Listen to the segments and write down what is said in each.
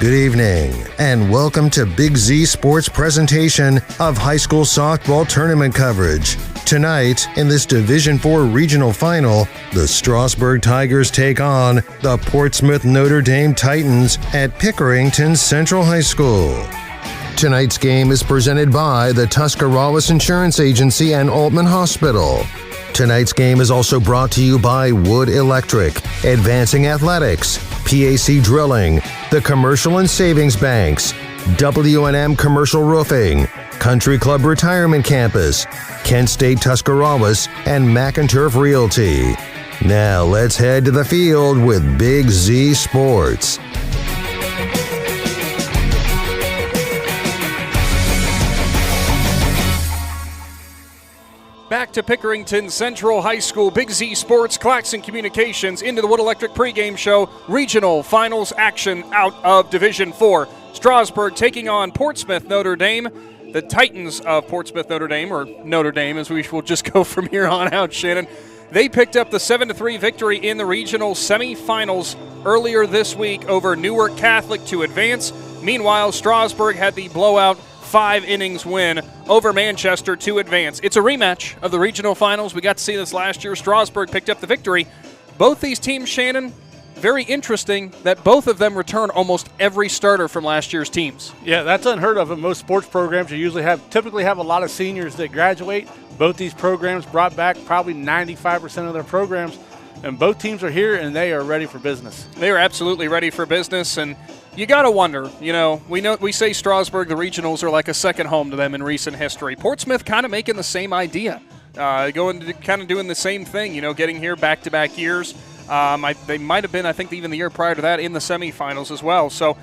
Good evening, and welcome to Big Z Sports' presentation of high school softball tournament coverage. Tonight, in this Division IV regional final, the Strasburg Tigers take on the Portsmouth Notre Dame Titans at Pickerington Central High School. Tonight's game is presented by the Tuscarawas Insurance Agency and Altman Hospital. Tonight's game is also brought to you by Wood Electric, Advancing Athletics, PAC Drilling, the Commercial and Savings Banks, W&M Commercial Roofing, Country Club Retirement Campus, Kent State Tuscarawas, and McInturf Realty. Now let's head to the field with Big Z Sports. Back to Pickerington Central High School, Big Z Sports, Claxon Communications, into the Wood Electric pregame show. Regional finals action out of Division IV. Strasburg taking on Portsmouth Notre Dame. The Titans of Portsmouth Notre Dame, or Notre Dame as we will just go from here on out, Shannon. They picked up the 7-3 victory in the regional semifinals earlier this week over Newark Catholic to advance. Meanwhile, Strasburg had the blowout 5-innings win over Manchester to advance. It's a rematch of the regional finals. We got to see this last year. Strasburg picked up the victory. Both these teams, Shannon, very interesting that both of them return almost every starter from last year's teams. Yeah, that's unheard of in most sports programs. You typically have a lot of seniors that graduate. Both these programs brought back probably 95% of their programs, and both teams are here and they are ready for business. They are absolutely ready for business, and you got to wonder, we say Strasburg, the regionals are like a second home to them in recent history. Portsmouth kind of making the same idea, doing the same thing, getting here back-to-back years. They might have been, I think, even the year prior to that in the semifinals as well. So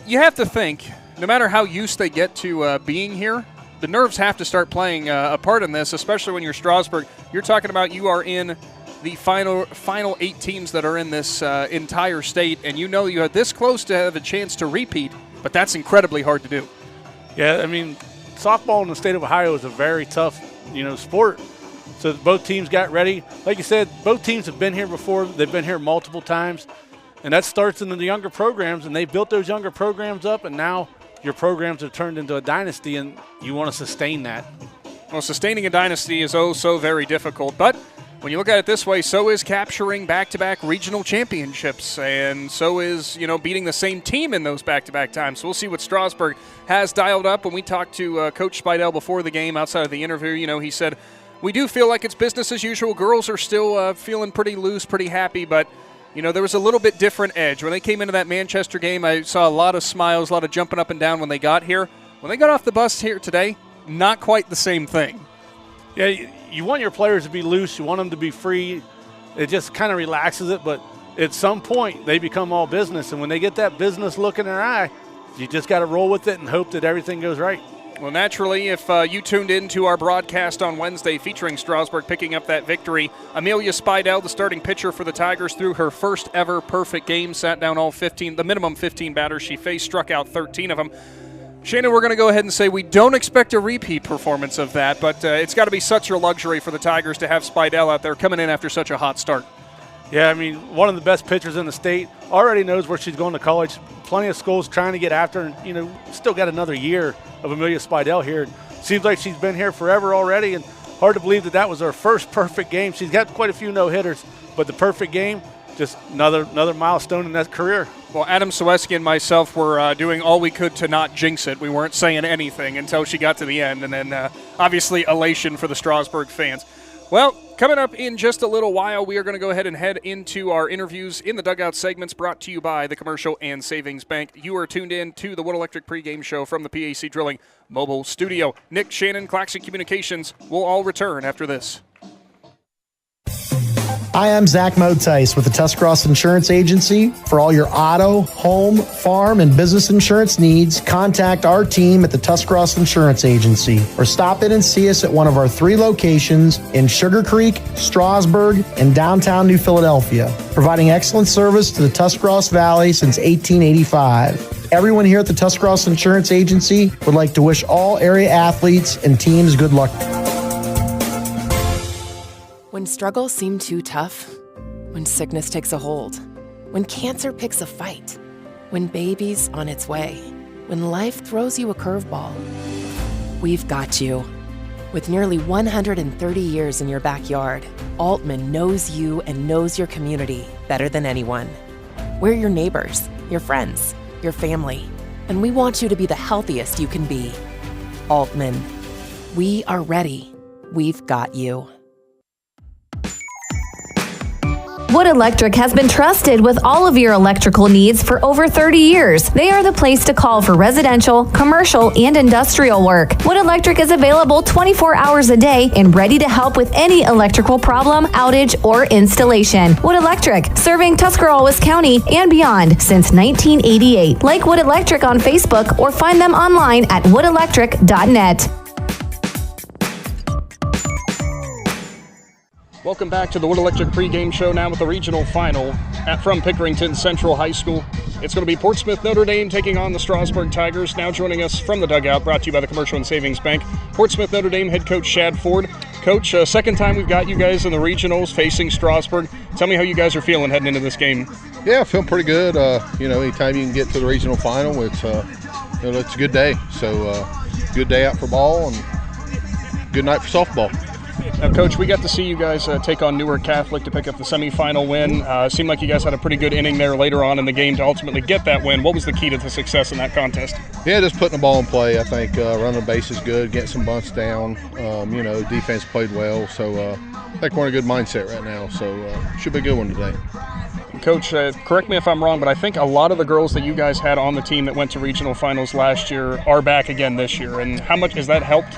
you have to think, no matter how used they get to being here, the nerves have to start playing a part in this, especially when you're Strasburg. You're talking about you are in the final 8 teams that are in this entire state, and you are this close to have a chance to repeat, but that's incredibly hard to do. Yeah, I mean, softball in the state of Ohio is a very tough, sport. So both teams got ready. Like you said, both teams have been here before. They've been here multiple times, and that starts in the younger programs, and they built those younger programs up, and now your programs have turned into a dynasty, and you want to sustain that. Well, sustaining a dynasty is so very difficult, but when you look at it this way, so is capturing back-to-back regional championships, and so is, beating the same team in those back-to-back times. So we'll see what Strasburg has dialed up. When we talked to Coach Speidel before the game, outside of the interview, he said, we do feel like it's business as usual. Girls are still feeling pretty loose, pretty happy, but, there was a little bit different edge. When they came into that Manchester game, I saw a lot of smiles, a lot of jumping up and down when they got here. When they got off the bus here today, not quite the same thing. Yeah, you want your players to be loose. You want them to be free. It just kind of relaxes it, but at some point they become all business, and when they get that business look in their eye, you just got to roll with it and hope that everything goes right. Well, naturally, if you tuned in to our broadcast on Wednesday featuring Strasburg picking up that victory, Amelia Speidel, the starting pitcher for the Tigers, threw her first ever perfect game, sat down the minimum 15 batters she faced, struck out 13 of them. Shannon, we're going to go ahead and say we don't expect a repeat performance of that, but it's got to be such a luxury for the Tigers to have Speidel out there coming in after such a hot start. Yeah, I mean, one of the best pitchers in the state, already knows where she's going to college. Plenty of schools trying to get after her, and, still got another year of Amelia Speidel here. Seems like she's been here forever already, and hard to believe that was her first perfect game. She's got quite a few no-hitters, but the perfect game, just another milestone in that career. Well, Adam Soweski and myself were doing all we could to not jinx it. We weren't saying anything until she got to the end, and then obviously elation for the Strasburg fans. Well, coming up in just a little while, we are going to go ahead and head into our interviews in the dugout segments brought to you by the Commercial and Savings Bank. You are tuned in to the Wood Electric pregame show from the PAC Drilling mobile studio. Nick, Shannon, Claxon Communications will all return after this. Hi, I'm Zach Motice with the Tuscarawas Insurance Agency. For all your auto, home, farm, and business insurance needs, contact our team at the Tuscarawas Insurance Agency or stop in and see us at one of our 3 locations in Sugar Creek, Strasburg, and downtown New Philadelphia, providing excellent service to the Tuscarawas Valley since 1885. Everyone here at the Tuscarawas Insurance Agency would like to wish all area athletes and teams good luck. When struggles seem too tough, when sickness takes a hold, when cancer picks a fight, when baby's on its way, when life throws you a curveball. We've got you. With nearly 130 years in your backyard, Altman knows you and knows your community better than anyone. We're your neighbors, your friends, your family, and we want you to be the healthiest you can be. Altman, we are ready. We've got you. Wood Electric has been trusted with all of your electrical needs for over 30 years. They are the place to call for residential, commercial, and industrial work. Wood Electric is available 24 hours a day and ready to help with any electrical problem, outage, or installation. Wood Electric, serving Tuscarawas County and beyond since 1988. Like Wood Electric on Facebook or find them online at woodelectric.net. Welcome back to the Wood Electric pregame show, now with the regional final from Pickerington Central High School. It's going to be Portsmouth Notre Dame taking on the Strasburg Tigers. Now joining us from the dugout, brought to you by the Commercial and Savings Bank, Portsmouth Notre Dame head coach Shad Ford. Coach, second time we've got you guys in the regionals facing Strasburg. Tell me how you guys are feeling heading into this game. Yeah, feeling pretty good. Anytime you can get to the regional final, it's a good day. So good day out for ball and good night for softball. Now, Coach, we got to see you guys take on Newark Catholic to pick up the semifinal win. Seemed like you guys had a pretty good inning there later on in the game to ultimately get that win. What was the key to the success in that contest? Yeah, just putting the ball in play. I think running the bases good, getting some bunts down. Defense played well. So I think we're in a good mindset right now. So should be a good one today. Coach, correct me if I'm wrong, but I think a lot of the girls that you guys had on the team that went to regional finals last year are back again this year. And how much has that helped?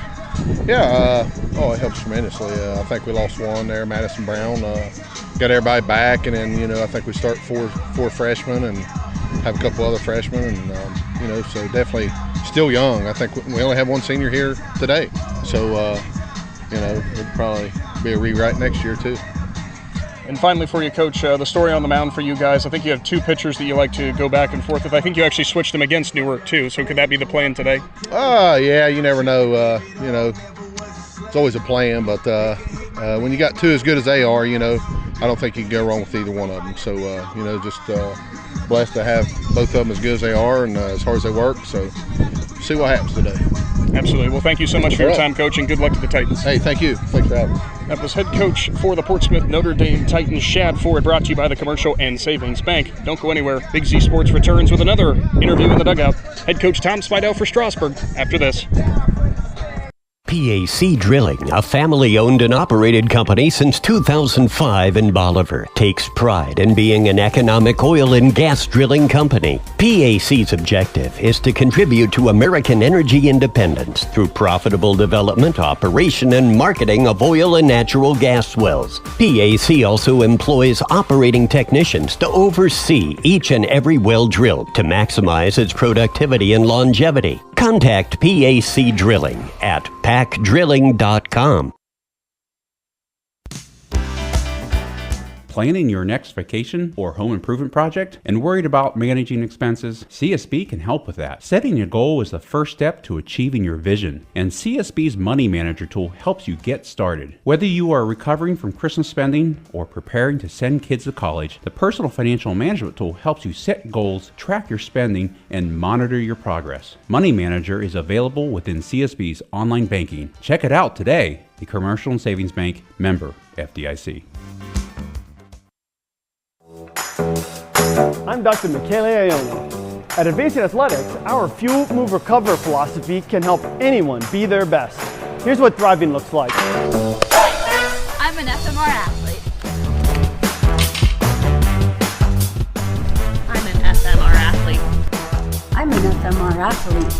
Yeah, it helps tremendously. I think we lost one there, Madison Brown. Got everybody back, and then I think we start four freshmen and have a couple other freshmen, and so definitely still young. I think we only have one senior here today, so it'll probably be a rewrite next year too. And finally for you, Coach, the story on the mound for you guys. I think you have two pitchers that you like to go back and forth with. I think you actually switched them against Newark too, so could that be the plan today? Yeah, you never know. It's always a plan, but when you got two as good as they are, I don't think you can go wrong with either one of them. So, just blessed to have both of them as good as they are and as hard as they work. So, see what happens today. Absolutely. Well, thank you so much for your time, Coach, and good luck to the Titans. Hey, thank you. Thanks for having me. That was head coach for the Portsmouth Notre Dame Titans, Shad Ford, brought to you by the Commercial and Savings Bank. Don't go anywhere. Big Z Sports returns with another interview in the dugout. Head coach Tom Spidell for Strasburg after this. PAC Drilling, a family-owned and operated company since 2005 in Bolivar, takes pride in being an economic oil and gas drilling company. PAC's objective is to contribute to American energy independence through profitable development, operation, and marketing of oil and natural gas wells. PAC also employs operating technicians to oversee each and every well drilled to maximize its productivity and longevity. Contact PAC Drilling at pacdrilling.com. Planning your next vacation or home improvement project and worried about managing expenses? CSB can help with that. Setting a goal is the first step to achieving your vision, and CSB's Money Manager tool helps you get started. Whether you are recovering from Christmas spending or preparing to send kids to college, the Personal Financial Management tool helps you set goals, track your spending, and monitor your progress. Money Manager is available within CSB's online banking. Check it out today. The Commercial and Savings Bank, member FDIC. I'm Dr. Michele Iona. At Advancing Athletics, our Fuel, Move, Recover philosophy can help anyone be their best. Here's what thriving looks like. I'm an FMR athlete. I'm an FMR athlete. I'm an FMR athlete.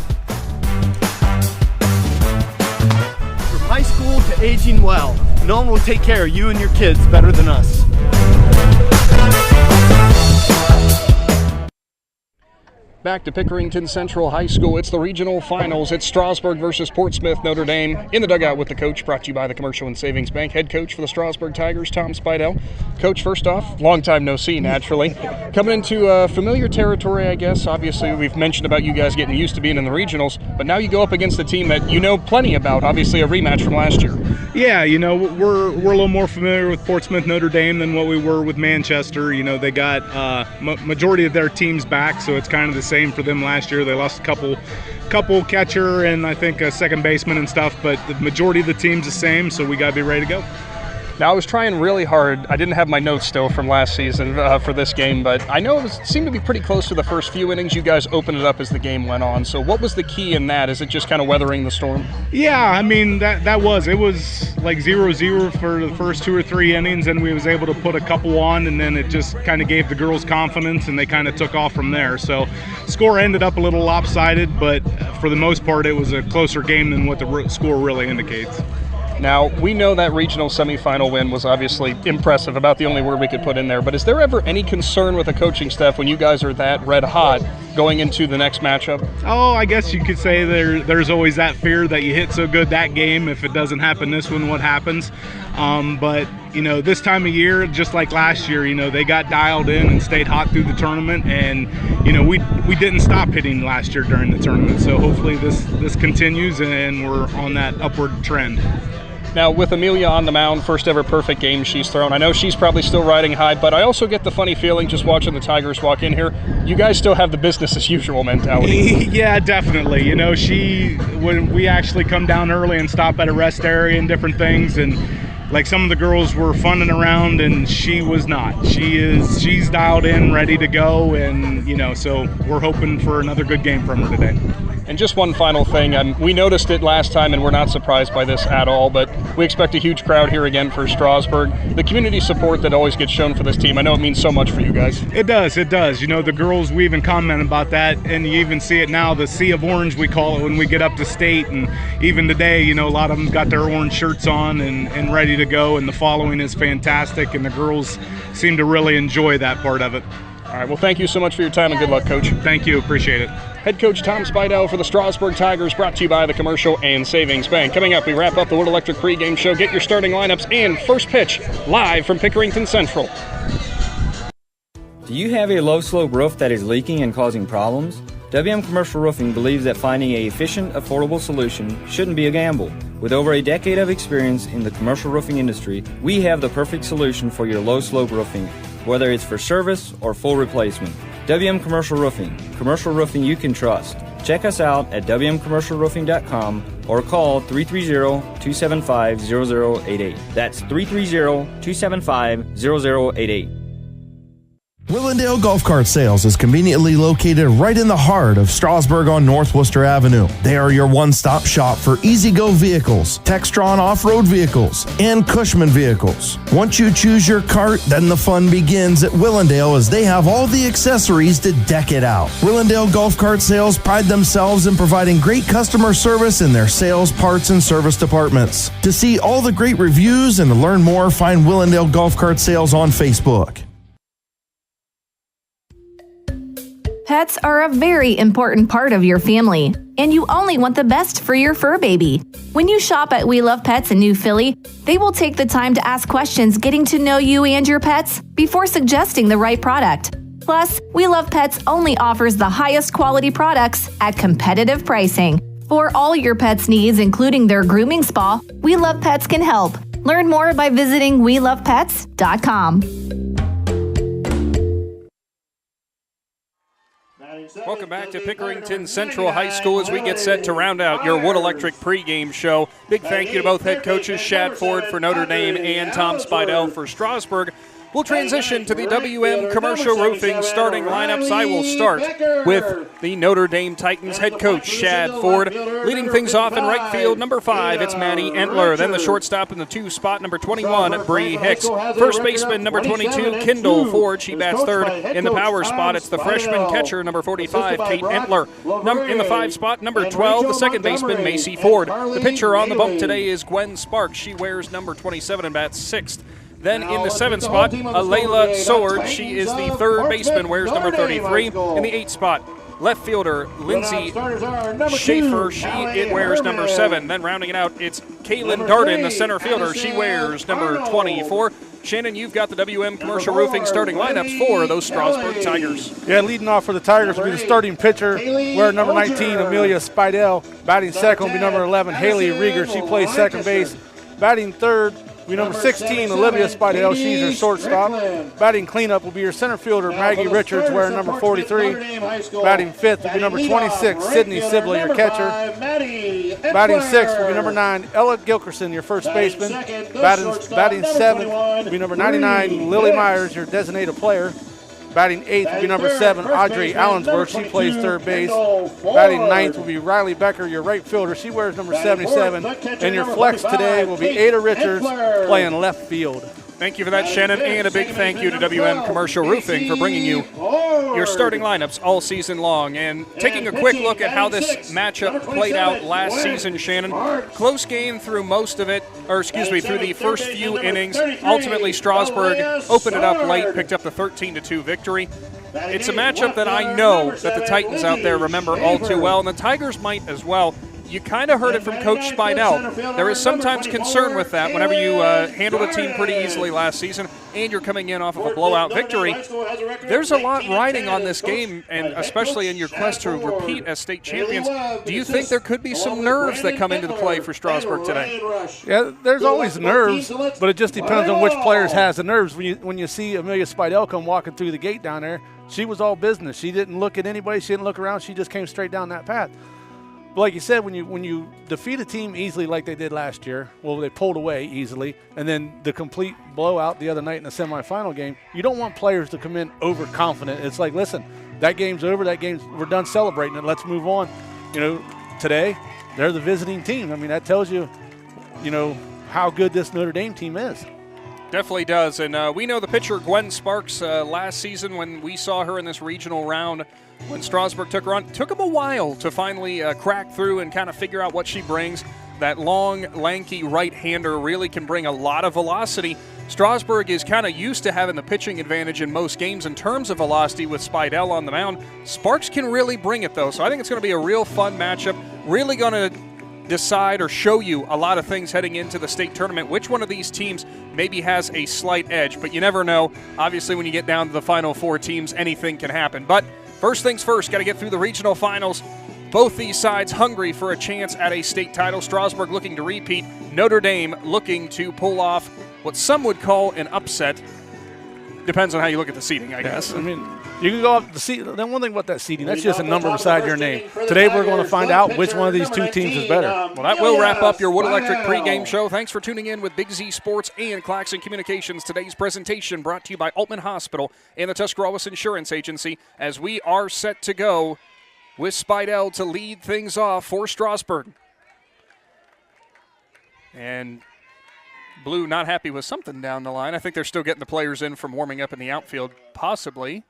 From high school to aging well, no one will take care of you and your kids better than us. Back to Pickerington Central High School. It's the regional finals. It's Strasburg versus Portsmouth Notre Dame. In the dugout with the coach, brought to you by the Commercial and Savings Bank. Head coach for the Strasburg Tigers, Tom Spidell. Coach, first off, long time no see, naturally. Coming into familiar territory, I guess. Obviously, we've mentioned about you guys getting used to being in the regionals, but now you go up against a team that you know plenty about, obviously a rematch from last year. Yeah, we're a little more familiar with Portsmouth Notre Dame than what we were with Manchester. They got majority of their teams back, so it's kind of the same for them last year. They lost a couple catcher and I think a second baseman and stuff, but the majority of the team's the same, so we got to be ready to go. Now, I was trying really hard. I didn't have my notes still from last season for this game, but I know it seemed to be pretty close to the first few innings. You guys opened it up as the game went on. So what was the key in that? Is it just kind of weathering the storm? Yeah, I mean, it was like 0-0 for the first 2 or 3 innings, and we was able to put a couple on, and then it just kind of gave the girls confidence, and they kind of took off from there. So score ended up a little lopsided, but for the most part, it was a closer game than what the score really indicates. Now, we know that regional semifinal win was obviously impressive, about the only word we could put in there, but is there ever any concern with the coaching staff when you guys are that red hot going into the next matchup? Oh, I guess you could say there's always that fear that you hit so good that game. If it doesn't happen this one, what happens? But, this time of year, just like last year, they got dialed in and stayed hot through the tournament, and, we didn't stop hitting last year during the tournament. So hopefully this continues and we're on that upward trend. Now, with Amelia on the mound, first ever perfect game she's thrown. I know she's probably still riding high, but I also get the funny feeling just watching the Tigers walk in here, you guys still have the business as usual mentality. Yeah, definitely. When we actually come down early and stop at a rest area and different things, and like some of the girls were funning around and she was not. She's dialed in, ready to go, and so we're hoping for another good game from her today. And just one final thing, we noticed it last time and we're not surprised by this at all, but we expect a huge crowd here again for Strasburg. The community support that always gets shown for this team, I know it means so much for you guys. It does. The girls, we even comment about that, and you even see it now, the sea of orange we call it when we get up to state, and even today, a lot of them got their orange shirts on and ready to go, and the following is fantastic, and the girls seem to really enjoy that part of it. All right, well, thank you so much for your time and good luck, Coach. Thank you. Appreciate it. Head coach Tom Spidell for the Strasburg Tigers, brought to you by the Commercial and Savings Bank. Coming up, we wrap up the Wood Electric pregame show. Get your starting lineups and first pitch live from Pickerington Central. Do you have a low-slope roof that is leaking and causing problems? WM Commercial Roofing believes that finding an efficient, affordable solution shouldn't be a gamble. With over a decade of experience in the commercial roofing industry, we have the perfect solution for your low-slope roofing, whether it's for service or full replacement. WM Commercial Roofing you can trust. Check us out at wmcommercialroofing.com or call 330-275-0088. That's 330-275-0088. Willendale Golf Cart Sales is conveniently located right in the heart of Strasburg on North Worcester Avenue. They are your one-stop shop for easy-go vehicles, Textron off-road vehicles, and Cushman vehicles. Once you choose your cart, then the fun begins at Willendale as they have all the accessories to deck it out. Willendale Golf Cart Sales pride themselves in providing great customer service in their sales, parts, and service departments. To see all the great reviews and to learn more, find Willendale Golf Cart Sales on Facebook. Pets are a very important part of your family, and you only want the best for your fur baby. When you shop at We Love Pets in New Philly, they will take the time to ask questions getting to know you and your pets before suggesting the right product. Plus, We Love Pets only offers the highest quality products at competitive pricing. For all your pets' needs, including their grooming spa, We Love Pets can help. Learn more by visiting WeLovePets.com. Welcome back to Pickerington Central High School as we get set to round out your Wood Electric pregame show. Big thank you to both head coaches, Shad Ford for Notre Dame and Tom Spidell for Strasburg. We'll transition to the WM Commercial Roofing starting lineups. I will start with the Notre Dame Titans head coach, Shad Ford. Leading things off in right field, number 5, it's Maddie Entler. Then the shortstop in the 2 spot, number 21, Bree Hicks. First baseman, number 22, Kendall Ford. She bats third. In the power spot, it's the freshman catcher, number 45, Kate Entler. In the 5 spot, number 12, the second baseman, Macy Ford. The pitcher on the bump today is Gwen Sparks. She wears number 27 and bats 6th. Then in the 7th spot, Alayla Sword. She is the third baseman, wears number 33. In the 8th spot, left fielder Lindsay Schaefer. She wears number 7. Then rounding it out, it's Kaylin Darden, the center fielder. She wears number 24. Shannon, you've got the WM Commercial Roofing starting lineups for those Strasburg Tigers. Yeah, leading off for the Tigers will be the starting pitcher, wearing number 19, Amelia Spidell. Batting second will be number 11, Haley Rieger. She plays second base. Batting third will be number 16, Olivia Spidell. She's your shortstop. Batting cleanup will be your center fielder, Maggie Richards, wearing number 43. Batting fifth will be number 26, Sydney Sibley, your catcher. Batting sixth will be number 9, Ella Gilkerson, your first baseman. Batting seventh will be number 99, Lily Myers, your designated player. Batting eighth will be number 7, Audrey Allensworth. She plays third base. Batting ninth will be Riley Becker, your right fielder. She wears number 77. And your flex today will be Ada Richards playing left field. Thank you for that, Shannon, and a big thank you to WM Commercial Roofing for bringing you your starting lineups all season long. And taking a quick look at how this matchup played out last season, Shannon. Close game through most of it, through the first few innings. Ultimately, Strasburg opened it up late, picked up the 13-2 victory. It's a matchup that I know that the Titans out there remember all too well, and the Tigers might as well. You kind of heard it from Coach Spidell. There is sometimes concern with that whenever you handled a team pretty easily last season and you're coming in off of a blowout victory. There's a lot riding on this game, and especially in your quest to repeat as state champions. Do you think there could be some nerves that come into the play for Strasburg today? Yeah, there's always nerves, but it just depends on which players has the nerves. When you see Amelia Spidell come walking through the gate down there, she was all business. She didn't look at anybody. She didn't look around. She just came straight down that path. But like you said, when you defeat a team easily like they did last year, well, they pulled away easily, and then the complete blowout the other night in the semifinal game, you don't want players to come in overconfident. It's like, listen, that game's over. We're done celebrating it. Let's move on. Today, they're the visiting team. I mean, that tells you, how good this Notre Dame team is. Definitely does, and we know the pitcher Gwen Sparks last season when we saw her in this regional round when Strasburg took her on. Took him a while to finally crack through and kind of figure out what she brings. That long, lanky right-hander really can bring a lot of velocity. Strasburg is kind of used to having the pitching advantage in most games in terms of velocity with Spidell on the mound. Sparks can really bring it, though, so I think it's going to be a real fun matchup. Really going to decide or show you a lot of things heading into the state tournament, which one of these teams maybe has a slight edge, but you never know. Obviously, when you get down to the final 4 teams, anything can happen. But first things first, got to get through the regional finals. Both these sides hungry for a chance at a state title. Strasburg looking to repeat. Notre Dame looking to pull off what some would call an upset. Depends on how you look at the seeding, I guess. I mean, you can go up the seat. The one thing about that seeding, that's just a number beside your name. Today we're going to find out which one of these two teams is better. Well, that will wrap up your Wood Electric pregame show. Thanks for tuning in with Big Z Sports and Claxon Communications. Today's presentation brought to you by Altman Hospital and the Tuscarawas Insurance Agency, as we are set to go with Spidell to lead things off for Strasburg. And Blue not happy with something down the line. I think they're still getting the players in from warming up in the outfield, possibly.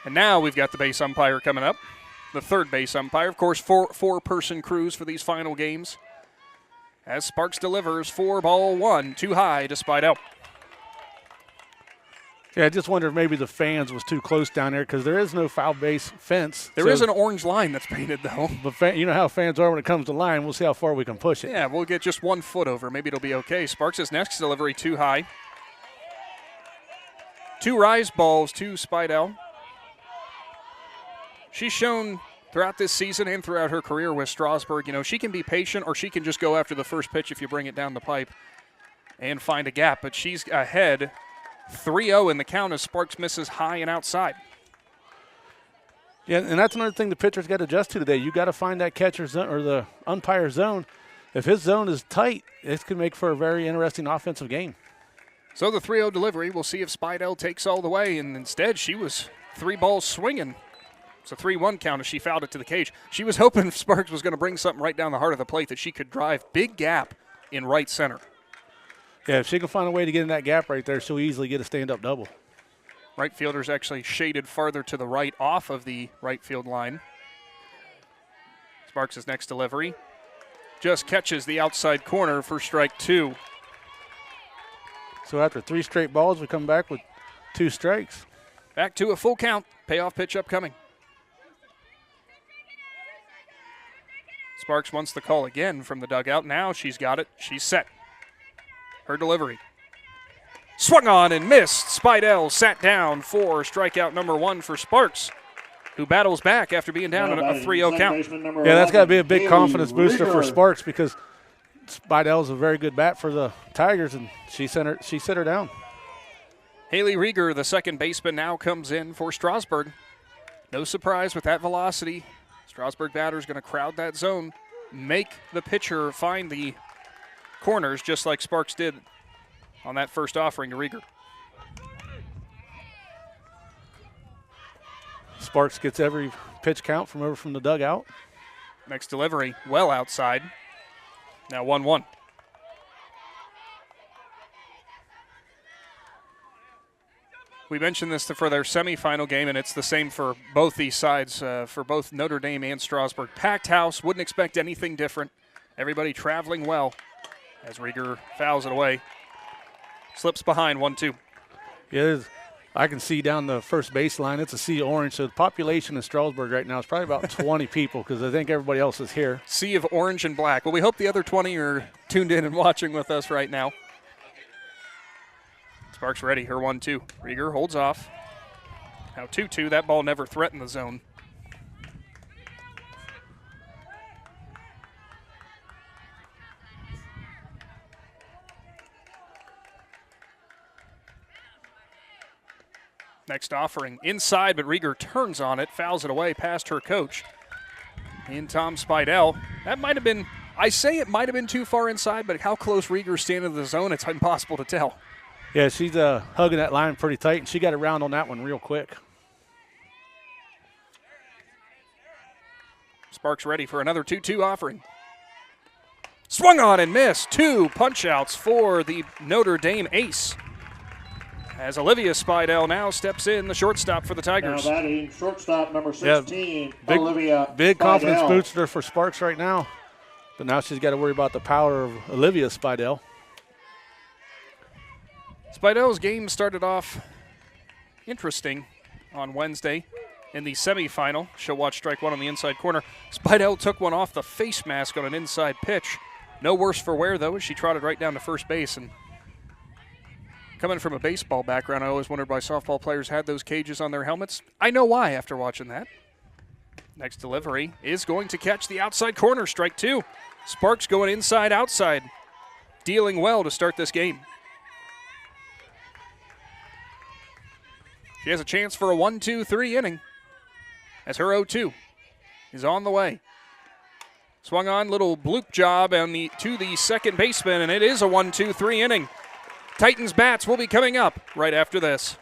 And now we've got the base umpire coming up, the third base umpire. Of course, four-person crews for these final games. As Sparks delivers 4-1, too high to Spidell. Yeah, I just wonder if maybe the fans was too close down there because there is no foul base fence. There is an orange line that's painted, though. But you know how fans are when it comes to line. We'll see how far we can push it. Yeah, we'll get just 1 foot over. Maybe it'll be okay. Sparks' next delivery too high. 2 rise balls to Spidell. She's shown throughout this season and throughout her career with Strasburg, she can be patient or she can just go after the first pitch if you bring it down the pipe and find a gap. But she's ahead 3-0 in the count as Sparks misses high and outside. Yeah, and that's another thing the pitcher's got to adjust to today. You got to find that catcher's zone or the umpire's zone. If his zone is tight, it could make for a very interesting offensive game. So the 3-0 delivery, we'll see if Spidell takes all the way, and instead she was 3 balls swinging. It's a 3-1 count as she fouled it to the cage. She was hoping Sparks was going to bring something right down the heart of the plate that she could drive. Big gap in right center. Yeah, if she can find a way to get in that gap right there, she'll easily get a stand-up double. Right fielder's actually shaded farther to the right off of the right field line. Sparks' next delivery just catches the outside corner for strike 2. So after 3 straight balls, we come back with 2 strikes. Back to a full count. Payoff pitch upcoming. Sparks wants the call again from the dugout. Now she's got it. She's set. Her delivery. Swung on and missed. Spidell sat down for strikeout number 1 for Sparks, who battles back after being down a 3-0 count. Yeah, that's got to be a big confidence booster for Sparks because Spidell's a very good bat for the Tigers, and she set her down. Haley Rieger, the second baseman, now comes in for Strasburg. No surprise with that velocity. Strasburg batter's going to crowd that zone, make the pitcher find the corners just like Sparks did on that first offering to Rieger. Sparks gets every pitch count from over from the dugout. Next delivery, well outside. Now 1-1. We mentioned this for their semifinal game, and it's the same for both these sides, for both Notre Dame and Strasburg. Packed house, wouldn't expect anything different. Everybody traveling well as Rieger fouls it away. Slips behind, 1-2. Yeah, I can see down the first baseline. It's a sea orange, so the population in Strasburg right now is probably about 20 people because I think everybody else is here. Sea of orange and black. Well, we hope the other 20 are tuned in and watching with us right now. Sparks ready, her 1-2. Rieger holds off. Now 2-2, that ball never threatened the zone. Next offering inside, but Rieger turns on it, fouls it away past her coach. In Tom Spidell. That might have been, I say it might have been too far inside, but how close Rieger's standing to the zone, it's impossible to tell. Yeah, she's hugging that line pretty tight, and she got around on that one real quick. Sparks ready for another 2-2 offering. Swung on and missed. 2 punch-outs for the Notre Dame ace. As Olivia Spidell now steps in, the shortstop for the Tigers. Now batting shortstop number 16, yeah, Olivia big Spidell. Confidence booster for Sparks right now. But now she's got to worry about the power of Olivia Spidell. Spidell's game started off interesting on Wednesday in the semifinal. She'll watch strike one on the inside corner. Spidell took one off the face mask on an inside pitch. No worse for wear, though, as she trotted right down to first base. And coming from a baseball background, I always wondered why softball players had those cages on their helmets. I know why after watching that. Next delivery is going to catch the outside corner, strike two. Sparks going inside, outside. Dealing well to start this game. She has a chance for a 1-2-3 inning as her 0-2 is on the way. Swung on, little bloop job to the second baseman, and it is a 1-2-3 inning. Titans bats will be coming up right after this.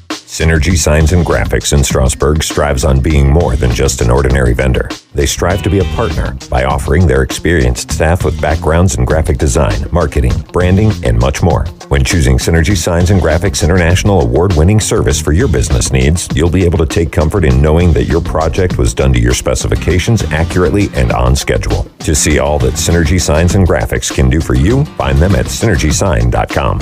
Synergy Signs and Graphics in Strasburg strives on being more than just an ordinary vendor. They strive to be a partner by offering their experienced staff with backgrounds in graphic design, marketing, branding, and much more. When choosing Synergy Signs and Graphics International award-winning service for your business needs, you'll be able to take comfort in knowing that your project was done to your specifications accurately and on schedule. To see all that Synergy Signs and Graphics can do for you, find them at synergysign.com.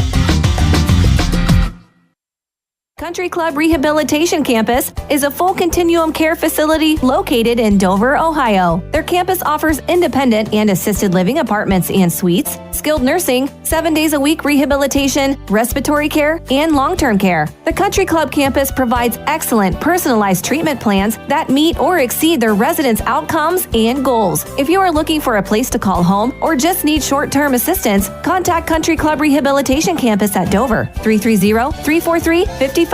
Country Club Rehabilitation Campus is a full continuum care facility located in Dover, Ohio. Their campus offers independent and assisted living apartments and suites, skilled nursing, 7 days a week rehabilitation, respiratory care, and long-term care. The Country Club campus provides excellent personalized treatment plans that meet or exceed their residents' outcomes and goals. If you are looking for a place to call home or just need short-term assistance, contact Country Club Rehabilitation Campus at Dover, 330-343-5568.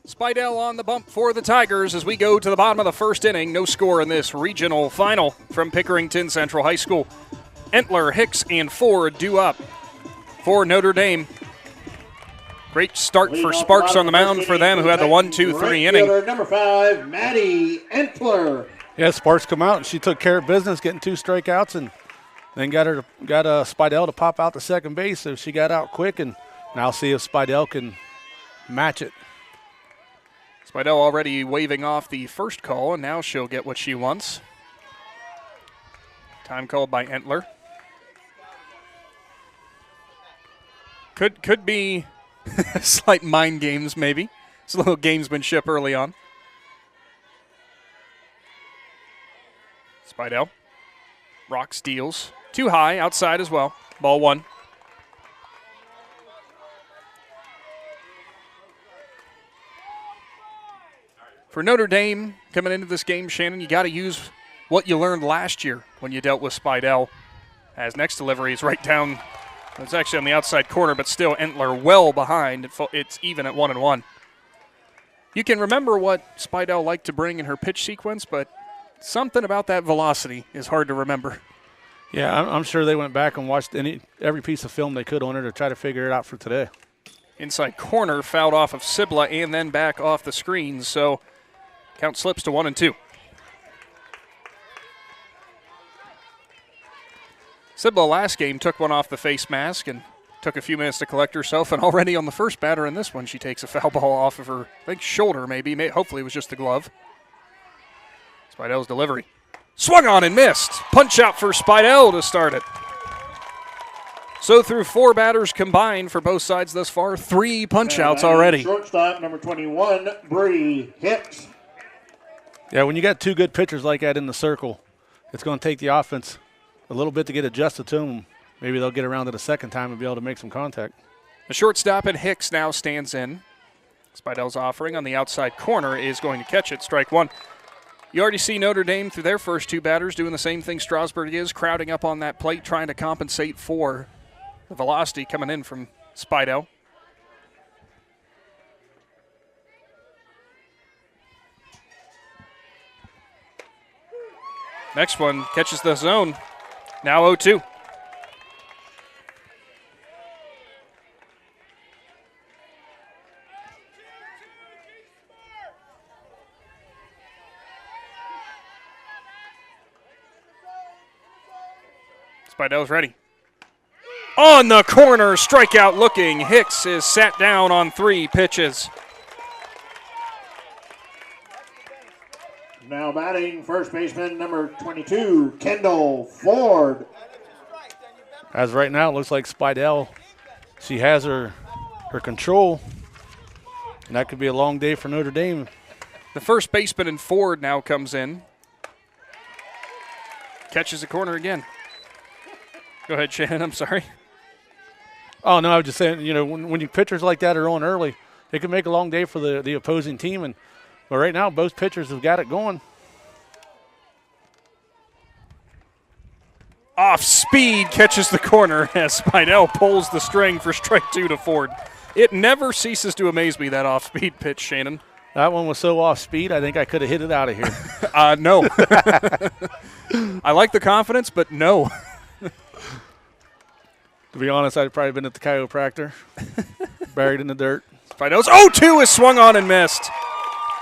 Spidell on the bump for the Tigers as we go to the bottom of the first inning. No score in this regional final from Pickerington Central High School. Entler, Hicks, and Ford due up for Notre Dame. Great start for Sparks on the mound for them, who had the 1-2-3 inning. Number 5, Maddie Entler. Yeah, Sparks come out and she took care of business, getting 2 strikeouts, and then got Spidell to pop out to second base. So she got out quick, and now see if Spidell can match it. Spidell already waving off the first call, and now she'll get what she wants. Time called by Entler. Could be slight mind games, maybe. It's a little gamesmanship early on. Spidell. Rock steals. Too high, outside as well. Ball one. For Notre Dame coming into this game, Shannon, you got to use what you learned last year when you dealt with Spidell. As next delivery is right down. It's actually on the outside corner, but still Entler well behind. It's even at 1-1. You can remember what Spidell liked to bring in her pitch sequence, but something about that velocity is hard to remember. Yeah, I'm sure they went back and watched every piece of film they could on her to try to figure it out for today. Inside corner, fouled off of Sibla and then back off the screen, so count slips to 1-2. Sibla last game took one off the face mask and took a few minutes to collect herself, and already on the first batter in this one, she takes a foul ball off of her, I think, shoulder maybe. Hopefully it was just the glove. Spidell's delivery. Swung on and missed. Punch out for Spidell to start it. So through 4 batters combined for both sides thus far, 3 punch outs already. Shortstop number 21, Bree Hicks. Yeah, when you got 2 good pitchers like that in the circle, it's going to take the offense a little bit to get adjusted to them. Maybe they'll get around to the second time and be able to make some contact. The shortstop and Hicks now stands in. Spidell's offering on the outside corner is going to catch it. Strike 1. You already see Notre Dame through their first 2 batters doing the same thing Strasburg is, crowding up on that plate, trying to compensate for the velocity coming in from Spidell. Next one catches the zone. Now 0-2. Spidell's ready. On the corner, strikeout looking. Hicks is sat down on 3 pitches. Now batting first baseman number 22, Kendall Ford. As right now, it looks like Spidell, she has her control, and that could be a long day for Notre Dame. The first baseman in Ford now comes in. Catches the corner again. Go ahead, Shannon, I'm sorry. Oh, no, I was just saying, when you pitchers like that are on early, it can make a long day for the opposing team. But right now, both pitchers have got it going. Off speed, catches the corner as Spidell pulls the string for strike 2 to Ford. It never ceases to amaze me, that off-speed pitch, Shannon. That one was so off-speed, I think I could have hit it out of here. No. I like the confidence, but no. To be honest, I'd probably been at the chiropractor, buried in the dirt. Spidell's 0-2 is swung on and missed.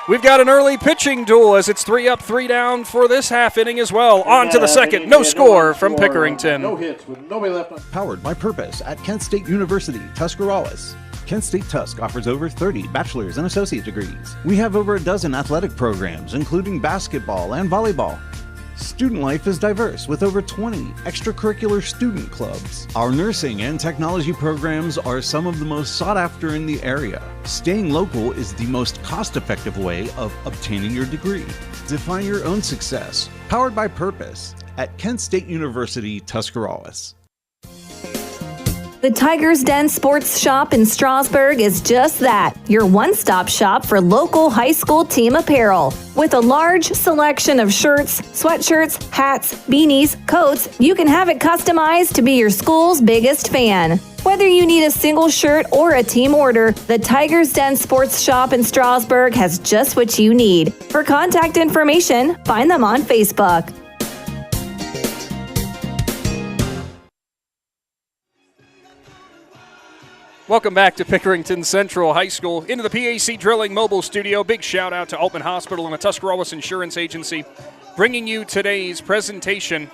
We've got an early pitching duel as it's 3 up, 3 down for this half inning as well. On to the second. No score from Pickerington. No hits with nobody left on. Powered by Purpose at Kent State University, Tuscarawas. Kent State Tusk offers over 30 bachelor's and associate degrees. We have over a dozen athletic programs, including basketball and volleyball. Student life is diverse with over 20 extracurricular student clubs. Our nursing and technology programs are some of the most sought after in the area. Staying local is the most cost-effective way of obtaining your degree. Define your own success. Powered by Purpose at Kent State University, Tuscarawas. The Tigers Den Sports Shop in Strasburg is just that, your one-stop shop for local high school team apparel. With a large selection of shirts, sweatshirts, hats, beanies, coats, you can have it customized to be your school's biggest fan. Whether you need a single shirt or a team order, the Tigers Den Sports Shop in Strasburg has just what you need. For contact information, find them on Facebook. Welcome back to Pickerington Central High School. Into the PAC Drilling Mobile Studio. Big shout out to Altman Hospital and the Tuscarawas Insurance Agency, bringing you today's presentation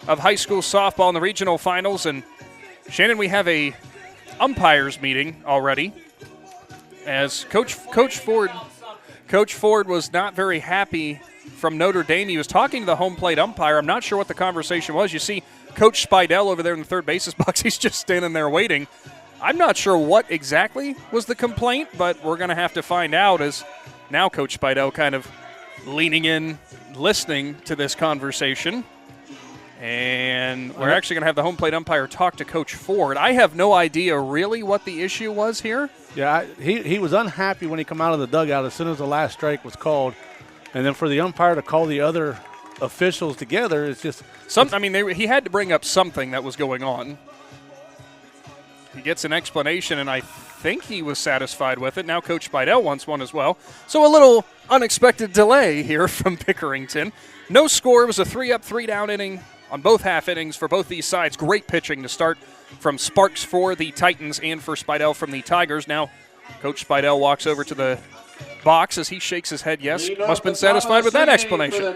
of high school softball in the regional finals. And Shannon, we have a umpires meeting already, as Coach Ford was not very happy from Notre Dame. He was talking to the home plate umpire. I'm not sure what the conversation was. You see Coach Spidell over there in the third bases box. He's just standing there waiting. I'm not sure what exactly was the complaint, but we're going to have to find out, as now Coach Spidell kind of leaning in, listening to this conversation. And we're actually going to have the home plate umpire talk to Coach Ford. I have no idea really what the issue was here. Yeah, he was unhappy when he come out of the dugout as soon as the last strike was called. And then for the umpire to call the other officials together, it's just he had to bring up something that was going on. He gets an explanation, and I think he was satisfied with it. Now Coach Spidell wants one as well. So a little unexpected delay here from Pickerington. No score. It was a 3-up, 3-down inning on both half innings for both these sides. Great pitching to start from Sparks for the Titans and for Spidell from the Tigers. Now Coach Spidell walks over to the box as he shakes his head yes. Must have been satisfied with that explanation.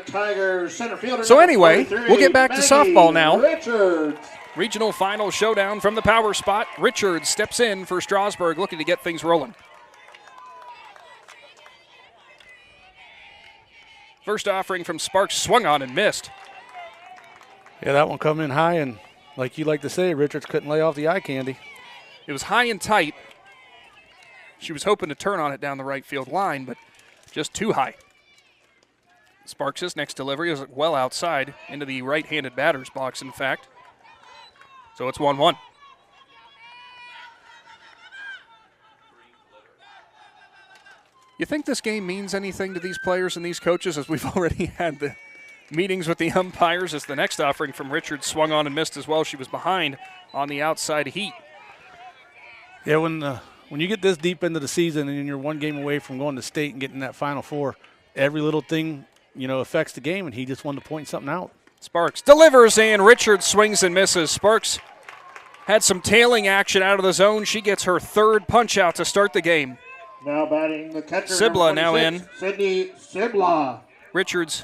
So anyway, we'll get back to softball now. Regional final showdown from the power spot. Richards steps in for Strasburg, looking to get things rolling. First offering from Sparks swung on and missed. Yeah, that one coming in high, and like you like to say, Richards couldn't lay off the eye candy. It was high and tight. She was hoping to turn on it down the right field line, but just too high. Sparks' next delivery is well outside into the right-handed batter's box, in fact. So it's 1-1. You think this game means anything to these players and these coaches, as we've already had the meetings with the umpires, as the next offering from Richards swung on and missed as well. She was behind on the outside heat. Yeah, when you get this deep into the season and you're one game away from going to state and getting that Final Four, every little thing, affects the game, and he just wanted to point something out. Sparks delivers, and Richards swings and misses. Sparks had some tailing action out of the zone. She gets her third punch out to start the game. Now batting the catcher. Sibla now in. Sydney Sibla. Richards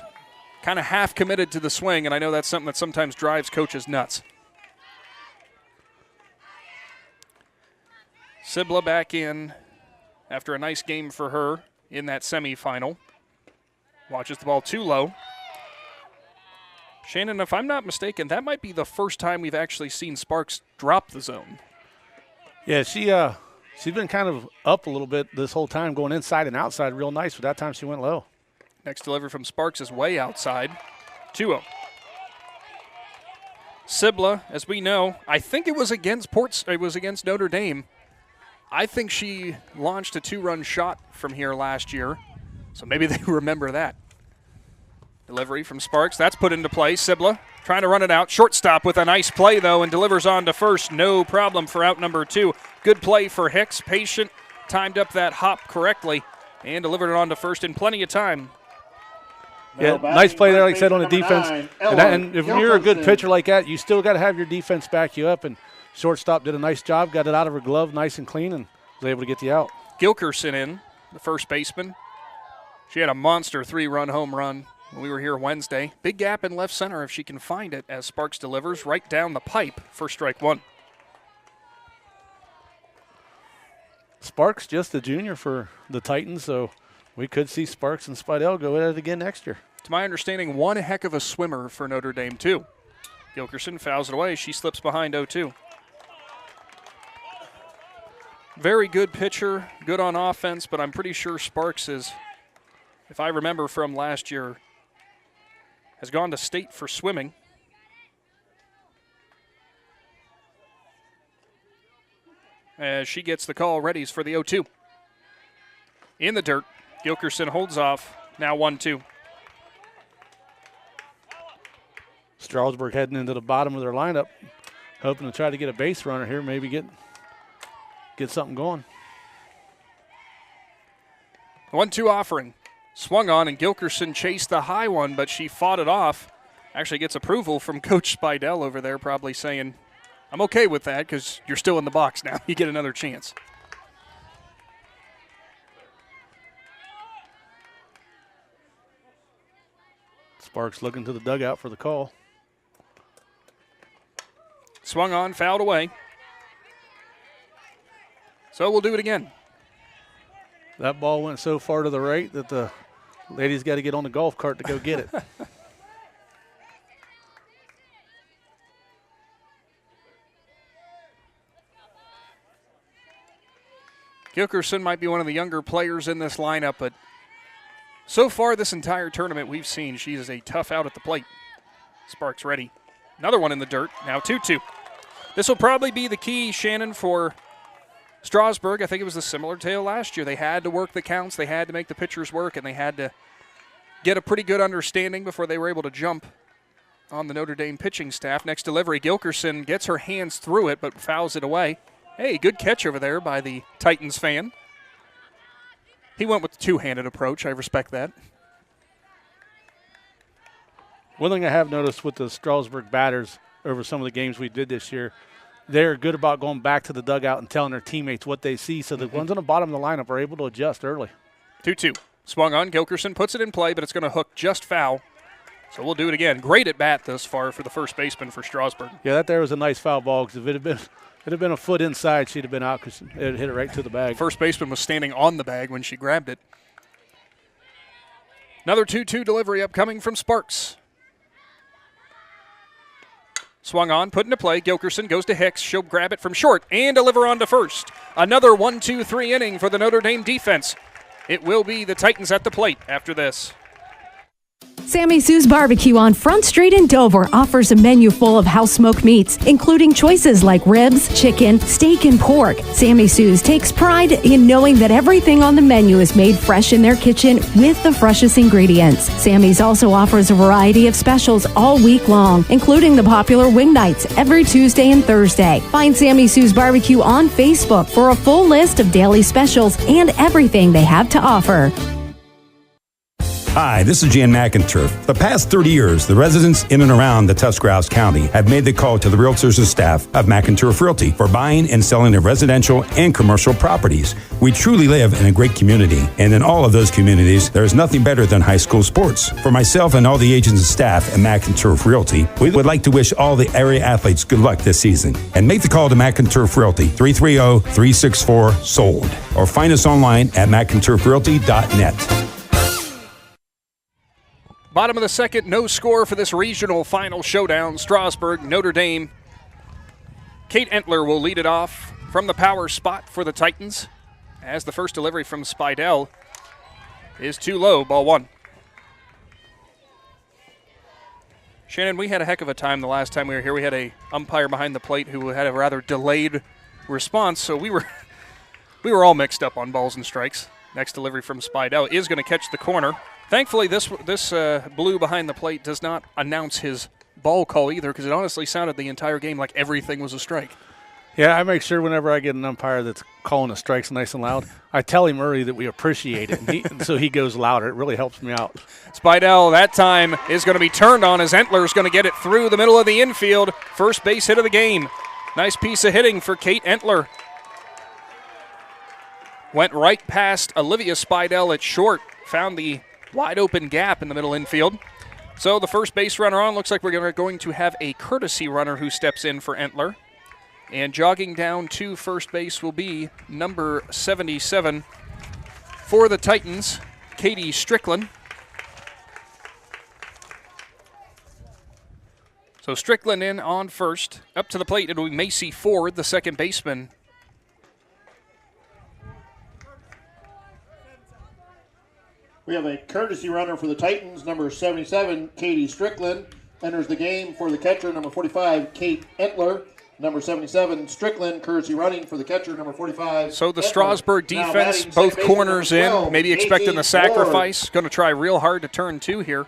kind of half committed to the swing, and I know that's something that sometimes drives coaches nuts. Sibla back in after a nice game for her in that semifinal. Watches the ball too low. Shannon, if I'm not mistaken, that might be the first time we've actually seen Sparks drop the zone. Yeah, she's been kind of up a little bit this whole time, going inside and outside real nice, but that time she went low. Next delivery from Sparks is way outside. 2-0. Sibla, as we know, I think it was against Notre Dame. I think she launched a 2-run shot from here last year, so maybe they remember that. Delivery from Sparks. That's put into play. Sibla trying to run it out. Shortstop with a nice play, though, and delivers on to first. No problem for out number 2. Good play for Hicks. Patient. Timed up that hop correctly and delivered it on to first in plenty of time. Yeah, nice play there, like I said, on the defense. And if you're a good pitcher like that, you still got to have your defense back you up. And shortstop did a nice job. Got it out of her glove nice and clean and was able to get the out. Gilkerson in, the first baseman. She had a monster 3-run home run when we were here Wednesday. Big gap in left center if she can find it as Sparks delivers right down the pipe for strike 1. Sparks just a junior for the Titans, so we could see Sparks and Spidell go at it again next year. To my understanding, one heck of a swimmer for Notre Dame, too. Gilkerson fouls it away. She slips behind 0-2. Very good pitcher, good on offense, but I'm pretty sure Sparks is, if I remember from last year, has gone to state for swimming. As she gets the call, readies for the 0-2. In the dirt, Gilkerson holds off, now 1-2. Strasburg heading into the bottom of their lineup, hoping to try to get a base runner here, maybe get something going. 1-2 offering. Swung on, and Gilkerson chased the high one, but she fought it off. Actually gets approval from Coach Spidell over there, probably saying, I'm okay with that because you're still in the box now. You get another chance. Sparks looking to the dugout for the call. Swung on, fouled away. So we'll do it again. That ball went so far to the right that the ladies got to get on the golf cart to go get it. Gilkerson might be one of the younger players in this lineup, but so far this entire tournament we've seen she is a tough out at the plate. Sparks ready. Another one in the dirt. Now 2-2. This will probably be the key, Shannon, for Strasburg. I think it was a similar tale last year. They had to work the counts. They had to make the pitchers work, and they had to get a pretty good understanding before they were able to jump on the Notre Dame pitching staff. Next delivery, Gilkerson gets her hands through it but fouls it away. Hey, good catch over there by the Titans fan. He went with the two-handed approach. I respect that. One thing I have noticed with the Strasburg batters over some of the games we did this year, they're good about going back to the dugout and telling their teammates what they see, so the ones on the bottom of the lineup are able to adjust early. 2-2. Swung on. Gilkerson puts it in play, but it's going to hook just foul. So we'll do it again. Great at bat thus far for the first baseman for Strasburg. Yeah, that there was a nice foul ball, because if it had been a foot inside, she'd have been out because it hit it right to the bag. First baseman was standing on the bag when she grabbed it. Another 2-2 delivery upcoming from Sparks. Swung on, put into play. Gilkerson goes to Hicks. She'll grab it from short and deliver on to first. Another 1-2-3 inning for the Notre Dame defense. It will be the Titans at the plate after this. Sammy Sue's Barbecue on Front Street in Dover offers a menu full of house-smoked meats, including choices like ribs, chicken, steak, and pork. Sammy Sue's takes pride in knowing that everything on the menu is made fresh in their kitchen with the freshest ingredients. Sammy's also offers a variety of specials all week long, including the popular wing nights every Tuesday and Thursday. Find Sammy Sue's Barbecue on Facebook for a full list of daily specials and everything they have to offer. Hi, this is Jan McInturf. For the past 30 years, the residents in and around the Tuscarawas County have made the call to the realtors and staff of McInturf Realty for buying and selling of residential and commercial properties. We truly live in a great community, and in all of those communities, there is nothing better than high school sports. For myself and all the agents and staff at McInturf Realty, we would like to wish all the area athletes good luck this season. And make the call to McInturf Realty, 330-364-SOLD, or find us online at McInturfRealty.net. Bottom of the second, no score for this regional final showdown. Strasburg, Notre Dame. Kate Entler will lead it off from the power spot for the Titans, as the first delivery from Spidell is too low, ball one. Shannon, we had a heck of a time the last time we were here. We had a umpire behind the plate who had a rather delayed response, so we were all mixed up on balls and strikes. Next delivery from Spidell is going to catch the corner. Thankfully, this blue behind the plate does not announce his ball call either, because it honestly sounded the entire game like everything was a strike. Yeah, I make sure whenever I get an umpire that's calling the strikes nice and loud, I tell him early that we appreciate it, and so he goes louder. It really helps me out. Spidell, that time, is going to be turned on as Entler is going to get it through the middle of the infield. First base hit of the game. Nice piece of hitting for Kate Entler. Went right past Olivia Spidell at short, found the wide open gap in the middle infield. So the first base runner on. Looks like we're going to have a courtesy runner who steps in for Entler. And jogging down to first base will be number 77 for the Titans, Katie Strickland. So Strickland in on first. Up to the plate, it'll be Macy Ford, the second baseman. We have a courtesy runner for the Titans, number 77, Katie Strickland. Enters the game for the catcher, number 45, Kate Entler. Number 77, Strickland, courtesy running for the catcher, number 45. So the Strasburg defense, both corners in, maybe expecting the sacrifice. Going to try real hard to turn two here.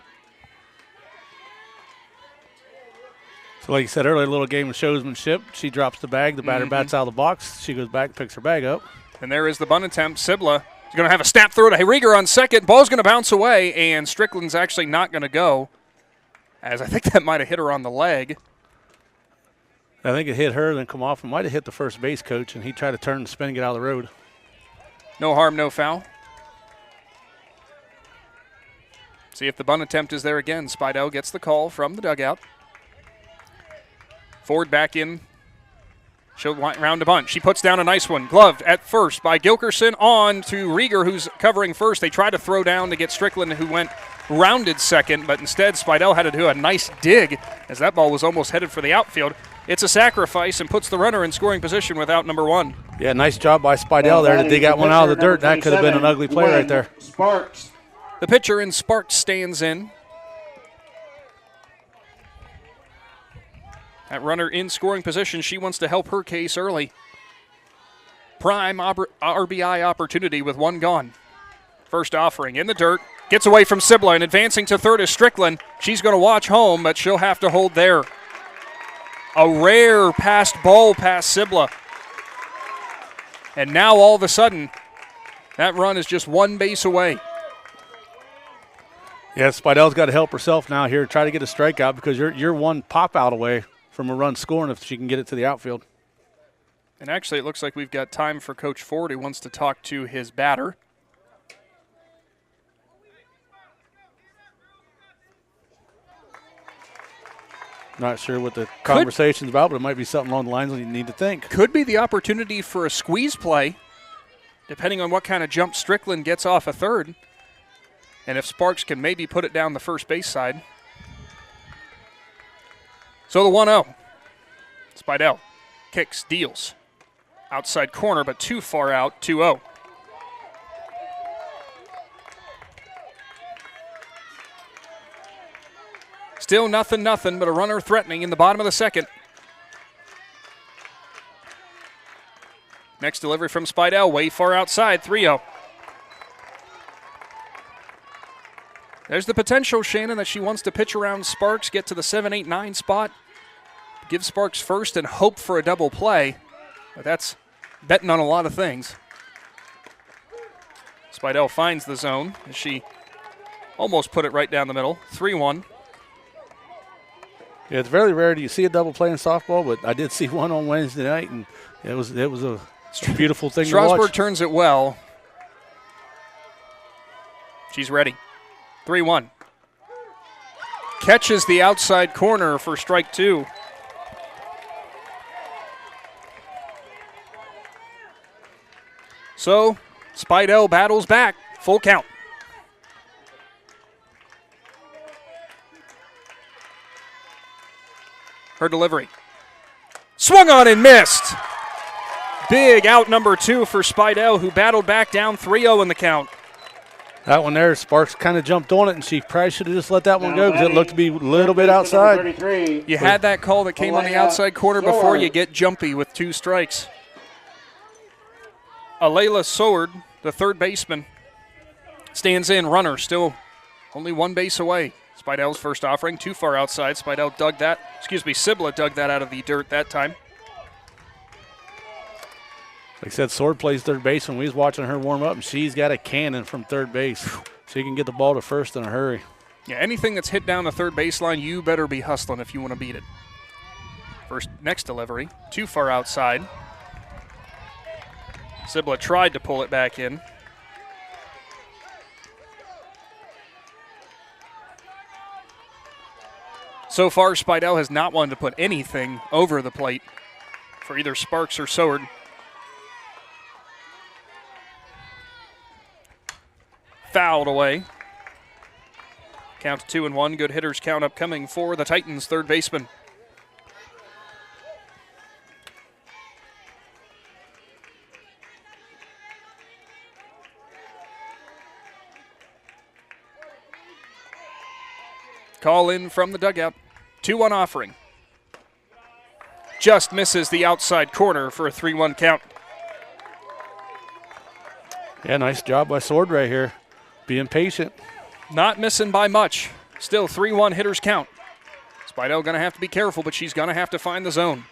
So like you said earlier, a little game of showsmanship. She drops the bag. The batter bats out of the box. She goes back, picks her bag up. And there is the bunt attempt. Sibla is going to have a snap throw to Rieger on second. Ball's going to bounce away, and Strickland's actually not going to go, as I think that might have hit her on the leg. I think it hit her, then come off. It might have hit the first base coach, and he tried to turn and spin and get out of the road. No harm, no foul. See if the bunt attempt is there again. Spidell gets the call from the dugout. Ford back in. She'll round to bunt. She puts down a nice one. Gloved at first by Gilkerson on to Rieger, who's covering first. They tried to throw down to get Strickland, who went rounded second, but instead Spidell had to do a nice dig as that ball was almost headed for the outfield. It's a sacrifice and puts the runner in scoring position without number one. Yeah, nice job by Spidell there to dig that one out of the dirt. That could have been an ugly play right there. Sparks. The pitcher in Sparks stands in. That runner in scoring position, she wants to help her case early. Prime RBI opportunity with one gone. First offering in the dirt. Gets away from Sibla, and advancing to third is Strickland. She's going to watch home, but she'll have to hold there. A rare passed ball past Sibla. And now all of a sudden, that run is just one base away. Yeah, Spidell's got to help herself now here, try to get a strikeout because you're one pop out away from a run scoring if she can get it to the outfield. And actually, it looks like we've got time for Coach Ford, who wants to talk to his batter. Not sure what the conversation's about, but it might be something along the lines that you need to think. Could be the opportunity for a squeeze play, depending on what kind of jump Strickland gets off a third. And if Sparks can maybe put it down the first base side. So the 1-0. Spidell kicks, deals. Outside corner, but too far out, 2-0. Still nothing, but a runner threatening in the bottom of the second. Next delivery from Spidell, way far outside, 3-0. There's the potential, Shannon, that she wants to pitch around Sparks, get to the 7, 8, 9 spot, give Sparks first and hope for a double play. But that's betting on a lot of things. Spidell finds the zone as she almost put it right down the middle, 3-1. Yeah, it's very rare do you see a double play in softball, but I did see one on Wednesday night, and it was a beautiful thing to watch. Strasburg turns it well. She's ready. 3-1. Catches the outside corner for strike 2. So, Spidell battles back. Full count. Her delivery. Swung on and missed. Big out number 2 for Spidell, who battled back down 3-0 in the count. That one there, Sparks kind of jumped on it, and she probably should have just let that one go because it looked to be a little bit outside. You had that call that came on the outside corner before you get jumpy with 2 strikes. Alayla Seward, the third baseman, stands in. Runner still only one base away. Spidell's first offering, too far outside. Spidell dug that, Sibla dug that out of the dirt that time. Like I said, Sword plays third base. When we was watching her warm up, and she's got a cannon from third base. She can get the ball to first in a hurry. Yeah, anything that's hit down the third baseline, you better be hustling if you want to beat it. Next delivery, too far outside. Sibla tried to pull it back in. So far, Spidell has not wanted to put anything over the plate for either Sparks or Seward. Fouled away. Count to 2-1. Good hitters count upcoming for the Titans' third baseman. Call in from the dugout. 2-1 offering. Just misses the outside corner for a 3-1 count. Yeah, nice job by Sword right here. Being patient. Not missing by much. Still 3-1 hitters count. Spidell going to have to be careful, but she's going to have to find the zone.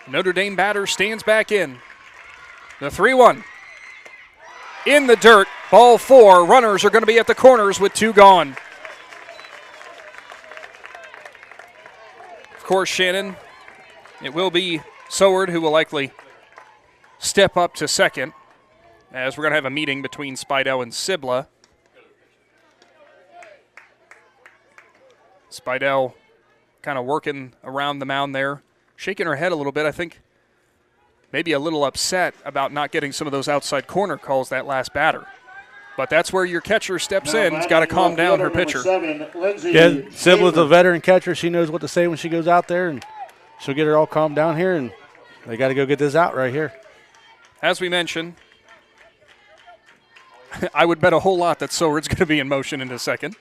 Notre Dame batter stands back in. The 3-1. In the dirt, ball 4. Runners are going to be at the corners with 2 gone. Of course, Shannon, it will be Seward who will likely step up to second, as we're going to have a meeting between Spidell and Sibla. Spidell kind of working around the mound there, shaking her head a little bit. I think maybe a little upset about not getting some of those outside corner calls that last batter. But that's where your catcher steps in. He's got to calm down her pitcher. Yeah, Sibla's a veteran catcher. She knows what to say when she goes out there, and she'll get her all calmed down here, and they got to go get this out right here. As we mentioned, I would bet a whole lot that Soward's going to be in motion in a second.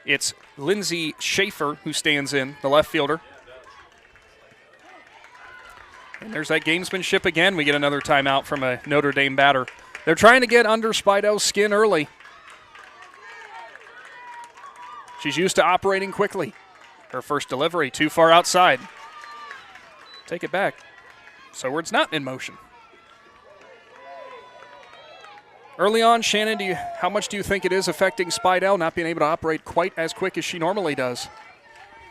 It's Lindsay Schaefer who stands in, the left fielder. And there's that gamesmanship again. We get another timeout from a Notre Dame batter. They're trying to get under Spidell's skin early. She's used to operating quickly. Her first delivery too far outside. Take it back. Soward's not in motion. Early on, Shannon, how much do you think it is affecting Spidell not being able to operate quite as quick as she normally does?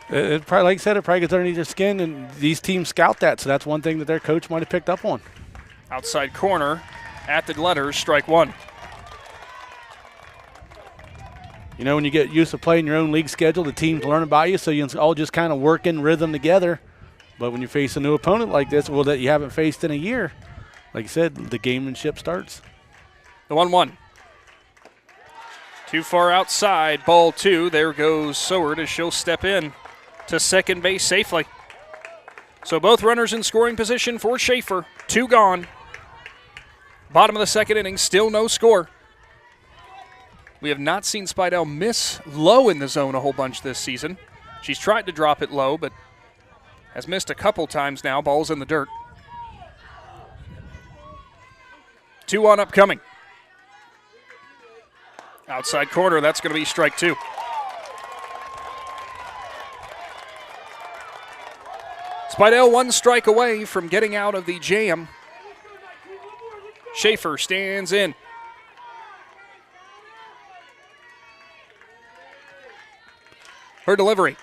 It probably, like I said, it probably gets underneath their skin, and these teams scout that, so that's one thing that their coach might have picked up on. Outside corner, at the letters, strike one. You know, when you get used to playing your own league schedule, the teams learn about you, so you all just kind of work in rhythm together. But when you face a new opponent like this, well, that you haven't faced in a year, like you said, the gamemanship starts. The 1-1. Too far outside, ball two. There goes Soward as she'll step in to second base safely. So both runners in scoring position for Schaefer. 2 gone. Bottom of the second inning, still no score. We have not seen Spidell miss low in the zone a whole bunch this season. She's tried to drop it low, but has missed a couple times now. Ball's in the dirt. 2-1 upcoming. Outside corner, that's going to be strike two. Spidell 1 strike away from getting out of the jam. Schaefer stands in. Her delivery.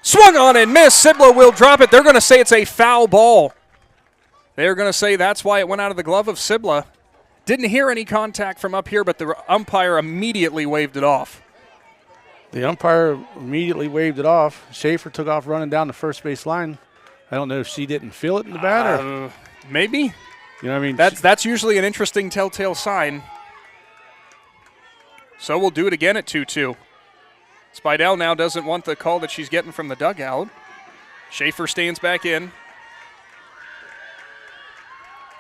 Swung on and missed. Sibla will drop it. They're going to say it's a foul ball. They're going to say that's why it went out of the glove of Sibla. Didn't hear any contact from up here, but the umpire immediately waved it off. The umpire immediately waved it off. Schaefer took off running down the first base line. I don't know if she didn't feel it in the bat or maybe. You know what I mean? That's usually an interesting telltale sign. So we'll do it again at 2-2. Spidell now doesn't want the call that she's getting from the dugout. Schaefer stands back in.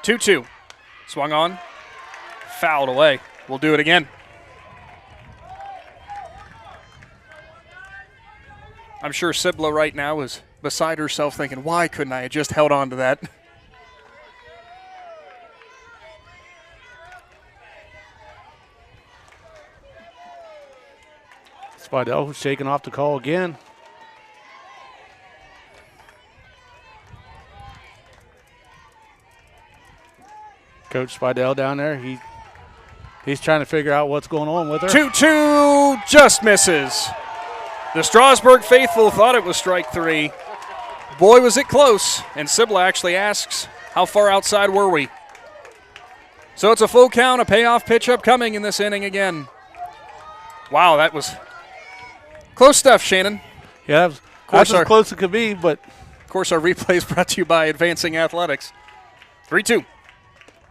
2-2. Swung on. Fouled away. We'll do it again. I'm sure Sibla right now is beside herself thinking, why couldn't I have just held on to that? Spidell shaking off the call again. Coach Spidell down there, he's trying to figure out what's going on with her. 2-2 just misses. The Strasburg faithful thought it was strike three. Boy, was it close. And Sibla actually asks, how far outside were we? So it's a full count, a payoff pitch upcoming in this inning again. Wow, that was close stuff, Shannon. Yeah, that's as close as it could be, but. Of course, our replay is brought to you by Advancing Athletics. 3-2.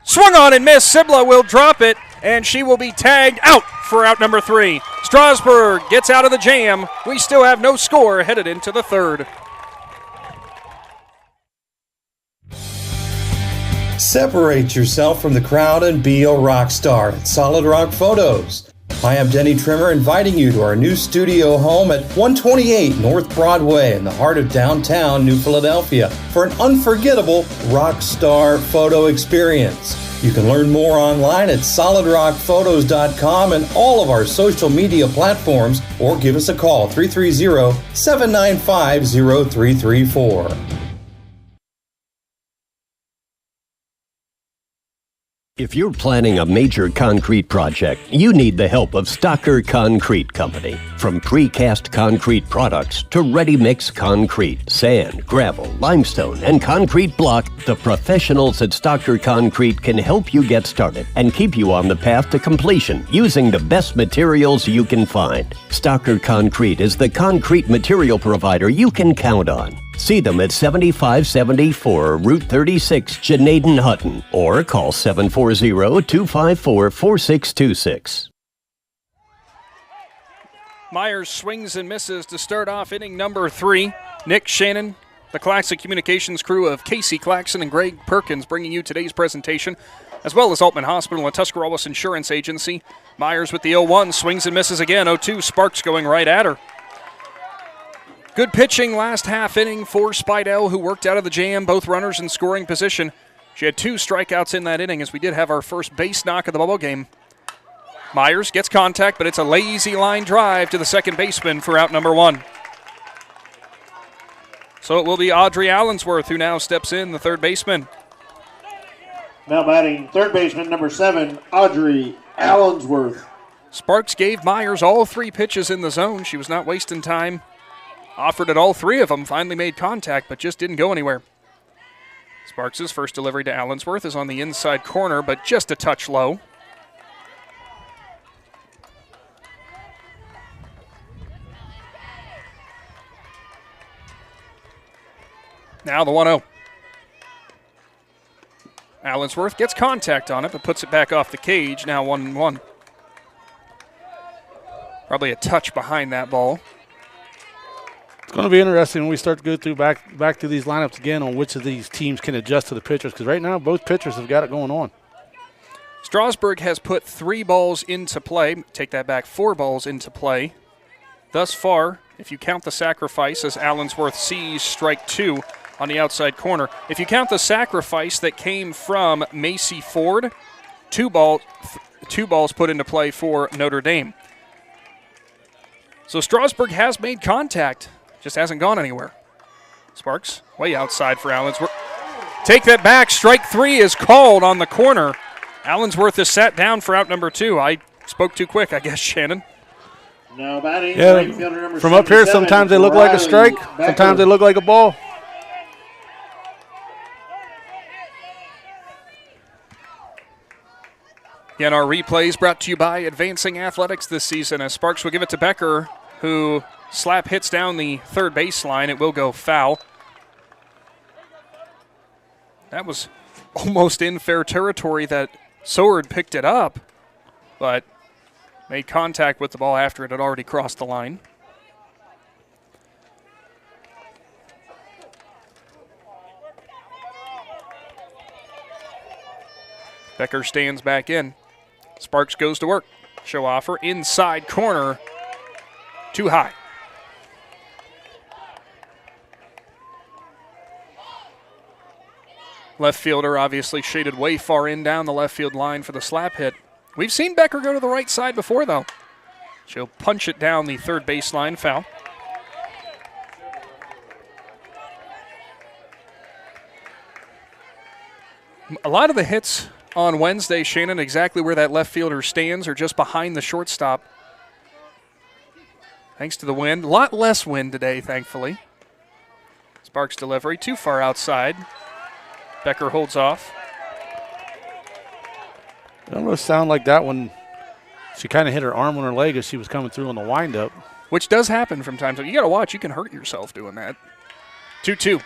Swung on and missed. Sibla will drop it, and she will be tagged out for out number 3. Strasburg gets out of the jam. We still have no score headed into the third. Separate yourself from the crowd and be a rock star at Solid Rock Photos. Hi, I'm Denny Trimmer, inviting you to our new studio home at 128 North Broadway in the heart of downtown New Philadelphia for an unforgettable rock star photo experience. You can learn more online at solidrockphotos.com and all of our social media platforms, or give us a call 330-795-0334. If you're planning a major concrete project, you need the help of Stocker Concrete Company. From precast concrete products to ready-mix concrete, sand, gravel, limestone, and concrete block, the professionals at Stocker Concrete can help you get started and keep you on the path to completion using the best materials you can find. Stocker Concrete is the concrete material provider you can count on. See them at 7574 Route 36, Janaden-Hutton, or call 740-254-4626. Myers swings and misses to start off inning number 3. Nick Shannon, the Claxon Communications crew of Casey Claxon and Greg Perkins bringing you today's presentation as well as Altman Hospital and Tuscarawas Insurance Agency. Myers with the 0-1, swings and misses again. 0-2, Sparks going right at her. Good pitching last half inning for Spidell, who worked out of the jam, both runners in scoring position. She had 2 strikeouts in that inning as we did have our first base knock of the ball game. Myers gets contact, but it's a lazy line drive to the second baseman for out number 1. So it will be Audrey Allensworth who now steps in, the third baseman. Now batting third baseman, number 7, Audrey Allensworth. Sparks gave Myers all 3 pitches in the zone. She was not wasting time. Offered at all 3 of them, finally made contact, but just didn't go anywhere. Sparks' first delivery to Allensworth is on the inside corner, but just a touch low. Now the 1-0. Allensworth gets contact on it, but puts it back off the cage. Now 1-1. Probably a touch behind that ball. It's going to be interesting when we start to go through back to these lineups again on which of these teams can adjust to the pitchers, because right now both pitchers have got it going on. Strasburg has put 3 balls into play. Take that back, 4 balls into play. Thus far, if you count the sacrifice as Allensworth sees strike 2 on the outside corner. If you count the sacrifice that came from Macy Ford, 2 balls put into play for Notre Dame. So Strasburg has made contact, just hasn't gone anywhere. Sparks way outside for Allensworth. Take that back, strike 3 is called on the corner. Allensworth is sat down for out number 2. I spoke too quick, I guess, Shannon. Now batting, yeah, from up here, sometimes they look like a strike, sometimes they look like a ball. Again, our replays brought to you by Advancing Athletics this season, as Sparks will give it to Becker, who slap hits down the third baseline. It will go foul. That was almost in fair territory that Soward picked it up, but made contact with the ball after it had already crossed the line. Becker stands back in. Sparks goes to work. Show offer inside corner. Too high. Left fielder obviously shaded way far in down the left field line for the slap hit. We've seen Becker go to the right side before, though. She'll punch it down the third baseline, foul. A lot of the hits on Wednesday, Shannon, exactly where that left fielder stands or just behind the shortstop. Thanks to the wind. A lot less wind today, thankfully. Sparks delivery too far outside. Becker holds off. It almost sounded like that when she kind of hit her arm on her leg as she was coming through on the windup. Which does happen from time to time. You got to watch. You can hurt yourself doing that. 2-2.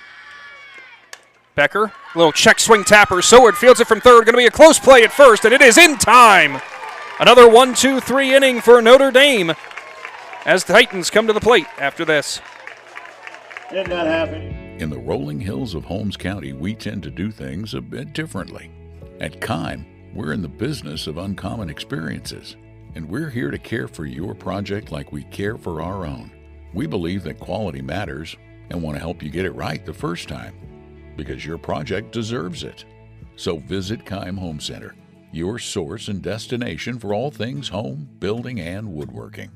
Becker, little check swing tapper. Soward fields it from third. Going to be a close play at first, and it is in time. Another 1-2-3 inning for Notre Dame as the Titans come to the plate after this. Did not happen. In the rolling hills of Holmes County, we tend to do things a bit differently. At Kime, we're in the business of uncommon experiences, and we're here to care for your project like we care for our own. We believe that quality matters and want to help you get it right the first time, because your project deserves it. So visit Kime Home Center, your source and destination for all things home, building, and woodworking.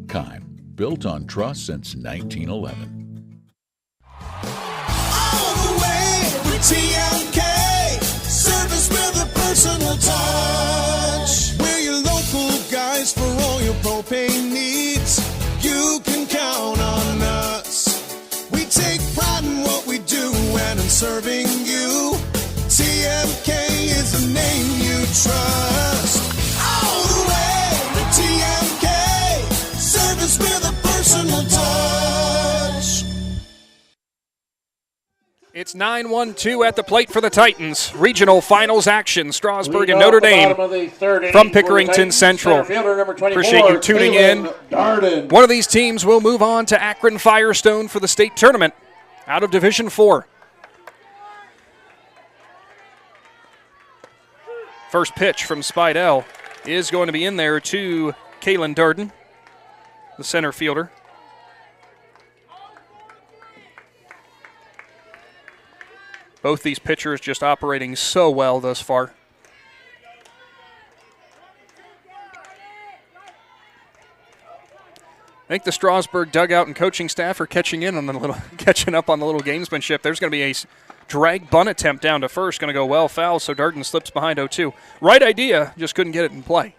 Kime, built on trust since 1911. All the way with TMK, service with a personal touch. We're your local guys for all your propane needs. You can count on us. We take pride in what we do and in serving you. TMK is the name you trust. All the way with TMK, service with a personal touch. It's 9-1-2 at the plate for the Titans. Regional finals action. Strasburg and Notre Dame from Pickerington Central. Appreciate you tuning in. One of these teams will move on to Akron Firestone for the state tournament out of Division 4. First pitch from Spidell is going to be in there to Kaylin Durden, the center fielder. Both these pitchers just operating so well thus far. I think the Strasburg dugout and coaching staff are catching up on the little gamesmanship. There's going to be a drag bunt attempt down to first, going to go well foul, so Durden slips behind 0-2. Right idea, just couldn't get it in play.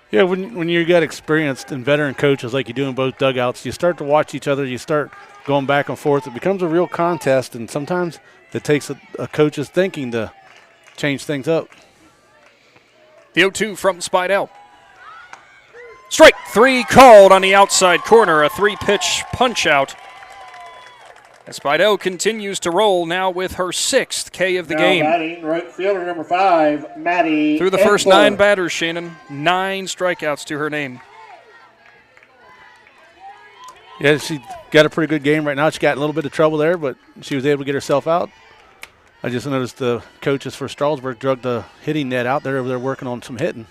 Yeah, when you got experienced and veteran coaches like you do in both dugouts, you start to watch each other, you start going back and forth. It becomes a real contest, and sometimes it takes a coach's thinking to change things up. The 0-2 from Spidell. Strike 3 called on the outside corner, a 3-pitch punch-out. As Spidell continues to roll now with her 6th K of the game. Batting right fielder number 5, Maddie. Through the first 9 batters, Shannon, 9 strikeouts to her name. Yeah, she got a pretty good game right now. She got in a little bit of trouble there, but she was able to get herself out. I just noticed the coaches for Strasburg drug the hitting net out there. They're working on some hitting.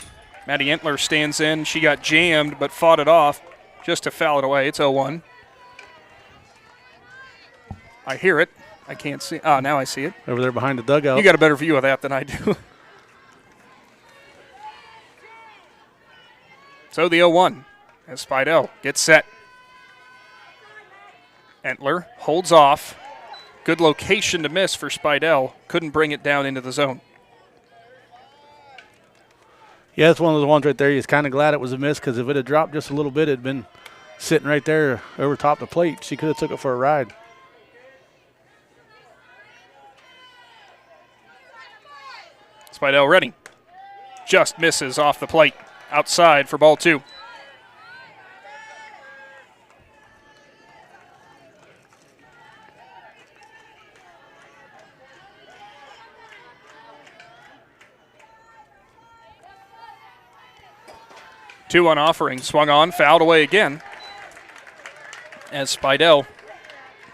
Maddie Entler stands in. She got jammed but fought it off just to foul it away. It's 0-1. I hear it. I can't see. Oh, now I see it. Over there behind the dugout. You got a better view of that than I do. So the 0-1 as Spidell gets set. Entler holds off. Good location to miss for Spidell. Couldn't bring it down into the zone. Yeah, it's one of those ones right there. He's kind of glad it was a miss because if it had dropped just a little bit, it had been sitting right there over top the plate. She could have took it for a ride. Spidell ready. Just misses off the plate. Outside for ball 2. Two on offering, swung on, fouled away again. As Spidell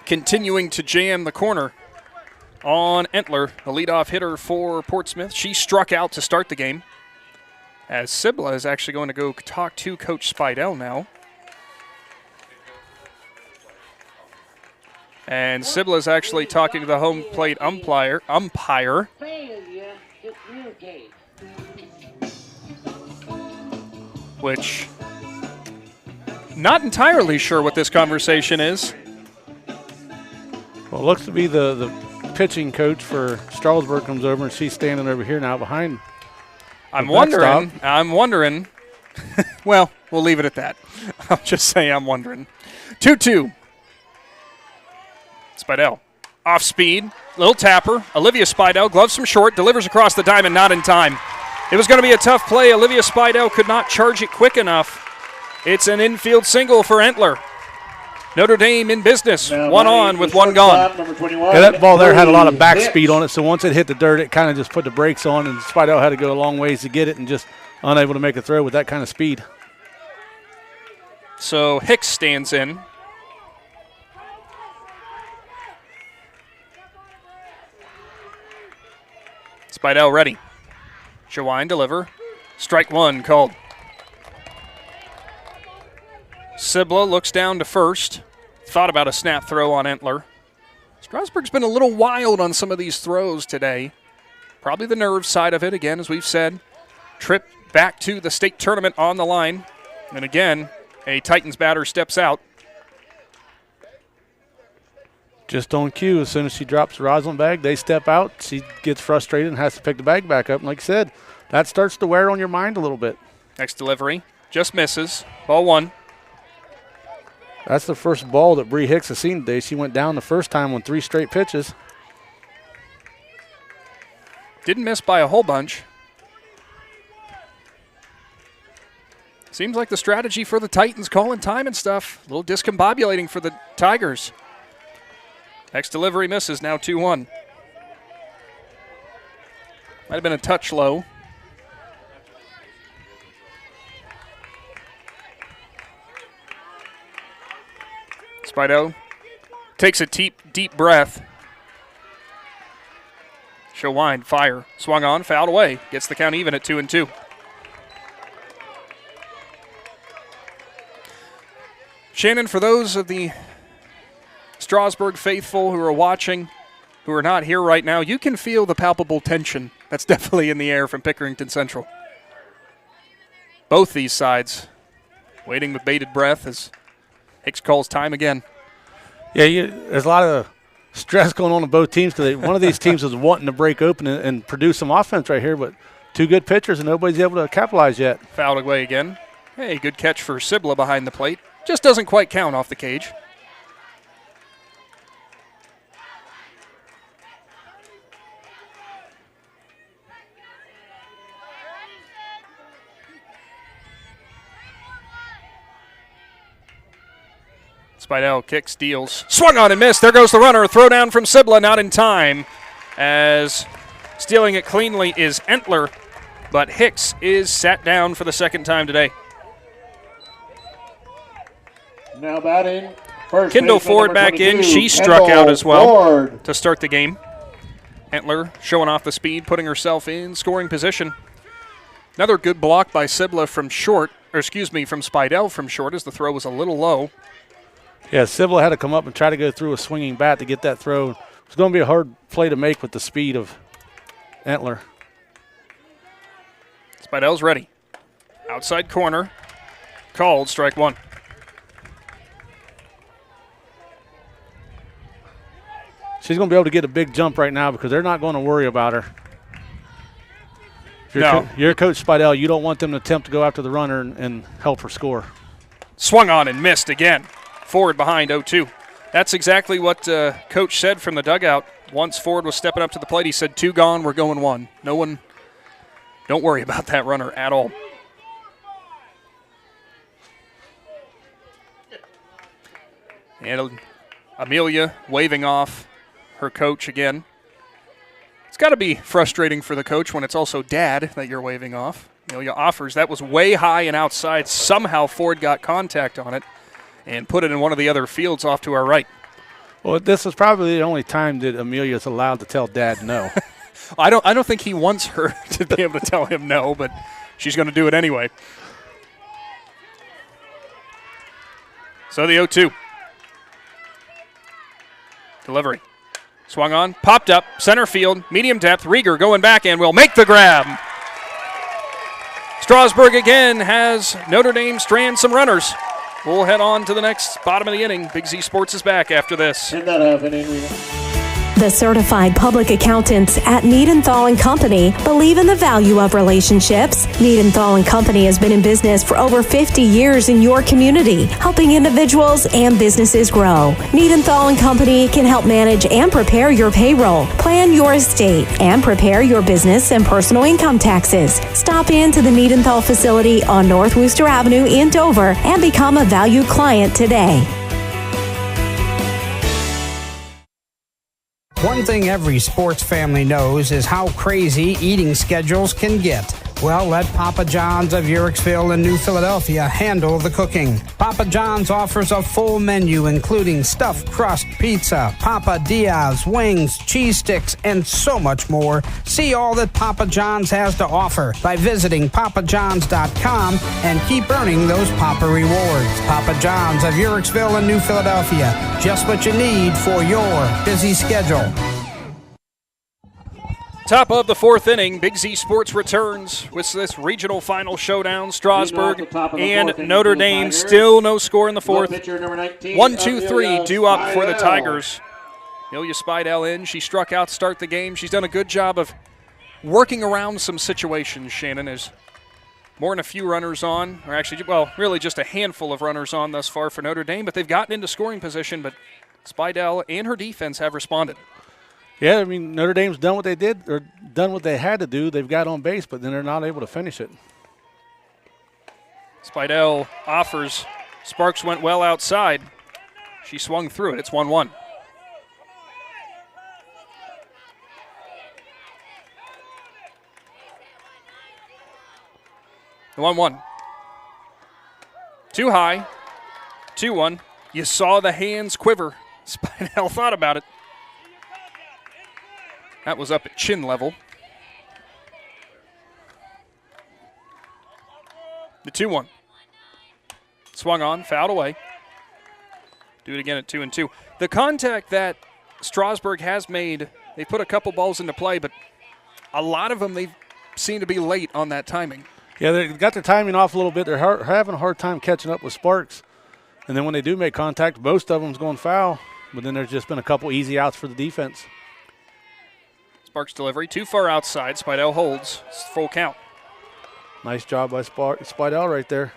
continuing to jam the corner on Entler, the leadoff hitter for Portsmouth. She struck out to start the game. As Sibla is actually going to go talk to Coach Spidell now. And Sibla is actually talking to the home plate umpire. Which, not entirely sure what this conversation is. Well, it looks to be the pitching coach for Strasburg comes over, and she's standing over here now behind. I'm wondering. Well, we'll leave it at that. I'll just say I'm wondering. 2-2. Spidell off speed, little tapper. Olivia Spidell gloves from short, delivers across the diamond, not in time. It was going to be a tough play. Olivia Spidell could not charge it quick enough. It's an infield single for Entler. Notre Dame in business. Now, one on with one gone. Yeah, that ball there had a lot of back speed on it, so once it hit the dirt, it kind of just put the brakes on, and Spidell had to go a long ways to get it and just unable to make a throw with that kind of speed. So Hicks stands in. Spidell ready. Shawine deliver. Strike 1 called. Sibla looks down to first. Thought about a snap throw on Entler. Strasburg's been a little wild on some of these throws today. Probably the nerve side of it, again, as we've said. Trip back to the state tournament on the line. And again, a Titans batter steps out. Just on cue, as soon as she drops the rosin bag, they step out. She gets frustrated and has to pick the bag back up. And like I said, that starts to wear on your mind a little bit. Next delivery, just misses. Ball 1. That's the first ball that Bree Hicks has seen today. She went down the first time on 3 straight pitches. Didn't miss by a whole bunch. Seems like the strategy for the Titans, calling time and stuff. A little discombobulating for the Tigers. Next delivery misses, now 2-1. Might have been a touch low. Spidell takes a deep breath. She'll wind, fire, swung on, fouled away. Gets the count even at 2-2. Shannon, for those of the Strasburg faithful who are watching, who are not here right now, you can feel the palpable tension that's definitely in the air from Pickerington Central. Both these sides waiting with bated breath as Hicks calls time again. Yeah, there's a lot of stress going on both teams because one of these teams is wanting to break open and produce some offense right here, but two good pitchers and nobody's able to capitalize yet. Fouled away again. Hey, good catch for Sibla behind the plate. Just doesn't quite count off the cage. Spidell kicks, deals, swung on and missed. There goes the runner. Throw down from Sibla, not in time, as stealing it cleanly is Entler, but Hicks is sat down for the second time today. Now batting, first Kendall baseman, Ford number back 22, in. She struck Kendall out as well Ford. to start the game. Entler showing off the speed, putting herself in scoring position. Another good block by Sibla from short, or excuse me, from Spidell from short as the throw was a little low. Yeah, Sibla had to come up and try to go through a swinging bat to get that throw. It's going to be a hard play to make with the speed of Entler. Spidell's ready. Outside corner. Called, strike one. She's going to be able to get a big jump right now because they're not going to worry about her. If you're Coach Spidell, you don't want them to attempt to go after the runner and help her score. Swung on and missed again. Ford behind 0-2. That's exactly what Coach said from the dugout. Once Ford was stepping up to the plate, he said, 2 gone, we're going 1. No one, don't worry about that runner at all. And Amelia waving off her coach again. It's got to be frustrating for the coach when it's also Dad that you're waving off. Amelia offers. That was way high and outside. Somehow Ford got contact on it and put it in one of the other fields off to our right. Well, this is probably the only time that Amelia's allowed to tell Dad no. I don't think he wants her to be able to tell him no, but she's going to do it anyway. So the 0-2. Delivery. Swung on, popped up, center field, medium depth. Rieger going back and will make the grab. Strasburg again has Notre Dame strand some runners. We'll head on to the next bottom of the inning. Big Z Sports is back after this. Did that happen, Rita? The certified public accountants at Niedenthal & Company believe in the value of relationships. Niedenthal & Company has been in business for over 50 years in your community, helping individuals and businesses grow. Niedenthal & Company can help manage and prepare your payroll, plan your estate, and prepare your business and personal income taxes. Stop in to the Niedenthal facility on North Worcester Avenue in Dover and become a valued client today. One thing every sports family knows is how crazy eating schedules can get. Well, let Papa John's of Uricksville and New Philadelphia handle the cooking. Papa John's offers a full menu including stuffed crust pizza, Papa Diaz, wings, cheese sticks, and so much more. See all that Papa John's has to offer by visiting papajohns.com and keep earning those Papa rewards. Papa John's of Uricksville and New Philadelphia. Just what you need for your busy schedule. Top of the fourth inning, Big Z Sports returns with this regional final showdown. Strasburg and Notre Dame, still no score in the fourth. 1-2-3 due up for the Tigers. Amelia Spidell in. She struck out to start the game. She's done a good job of working around some situations, Shannon. There's more than a few runners on, or actually, well, really just a handful of runners on thus far for Notre Dame, but they've gotten into scoring position, but Spidell and her defense have responded. Yeah, I mean, Notre Dame's done what they did, or done what they had to do. They've got on base, but then they're not able to finish it. Spidell offers. Sparks went well outside. She swung through it. It's 1-1. The 1-1. Too high. 2-1. You saw the hands quiver. Spidell thought about it. That was up at chin level. The 2-1. Swung on, fouled away. Do it again at 2-2. The contact that Strasburg has made, they put a couple balls into play, but a lot of them they seem to be late on that timing. Yeah, they got their timing off a little bit. They're having a hard time catching up with Sparks. And then when they do make contact, most of them's going foul. But then there's just been a couple easy outs for the defense. Sparks delivery, too far outside. Spidell holds. It's full count. Nice job by Spidell right there.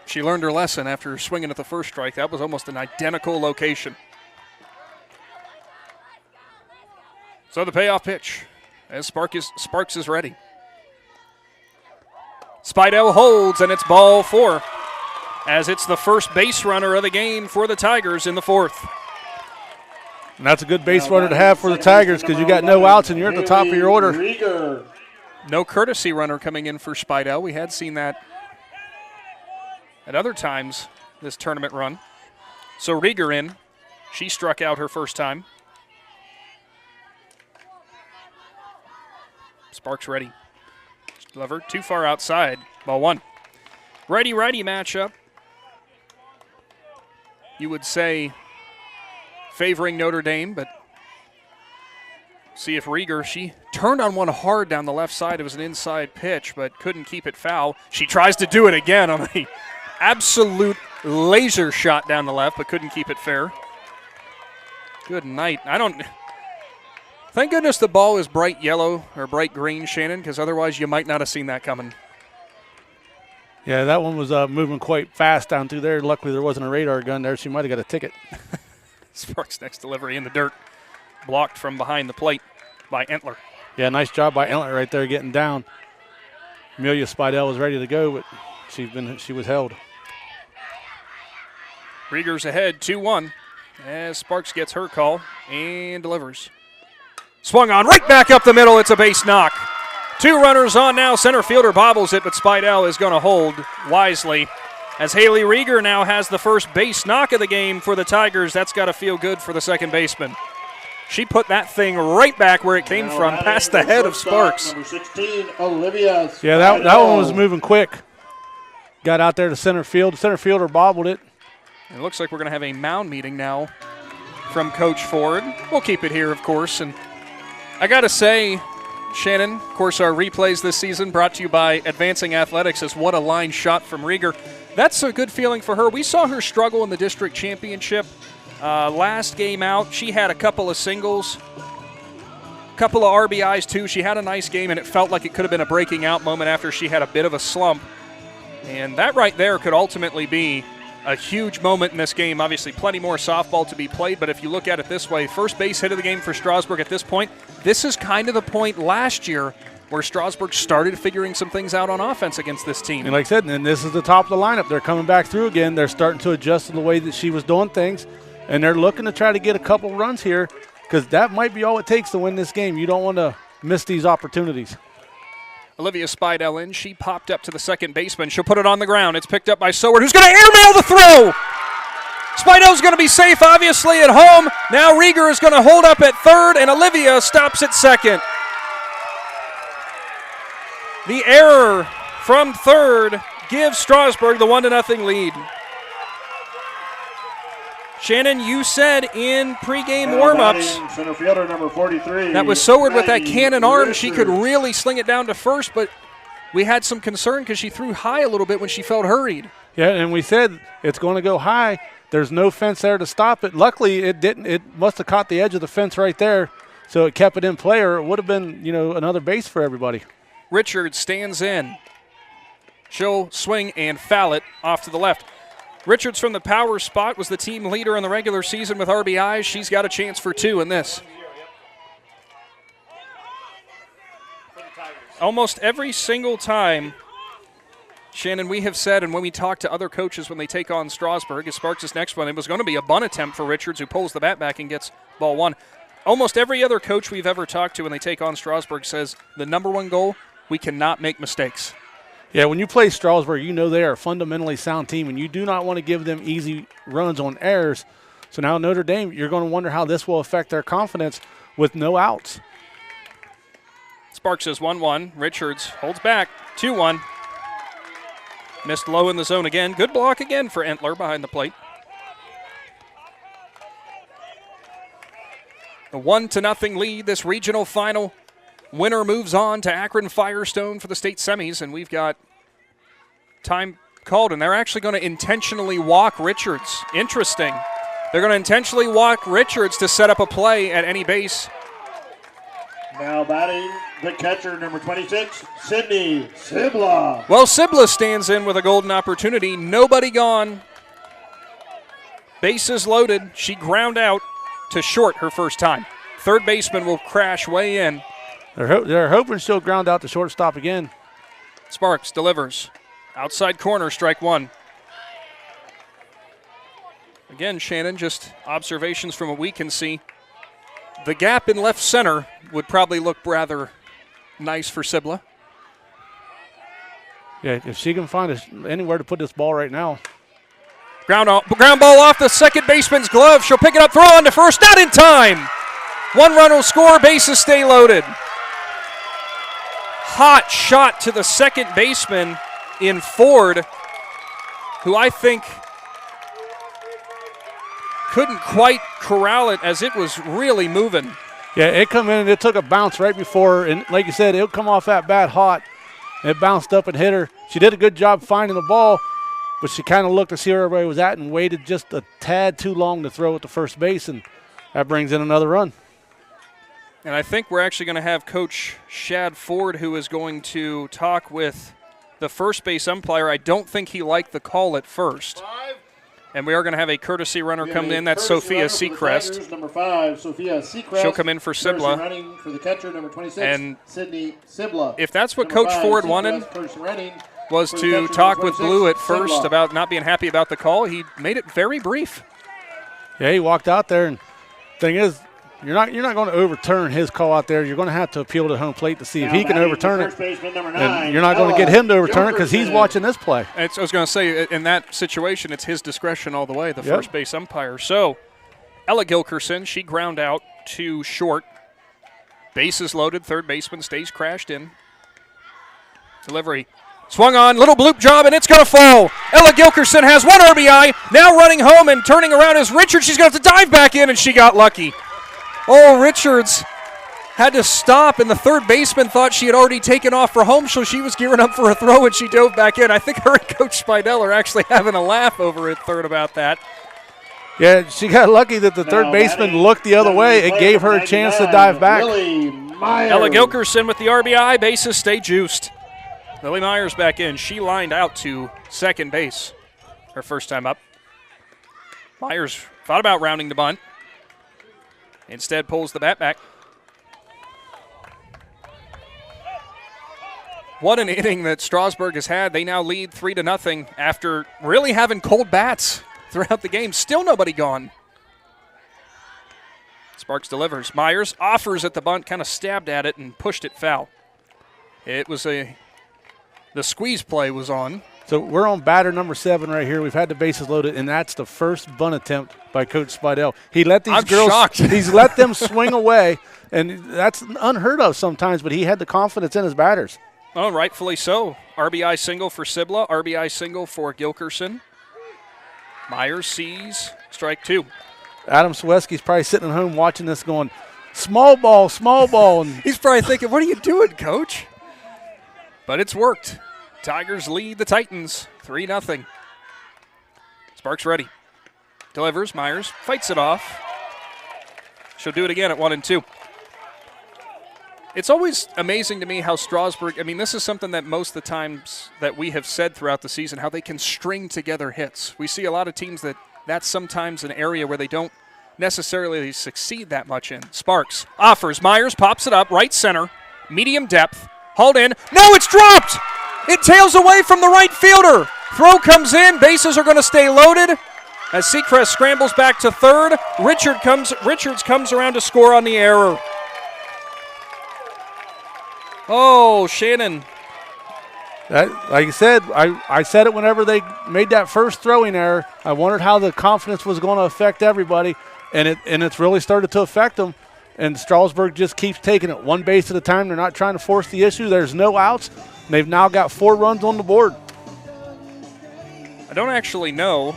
She learned her lesson after swinging at the first strike. That was almost an identical location. So the payoff pitch as Sparks is ready. Spidell holds, and it's ball 4 as it's the first base runner of the game for the Tigers in the 4th. And that's a good base runner to have for the Tigers because you got no outs and you're at the top of your order. No courtesy runner coming in for Spidell. We had seen that at other times this tournament run. So Rieger in. She struck out her first time. Sparks ready. Delivered too far outside. Ball 1. Righty-righty matchup. You would say favoring Notre Dame, but see if Rieger, she turned on one hard down the left side. It was an inside pitch, but couldn't keep it foul. She tries to do it again on the absolute laser shot down the left, but couldn't keep it fair. Good night. Thank goodness the ball is bright yellow or bright green, Shannon, because otherwise you might not have seen that coming. Yeah, that one was moving quite fast down through there. Luckily there wasn't a radar gun there. She might have got a ticket. Sparks' next delivery in the dirt. Blocked from behind the plate by Entler. Yeah, nice job by Entler right there getting down. Amelia Spidell was ready to go, but she was held. Rieger's ahead 2-1 as Sparks gets her call and delivers. Swung on right back up the middle. It's a base knock. 2 runners on now. Center fielder bobbles it, but Spidell is going to hold wisely. As Haley Rieger now has the first base knock of the game for the Tigers, that's got to feel good for the second baseman. She put that thing right back where it came from, past the head of Sparks. Number 16, Olivia. Yeah, that one was moving quick. Got out there to center field. Center fielder bobbled it. It looks like we're going to have a mound meeting now from Coach Ford. We'll keep it here, of course. And I got to say, Shannon, of course, our replays this season brought to you by Advancing Athletics is what a line shot from Rieger. That's a good feeling for her. We saw her struggle in the district championship. Last game out, she had a couple of singles, a couple of RBIs too. She had a nice game, and it felt like it could have been a breaking out moment after she had a bit of a slump. And that right there could ultimately be a huge moment in this game. Obviously, plenty more softball to be played, but if you look at it this way, first base hit of the game for Strasburg at this point, this is kind of the point last year where Strasburg started figuring some things out on offense against this team. And like I said, and this is the top of the lineup. They're coming back through again. They're starting to adjust to the way that she was doing things, and they're looking to try to get a couple runs here because that might be all it takes to win this game. You don't want to miss these opportunities. Olivia Spidell in. She popped up to the second baseman. She'll put it on the ground. It's picked up by Soward, who's going to airmail the throw. Spidell's going to be safe, obviously, at home. Now Rieger is going to hold up at third, and Olivia stops at second. The error from third gives Strasburg the 1-0 lead. Shannon, you said in pregame warm-ups center fielder number 43. That was Soward with that cannon arm. She could really sling it down to first, but we had some concern because she threw high a little bit when she felt hurried. Yeah, and we said it's going to go high. There's no fence there to stop it. Luckily, it didn't. It must have caught the edge of the fence right there, so it kept it in play, or it would have been, another base for everybody. Richards stands in. She'll swing and foul it off to the left. Richards from the power spot was the team leader in the regular season with RBIs. She's got a chance for 2 in this. Almost every single time, Shannon, we have said, and when we talk to other coaches when they take on Strasburg, as Sparks' next one, it was going to be a bunt attempt for Richards, who pulls the bat back and gets ball 1. Almost every other coach we've ever talked to when they take on Strasburg says the number one goal, we cannot make mistakes. Yeah, when you play Strasburg, they are a fundamentally sound team, and you do not want to give them easy runs on errors. So now Notre Dame, you're going to wonder how this will affect their confidence with no outs. Sparks says 1-1. Richards holds back. 2-1. Missed low in the zone again. Good block again for Entler behind the plate. A 1-0 lead, this regional final. Winner moves on to Akron Firestone for the state semis, and we've got time called, and they're actually going to intentionally walk Richards. Interesting. They're going to intentionally walk Richards to set up a play at any base. Now batting the catcher, number 26, Sydney Sibla. Well, Sibla stands in with a golden opportunity. Nobody gone. Bases loaded. She ground out to short her first time. Third baseman will crash way in. They're hoping she'll ground out the shortstop again. Sparks delivers. Outside corner, strike one. Again, Shannon, just observations from what we can see. The gap in left center would probably look rather nice for Sibla. Yeah, if she can find anywhere to put this ball right now. Ground ball off the second baseman's glove. She'll pick it up, throw on to first, not in time. One run will score, bases stay loaded. Hot shot to the second baseman in Ford, who I think couldn't quite corral it as it was really moving. Yeah, it come in and it took a bounce right before, and like you said, it'll come off that bat hot. It bounced up and hit her. She did a good job finding the ball, but she kind of looked to see where everybody was at and waited just a tad too long to throw at the first base, and that brings in another run. And I think we're actually going to have Coach Shad Ford, who is going to talk with the first base umpire. I don't think he liked the call at first. And we are going to have a courtesy runner come in. That's Sophia Seacrest. Number 5, Sophia Seacrest. She'll come in for Sibla. Running for the catcher, number 26, and Sydney Sibla. If that's what Coach Ford wanted, was to talk with Blue at first about not being happy about the call, he made it very brief. Yeah, he walked out there, and thing is, you're not going to overturn his call out there. You're going to have to appeal to home plate to see if he can overturn it. And you're not going to get him to overturn it because he's watching this play. I was going to say, in that situation, it's his discretion all the way, the first base umpire. So, Ella Gilkerson, she ground out to short. Bases loaded, third baseman stays crashed in. Delivery. Swung on, little bloop job, and it's going to fall. Ella Gilkerson has one RBI. Now running home and turning around is Richards. She's going to have to dive back in, and she got lucky. Oh, Richards had to stop, and the third baseman thought she had already taken off for home, so she was gearing up for a throw, and she dove back in. I think her and Coach Spidell are actually having a laugh over at third about that. Yeah, she got lucky that the third baseman looked the other way. It gave her a chance to dive back. Ella Gilkerson with the RBI. Bases stay juiced. Lily Myers back in. She lined out to second base her first time up. Myers thought about rounding the bunt. Instead pulls the bat back. What an inning that Strasburg has had. They now lead 3-0 after really having cold bats throughout the game. Still nobody gone. Sparks delivers. Myers offers at the bunt, kind of stabbed at it and pushed it foul. It was the squeeze play was on. So we're on batter number 7 right here. We've had the bases loaded, and that's the first bunt attempt by Coach Spidell. He let these girls, shocked. He's let them swing away, and that's unheard of sometimes, but he had the confidence in his batters. Oh, rightfully so. RBI single for Sibla, RBI single for Gilkerson. Myers sees strike 2. Adam Sweski's probably sitting at home watching this going, small ball, small ball. And he's probably thinking, what are you doing, Coach? But it's worked. Tigers lead the Titans 3-0. Sparks ready. Delivers. Myers fights it off. She'll do it again at 1-2. It's always amazing to me how Strasburg, I mean, this is something that most of the times that we have said throughout the season, how they can string together hits. We see a lot of teams that's sometimes an area where they don't necessarily succeed that much in. Sparks offers. Myers pops it up, right center, medium depth, hauled in. No, it's dropped! It tails away from the right fielder. Throw comes in. Bases are going to stay loaded. As Seacrest scrambles back to third, Richards comes around to score on the error. Oh, Shannon. Like I said, I said it whenever they made that first throwing error. I wondered how the confidence was going to affect everybody, and it's really started to affect them. and Strasburg just keeps taking it one base at a time. They're not trying to force the issue. There's no outs. And they've now got 4 runs on the board. I don't actually know.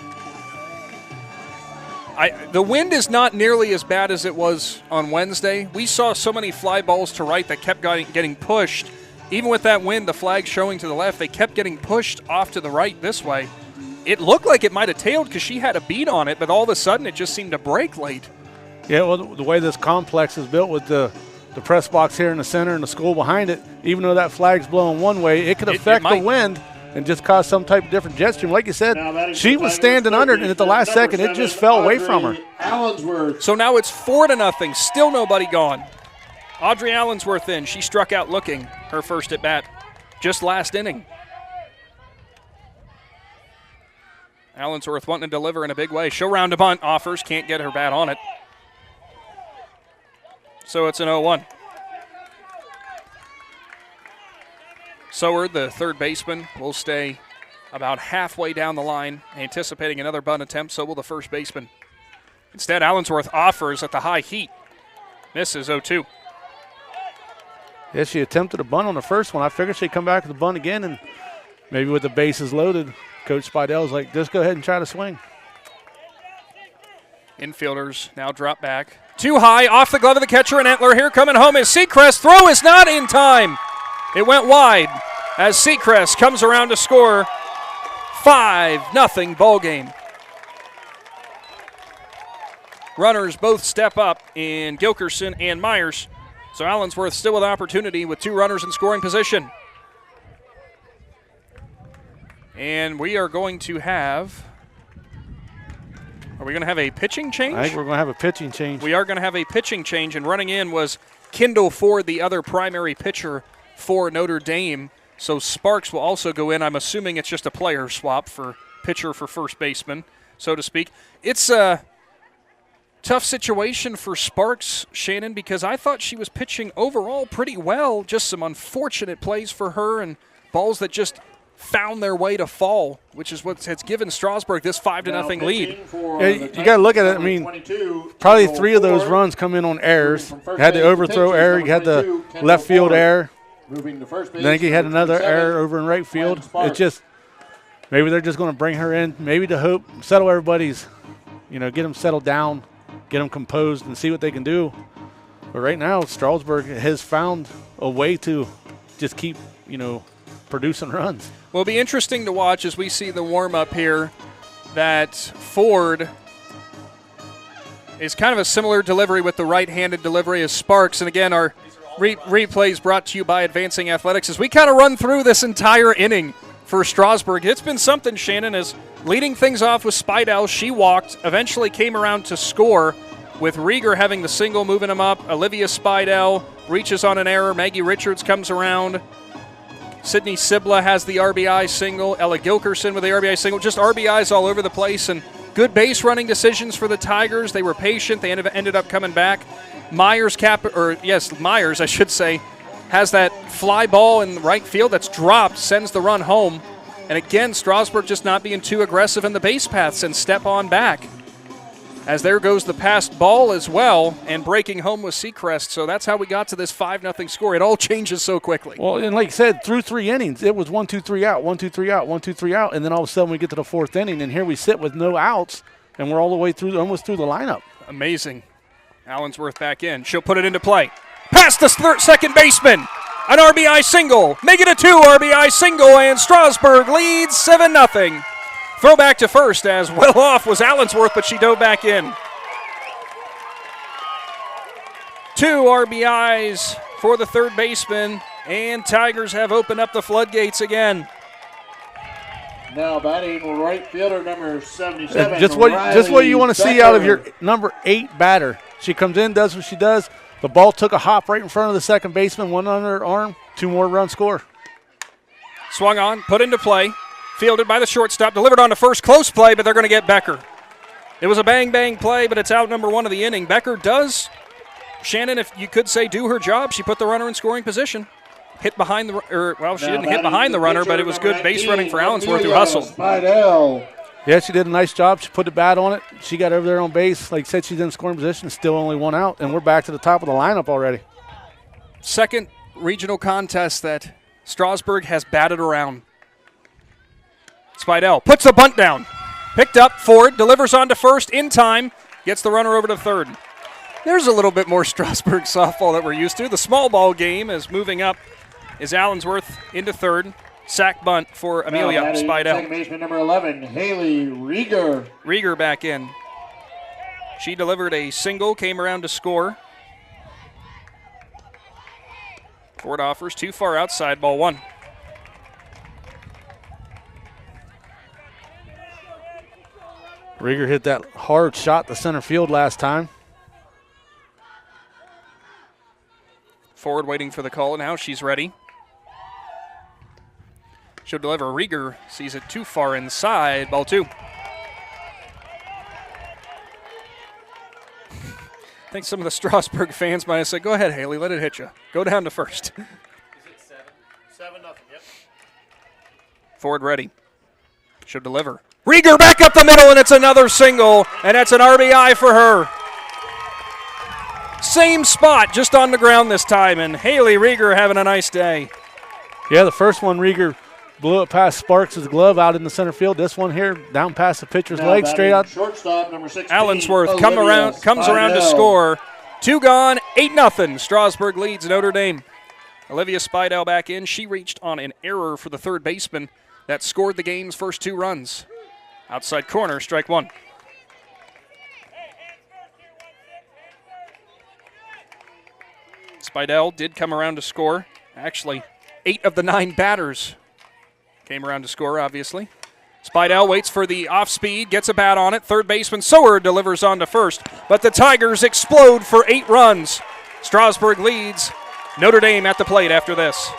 The wind is not nearly as bad as it was on Wednesday. We saw so many fly balls to right that kept getting pushed. Even with that wind, the flag showing to the left, they kept getting pushed off to the right this way. It looked like it might have tailed because she had a beat on it, but all of a sudden it just seemed to break late. Yeah, well, the way this complex is built with the press box here in the center and the school behind it, even though that flag's blowing one way, it could affect the wind and just cause some type of different jet stream. Like you said, she was standing under it, and at the last second, it just fell away from her. So now it's 4-0, still nobody gone. Audrey Allensworth in. She struck out looking her first at bat just last inning. Allensworth wanting to deliver in a big way. She'll round a bunt, offers, can't get her bat on it. So it's an 0-1. Soward, the third baseman, will stay about halfway down the line, anticipating another bunt attempt. So will the first baseman. Instead, Allensworth offers at the high heat. Misses 0-2. Yeah, she attempted a bunt on the first one. I figured she'd come back with the bunt again, and maybe with the bases loaded, Coach Spidell's like, just go ahead and try to swing. Infielders now drop back. Too high, off the glove of the catcher and Entler. Here coming home is Seacrest. Throw is not in time. It went wide as Seacrest comes around to score. 5-0 ball game. Runners both step up in Gilkerson and Myers. So Allensworth still with opportunity with 2 runners in scoring position. And we are going to have... Are we going to have a pitching change? I think we're going to have a pitching change. We are going to have a pitching change, and running in was Kendall Ford, the other primary pitcher for Notre Dame. So Sparks will also go in. I'm assuming it's just a player swap for pitcher for first baseman, so to speak. It's a tough situation for Sparks, Shannon, because I thought she was pitching overall pretty well. Just some unfortunate plays for her and balls that just found their way to fall, which is what has given Strasburg this 5-0 lead. Yeah, you got to look at it. I mean, probably 3 of those runs come in on errors. You had the overthrow error. You had the left field error. Then you had another error over in right field. It's just maybe they're just going to bring her in, maybe to hope, settle everybody's, get them settled down, get them composed, and see what they can do. But right now, Strasburg has found a way to just keep, producing runs. Well, it'll be interesting to watch as we see the warm-up here that Ford is kind of a similar delivery with the right-handed delivery as Sparks. And again, our replays brought to you by Advancing Athletics as we kind of run through this entire inning for Strasburg. It's been something, Shannon, is leading things off with Spidell. She walked, eventually came around to score with Rieger having the single, moving him up. Olivia Spidell reaches on an error. Maggie Richards comes around. Sydney Sibla has the RBI single. Ella Gilkerson with the RBI single. Just RBIs all over the place and good base running decisions for the Tigers. They were patient. They ended up coming back. Myers, I should say, has that fly ball in right field that's dropped, sends the run home. And again, Strasburg just not being too aggressive in the base paths and step on back. As there goes the passed ball as well, and breaking home with Seacrest. So that's how we got to this 5-0 score. It all changes so quickly. Well, and like you said, through 3 innings, it was 1, 2, 3 out, 1, 2, 3 out, 1, 2, 3 out, and then all of a sudden we get to the 4th inning, and here we sit with no outs, and we're all the way through, almost through the lineup. Amazing. Allensworth back in. She'll put it into play. Past the second baseman. An RBI single. Make it a 2 RBI single, and Strasburg leads 7-0. Throw back to first as well off was Allensworth, but she dove back in. 2 RBIs for the third baseman, and Tigers have opened up the floodgates again. Now batting right fielder number 77. Just what you want to see out of your number 8 batter. She comes in, does what she does. The ball took a hop right in front of the second baseman, 1 under her arm, 2 more run score. Swung on, put into play. Fielded by the shortstop, delivered on to first, close play, but they're going to get Becker. It was a bang-bang play, but it's out number 1 of the inning. Becker does, Shannon, if you could say, do her job. She put the runner in scoring position. Hit behind she didn't hit behind the runner, but it was good base running for Allensworth, who hustled. Spidell. Yeah, she did a nice job. She put the bat on it. She got over there on base. Like I said, she's in scoring position, still only one out, and we're back to the top of the lineup already. Second regional contest that Strasburg has batted around. Spidell puts a bunt down. Picked up, Ford delivers on to first in time, gets the runner over to third. There's a little bit more Strasburg softball that we're used to. The small ball game is moving up. Is Allensworth into third. Sack bunt for Amelia Spidell. Second baseman number 11, Haley Rieger. Rieger back in. She delivered a single, came around to score. Ford offers too far outside, ball one. Rieger hit that hard shot to center field last time. Ford waiting for the call. Now she's ready. She'll deliver. Rieger sees it too far inside. Ball two. I think some of the Strasburg fans might have said, go ahead, Haley, let it hit you. Go down to first. Is it 7? 7-0, yep. Ford ready. She'll deliver. Rieger back up the middle, and it's another single, and that's an RBI for her. Same spot, just on the ground this time, and Haley Rieger having a nice day. Yeah, the first one, Rieger blew it past Sparks' glove out in the center field. This one here, down past the pitcher's leg, straight out. Shortstop, number 16. Allensworth comes around to score. 2 gone, 8-0. Strasburg leads Notre Dame. Olivia Spidell back in. She reached on an error for the third baseman that scored the game's first 2 runs. Outside corner, strike one. Spidell did come around to score. Actually, 8 of the 9 batters came around to score, obviously. Spidell waits for the off speed, gets a bat on it. Third baseman Soward delivers on to first. But the Tigers explode for 8 runs. Strasburg leads. Notre Dame at the plate after this.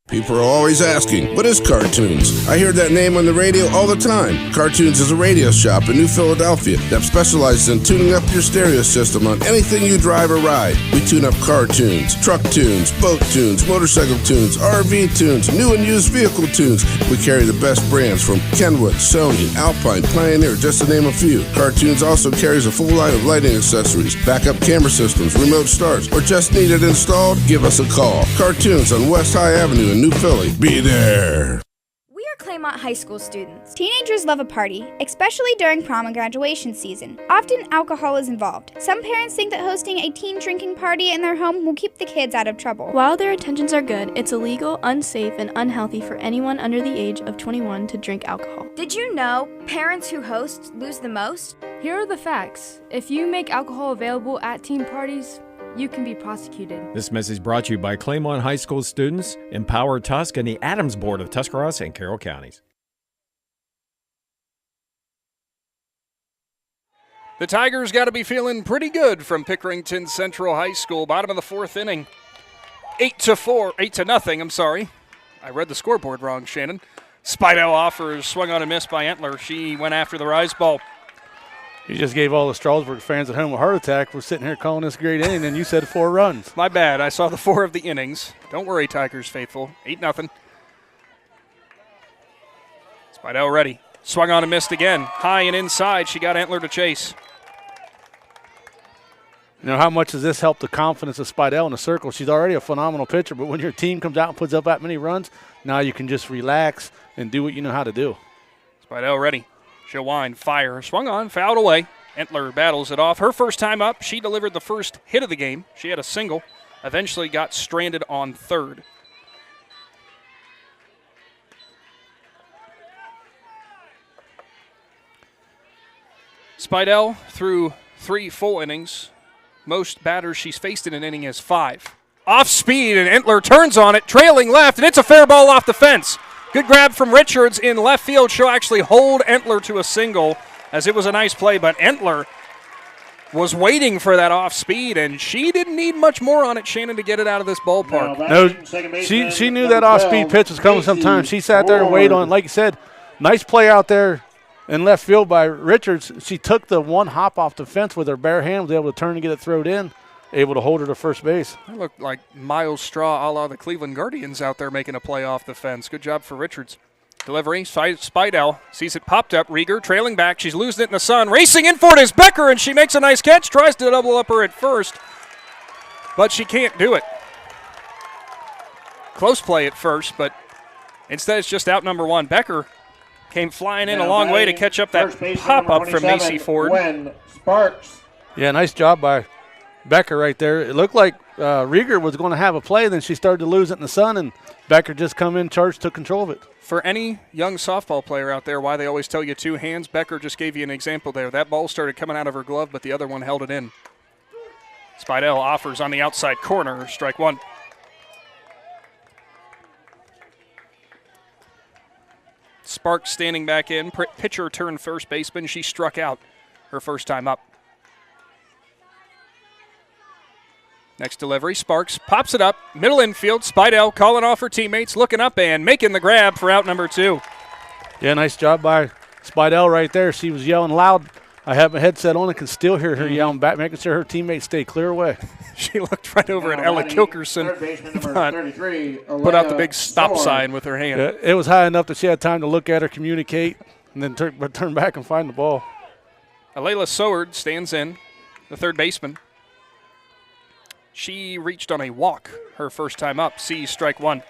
People are always asking, what is Cartoons? I hear that name on the radio all the time. Cartoons is a radio shop in New Philadelphia that specializes in tuning up your stereo system on anything you drive or ride. We tune up car tunes, truck tunes, boat tunes, motorcycle tunes, RV tunes, new and used vehicle tunes. We carry the best brands from Kenwood, Sony, Alpine, Pioneer, just to name a few. Cartoons also carries a full line of lighting accessories, backup camera systems, remote starts, or just need it installed? Give us a call. Cartoons on West High Avenue in New Philly. Be there. We are Claymont High School students. Teenagers love a party, especially during prom and graduation season. Often alcohol is involved. Some parents think that hosting a teen drinking party in their home will keep the kids out of trouble. While their intentions are good, it's illegal, unsafe, and unhealthy for anyone under the age of 21 to drink alcohol. Did you know parents who host lose the most? Here are the facts. If you make alcohol available at teen parties, you can be prosecuted. This message brought to you by Claymont High School students, Empower Tusk, and the Adams Board of Tuscarawas and Carroll Counties. The Tigers got to be feeling pretty good from Pickerington Central High School. Bottom of the 4th inning. 8-0, I'm sorry. I read the scoreboard wrong, Shannon. Spidell offers, swung on a miss by Entler. She went after the rise ball. You just gave all the Strasburg fans at home a heart attack. We're sitting here calling this a great inning, and you said 4 runs. My bad. I saw the 4 of the innings. Don't worry, Tigers faithful. 8-0. Spidell ready. Swung on and missed again. High and inside. She got Entler to chase. You know, how much does this help the confidence of Spidell in the circle? She's already a phenomenal pitcher, but when your team comes out and puts up that many runs, now you can just relax and do what you know how to do. Spidell ready. She'll wind, fire, swung on, fouled away. Entler battles it off. Her first time up, she delivered the first hit of the game. She had a single, eventually got stranded on third. Spidell through 3 full innings. Most batters she's faced in an inning is 5. Off speed, and Entler turns on it, trailing left, and it's a fair ball off the fence. Good grab from Richards in left field. She'll actually hold Entler to a single, as it was a nice play, but Entler was waiting for that off speed, and she didn't need much more on it, Shannon, to get it out of this ballpark. No, she knew that off-speed pitch was coming sometime. She sat there and waited on it. Like you said, nice play out there in left field by Richards. She took the one hop off the fence with her bare hand, was able to turn and get it thrown in, able to hold her to first base. That looked like Miles Straw a la the Cleveland Guardians out there making a play off the fence. Good job for Richards. Delivery, Spidell sees it popped up. Rieger trailing back. She's losing it in the sun. Racing in for it is Becker, and she makes a nice catch. Tries to double up her at first, but she can't do it. Close play at first, but instead it's just out number one. Becker came flying in a long way to catch up that pop-up from Macy Ford. Gwen Sparks. Yeah, nice job by Becker right there. It looked like Rieger was going to have a play, then she started to lose it in the sun, and Becker just come in, charged, took control of it. For any young softball player out there, why they always tell you two hands, Becker just gave you an example there. That ball started coming out of her glove, but the other one held it in. Spidell offers on the outside corner, strike one. Sparks standing back in. Pitcher turned first baseman. She struck out her first time up. Next delivery, Sparks pops it up, middle infield. Spidell calling off her teammates, looking up and making the grab for out number two. Yeah, nice job by Spidell right there. She was yelling loud. I have a headset on and can still hear her yelling back, making sure her teammates stay clear away. She looked right over at Ella Kilkerson. Put out the big stop sign with her hand. Yeah, it was high enough that she had time to look at her, communicate, and then turn back and find the ball. Alayla Soward stands in, the third baseman. She reached on a walk her first time up. Sees strike one.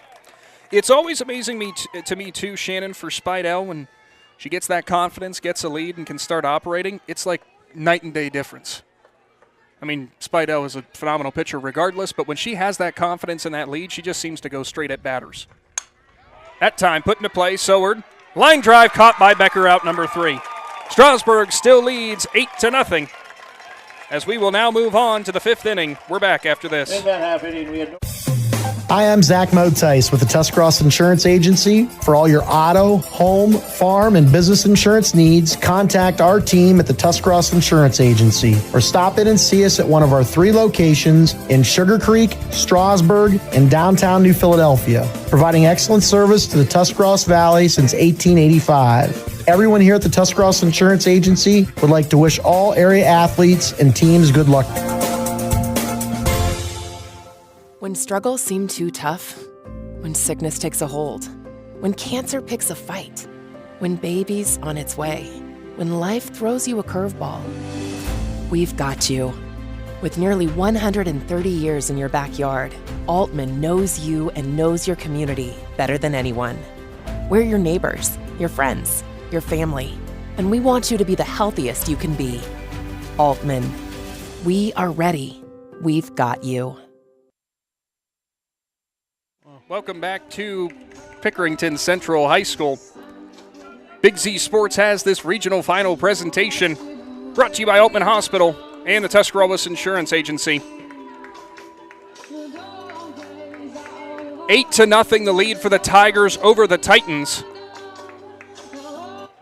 It's always amazing to me too, Shannon, for Spidell when she gets that confidence, gets a lead, and can start operating. It's like night and day difference. I mean, Spidell is a phenomenal pitcher regardless, but when she has that confidence in that lead, she just seems to go straight at batters. That time, put into play, Soward. Line drive caught by Becker, out number three. Strasburg still leads 8-0. As we will now move on to the fifth inning. We're back after this. In that half inning, we had Hi, I'm Zach Motice with the Tuscarawas Insurance Agency. For all your auto, home, farm, and business insurance needs, contact our team at the Tuscarawas Insurance Agency or stop in and see us at one of our 3 locations in Sugar Creek, Strasburg, and downtown New Philadelphia, providing excellent service to the Tuscarawas Valley since 1885. Everyone here at the Tuscarawas Insurance Agency would like to wish all area athletes and teams good luck. When struggles seem too tough, when sickness takes a hold, when cancer picks a fight, when baby's on its way, when life throws you a curveball, we've got you. With nearly 130 years in your backyard, Altman knows you and knows your community better than anyone. We're your neighbors, your friends, your family, and we want you to be the healthiest you can be. Altman, we are ready. We've got you. Welcome back to Pickerington Central High School. Big Z Sports has this regional final presentation brought to you by Altman Hospital and the Tuscarawas Insurance Agency. 8-0 the lead for the Tigers over the Titans.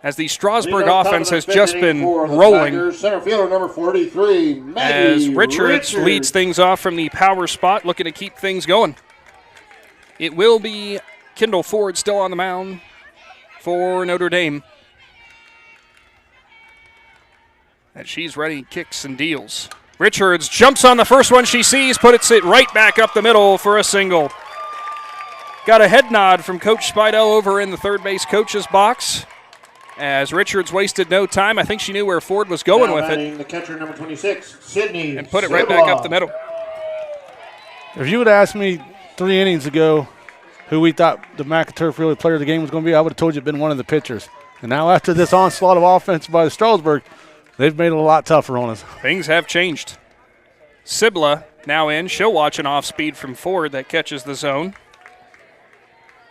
As the Strasburg offense has just been rolling. Tigers, center fielder number 43, as Richards leads things off from the power spot, looking to keep things going. It will be Kendall Ford still on the mound for Notre Dame. And she's ready, kicks and deals. Richards jumps on the first one she sees, puts it right back up the middle for a single. Got a head nod from Coach Spidell over in the third base coach's box. As Richards wasted no time, I think she knew where Ford was going with it. The catcher, number 26, Sydney. And put it right back up the middle. If you would ask me 3 innings ago who we thought the McInturf really player of the game was going to be, I would have told you it'd been one of the pitchers. And now after this onslaught of offense by Strasburg, they've made it a lot tougher on us. Things have changed. Sibla now in. She'll watch an off-speed from Ford that catches the zone.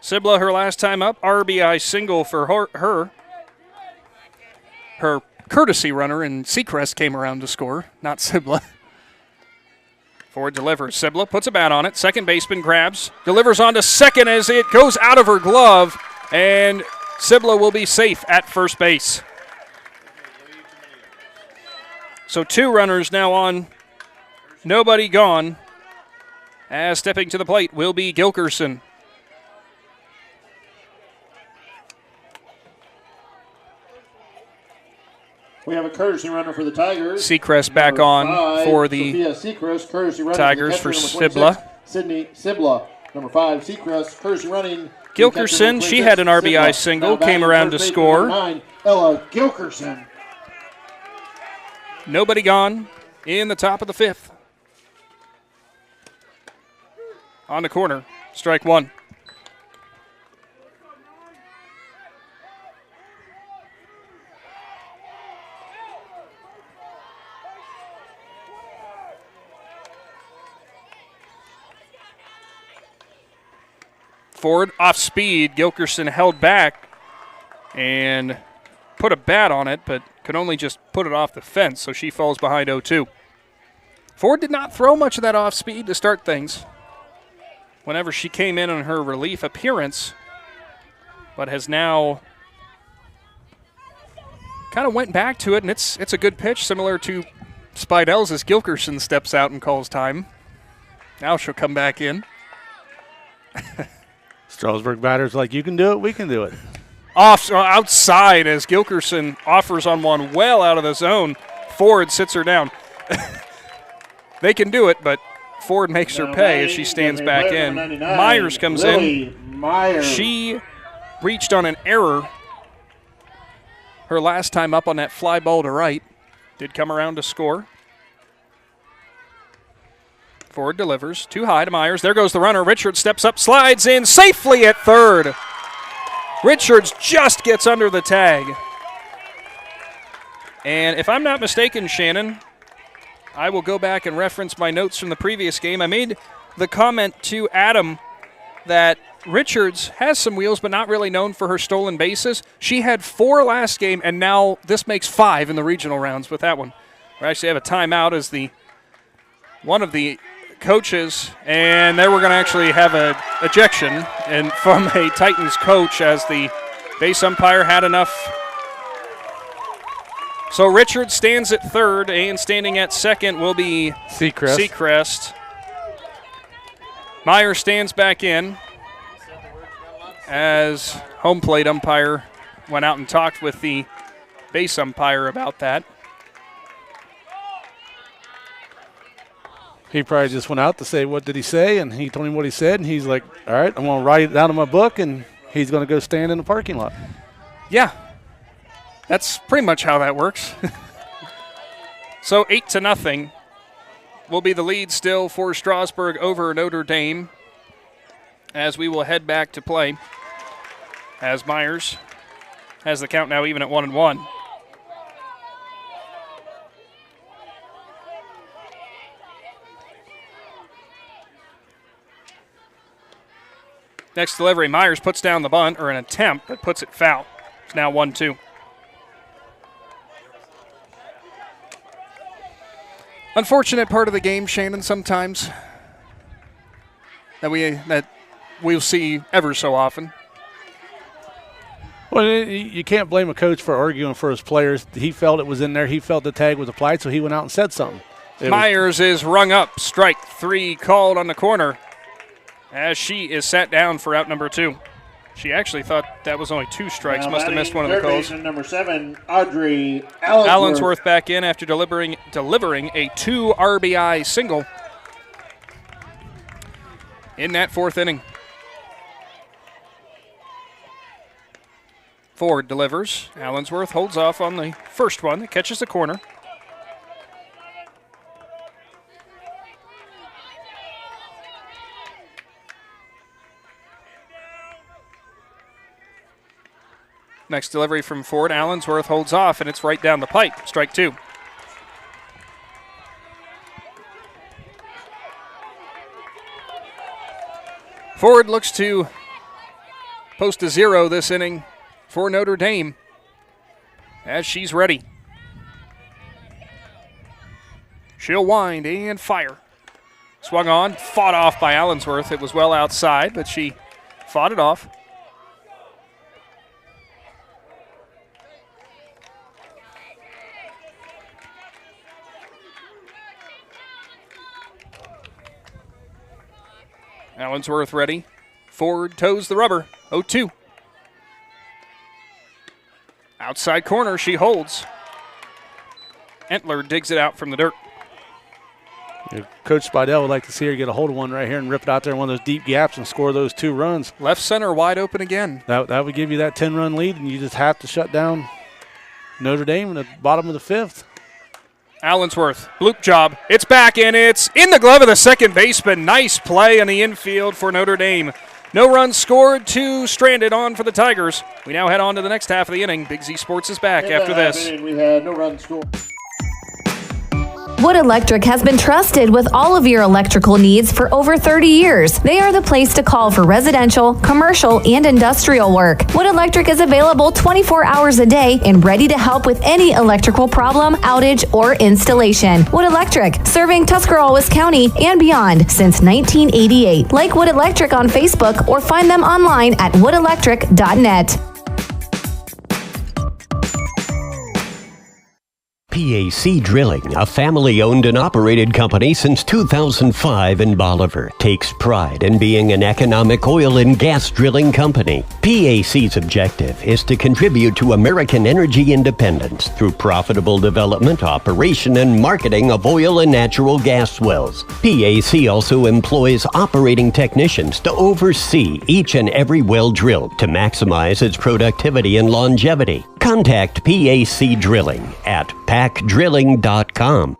Sibla, her last time up, RBI single for her. Her courtesy runner and Seacrest came around to score, not Sibla. Ford delivers. Sibla puts a bat on it. Second baseman grabs. Delivers on to second as it goes out of her glove. And Sibla will be safe at first base. So 2 runners now on. Nobody gone. As stepping to the plate will be Gilkerson. We have a courtesy runner for the Tigers. Seacrest back on for the Seacrest, courtesy running Tigers for Sibla. Sydney Sibla. Number 5, Seacrest, courtesy running Gilkerson, she had an RBI single, came around to score. 9, Ella Gilkerson. Nobody gone in the top of the 5th. On the corner, strike 1. Ford off speed. Gilkerson held back and put a bat on it, but could only just put it off the fence, so she falls behind 0-2. Ford did not throw much of that off speed to start things whenever she came in on her relief appearance, but has now kind of went back to it, and it's a good pitch, similar to Spidell's as Gilkerson steps out and calls time. Now she'll come back in. Strasburg batters like, you can do it, we can do it. Outside as Gilkerson offers on one well out of the zone. Ford sits her down. They can do it, but Ford makes her pay as she stands back in. Myers comes in. She reached on an error her last time up on that fly ball to right. Did come around to score. Ford delivers. Too high to Myers. There goes the runner. Richards steps up, slides in safely at third. Richards just gets under the tag. And if I'm not mistaken, Shannon, I will go back and reference my notes from the previous game. I made the comment to Adam that Richards has some wheels, but not really known for her stolen bases. She had 4 last game, and now this makes 5 in the regional rounds with that one. We actually have a timeout as one of the coaches, and there we're going to actually have a ejection and from a Titans coach as the base umpire had enough. So Richards stands at third, and standing at second will be Seacrest. Myers stands back in as home plate umpire went out and talked with the base umpire about that. He probably just went out to say, what did he say? And he told him what he said, and he's like, all right, I'm going to write it down in my book, and he's going to go stand in the parking lot. Yeah, that's pretty much how that works. So 8-0 will be the lead still for Strasburg over Notre Dame as we will head back to play as Myers has the count now even at 1-1. Next delivery, Myers puts down the bunt, or an attempt, but puts it foul. It's now 1-2. Unfortunate part of the game, Shannon, sometimes that we'll see ever so often. Well, you can't blame a coach for arguing for his players. He felt it was in there. He felt the tag was applied, so he went out and said something. Myers is rung up. Strike 3 called on the corner as she is sat down for out number 2. She actually thought that was only 2 strikes. Must have missed one of the calls. Number 7, Audrey Allensworth. Allensworth back in after delivering a 2 RBI single in that 4th inning. Ford delivers. Allensworth holds off on the first one that catches the corner. Next delivery from Ford. Allensworth holds off, and it's right down the pipe. Strike 2. Ford looks to post a 0 this inning for Notre Dame as she's ready. She'll wind and fire. Swung on, fought off by Allensworth. It was well outside, but she fought it off. Allensworth ready. Ford toes the rubber. 0-2. Outside corner, she holds. Entler digs it out from the dirt. Coach Spidell would like to see her get a hold of one right here and rip it out there in one of those deep gaps and score those 2 runs. Left center wide open again. That would give you that 10-run lead, and you just have to shut down Notre Dame in the bottom of the 5th. Allensworth, bloop job. It's back, and it's in the glove of the second baseman. Nice play in the infield for Notre Dame. No runs scored, 2 stranded on for the Tigers. We now head on to the next half of the inning. Big Z Sports is back after this. We had no runs scored. Wood Electric has been trusted with all of your electrical needs for over 30 years. They are the place to call for residential, commercial, and industrial work. Wood Electric is available 24 hours a day and ready to help with any electrical problem, outage, or installation. Wood Electric, serving Tuscarawas County and beyond since 1988. Like Wood Electric on Facebook or find them online at woodelectric.net. PAC Drilling, a family-owned and operated company since 2005 in Bolivar, takes pride in being an economic oil and gas drilling company. PAC's objective is to contribute to American energy independence through profitable development, operation, and marketing of oil and natural gas wells. PAC also employs operating technicians to oversee each and every well drilled to maximize its productivity and longevity. Contact PAC Drilling at pacdrilling.com.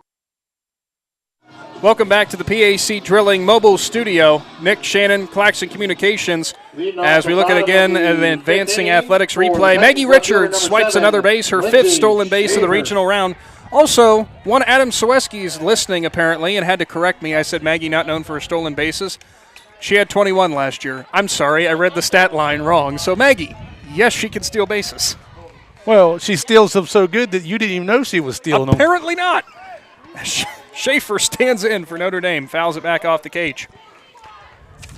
Welcome back to the PAC Drilling Mobile Studio. Nick, Shannon, Claxon Communications. As we look at again an advancing athletics replay, Maggie Richards swipes another base, her 5th stolen base of the regional round. Also, one Adam Sawecki is listening apparently and had to correct me. I said Maggie not known for her stolen bases. She had 21 last year. I'm sorry, I read the stat line wrong. So Maggie, yes, she can steal bases. Well, she steals them so good that you didn't even know she was stealing them. Apparently not. Schaefer stands in for Notre Dame, fouls it back off the cage.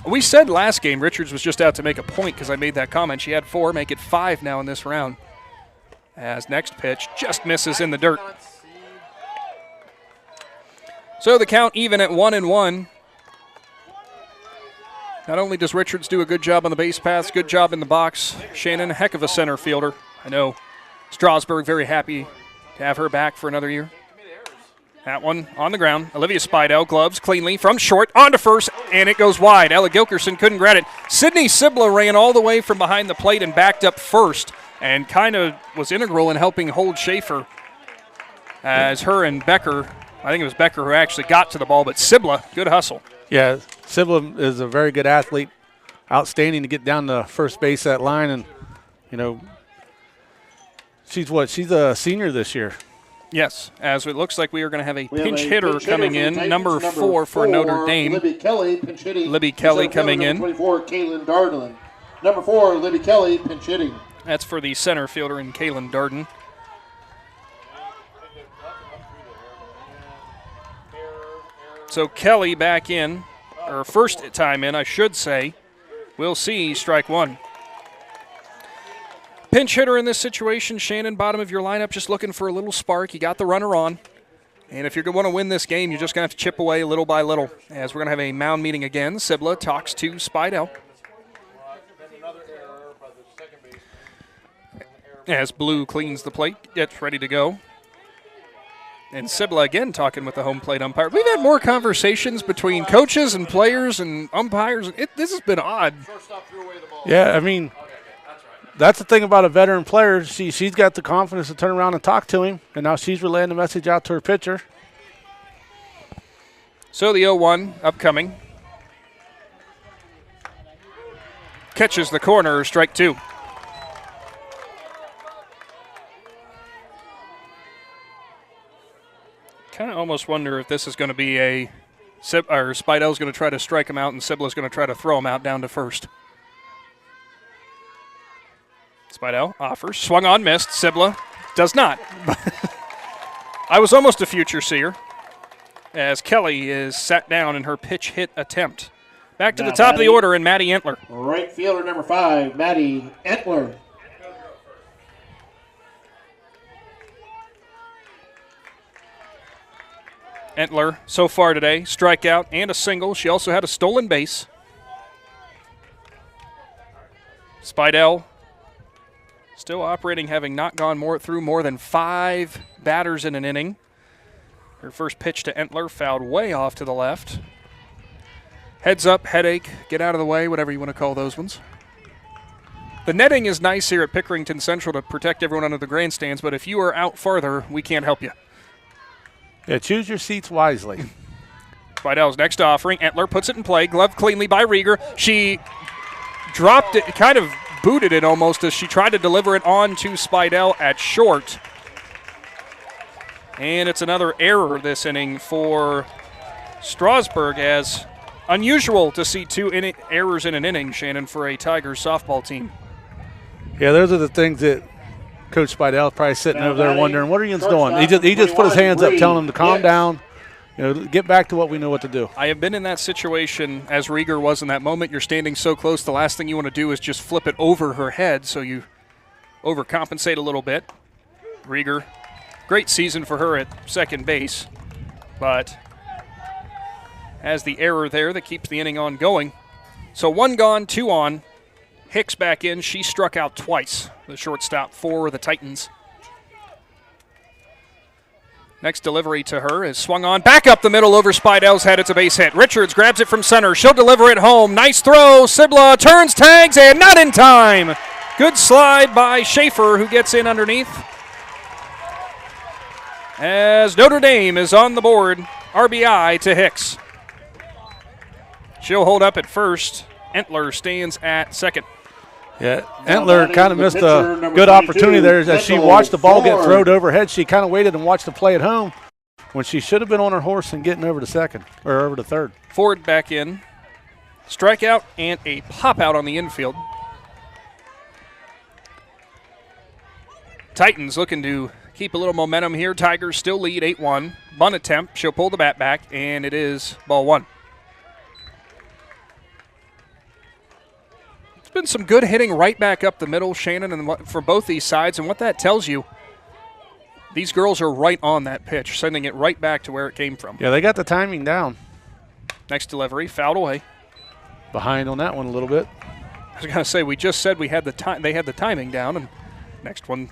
We said last game Richards was just out to make a point because I made that comment. She had 4, make it 5 now in this round. As next pitch just misses in the dirt. So the count even at 1-1. Not only does Richards do a good job on the base paths, good job in the box. Shannon, heck of a center fielder. I know Strasburg very happy to have her back for another year. That one on the ground. Olivia Spidell gloves cleanly from short onto first, and it goes wide. Ella Gilkerson couldn't grab it. Sydney Sibla ran all the way from behind the plate and backed up first and kind of was integral in helping hold Schaefer as her and Becker, I think it was Becker who actually got to the ball, but Sibla, good hustle. Yeah, Sibla is a very good athlete. Outstanding to get down to first base that line, and, you know, she's a senior this year. Yes, as it looks like we are going to have a pinch hitter coming in, number 4 for Notre Dame. Libby Kelly, pinch hitting. Libby Kelly coming in. Number 24, Kaylin Darden. Number 4, Libby Kelly, pinch hitting. That's for the center fielder in Kaylin Darden. So Kelly back in, or first time in, I should say. We'll see strike 1. Pinch hitter in this situation, Shannon, bottom of your lineup, just looking for a little spark. You got the runner on. And if you're going to want to win this game, you're just going to have to chip away little by little. As we're going to have a mound meeting again, Sibla talks to Spidell. As Blue cleans the plate, gets ready to go. And Sibla again talking with the home plate umpire. We've had more conversations between coaches and players and umpires. This has been odd. Yeah, I mean, that's the thing about a veteran player. She's got the confidence to turn around and talk to him, and now she's relaying the message out to her pitcher. So the 0-1 upcoming. Catches the corner, strike 2. Kind of almost wonder if this is going to be Spidell's going to try to strike him out and Sibla's going to try to throw him out down to first. Spidell offers, swung on, missed. Sibla does not. I was almost a future seer as Kelly is sat down in her pitch hit attempt. Back to the top of the order and Maddie Entler. Right fielder number 5, Maddie Entler. Entler, so far today, strikeout and a single. She also had a stolen base. Spidell still operating, having not gone through more than 5 batters in an inning. Her first pitch to Entler fouled way off to the left. Heads up, headache, get out of the way, whatever you want to call those ones. The netting is nice here at Pickerington Central to protect everyone under the grandstands, but if you are out farther, we can't help you. Yeah, choose your seats wisely. Spidell's next offering. Entler puts it in play. Gloved cleanly by Rieger. She dropped it, kind of booted it almost as she tried to deliver it on to Spidell at short. And it's another error this inning for Strasburg, as unusual to see two errors in an inning, Shannon, for a Tigers softball team. Yeah, those are the things that Coach Spidell is probably sitting over there wondering, what are you doing? He just put his hands up telling him to calm down, get back to what we know what to do. I have been in that situation as Rieger was in that moment. You're standing so close, the last thing you want to do is just flip it over her head, so you overcompensate a little bit. Rieger, great season for her at second base, but has the error there that keeps the inning on going. So 1 gone, 2 on. Hicks back in. She struck out twice, the shortstop for the Titans. Next delivery to her is swung on. Back up the middle over Spidell's head. It's a base hit. Richards grabs it from center. She'll deliver it home. Nice throw. Sibla turns, tags, and not in time. Good slide by Schaefer, who gets in underneath. As Notre Dame is on the board, RBI to Hicks. She'll hold up at first. Entler stands at second. Yeah, Entler kind of missed a good opportunity there as she watched the ball get thrown overhead. She kind of waited and watched the play at home when she should have been on her horse and getting over to second or over to third. Ford back in. Strikeout and a pop out on the infield. Titans looking to keep a little momentum here. Tigers still lead 8-1. Bunt attempt. She'll pull the bat back, and it is ball 1. It's been some good hitting right back up the middle, Shannon, and for both these sides. And what that tells you, these girls are right on that pitch, sending it right back to where it came from. Yeah, they got the timing down. Next delivery, fouled away. Behind on that one a little bit. I was going to say, we just said we had they had the timing down, and next one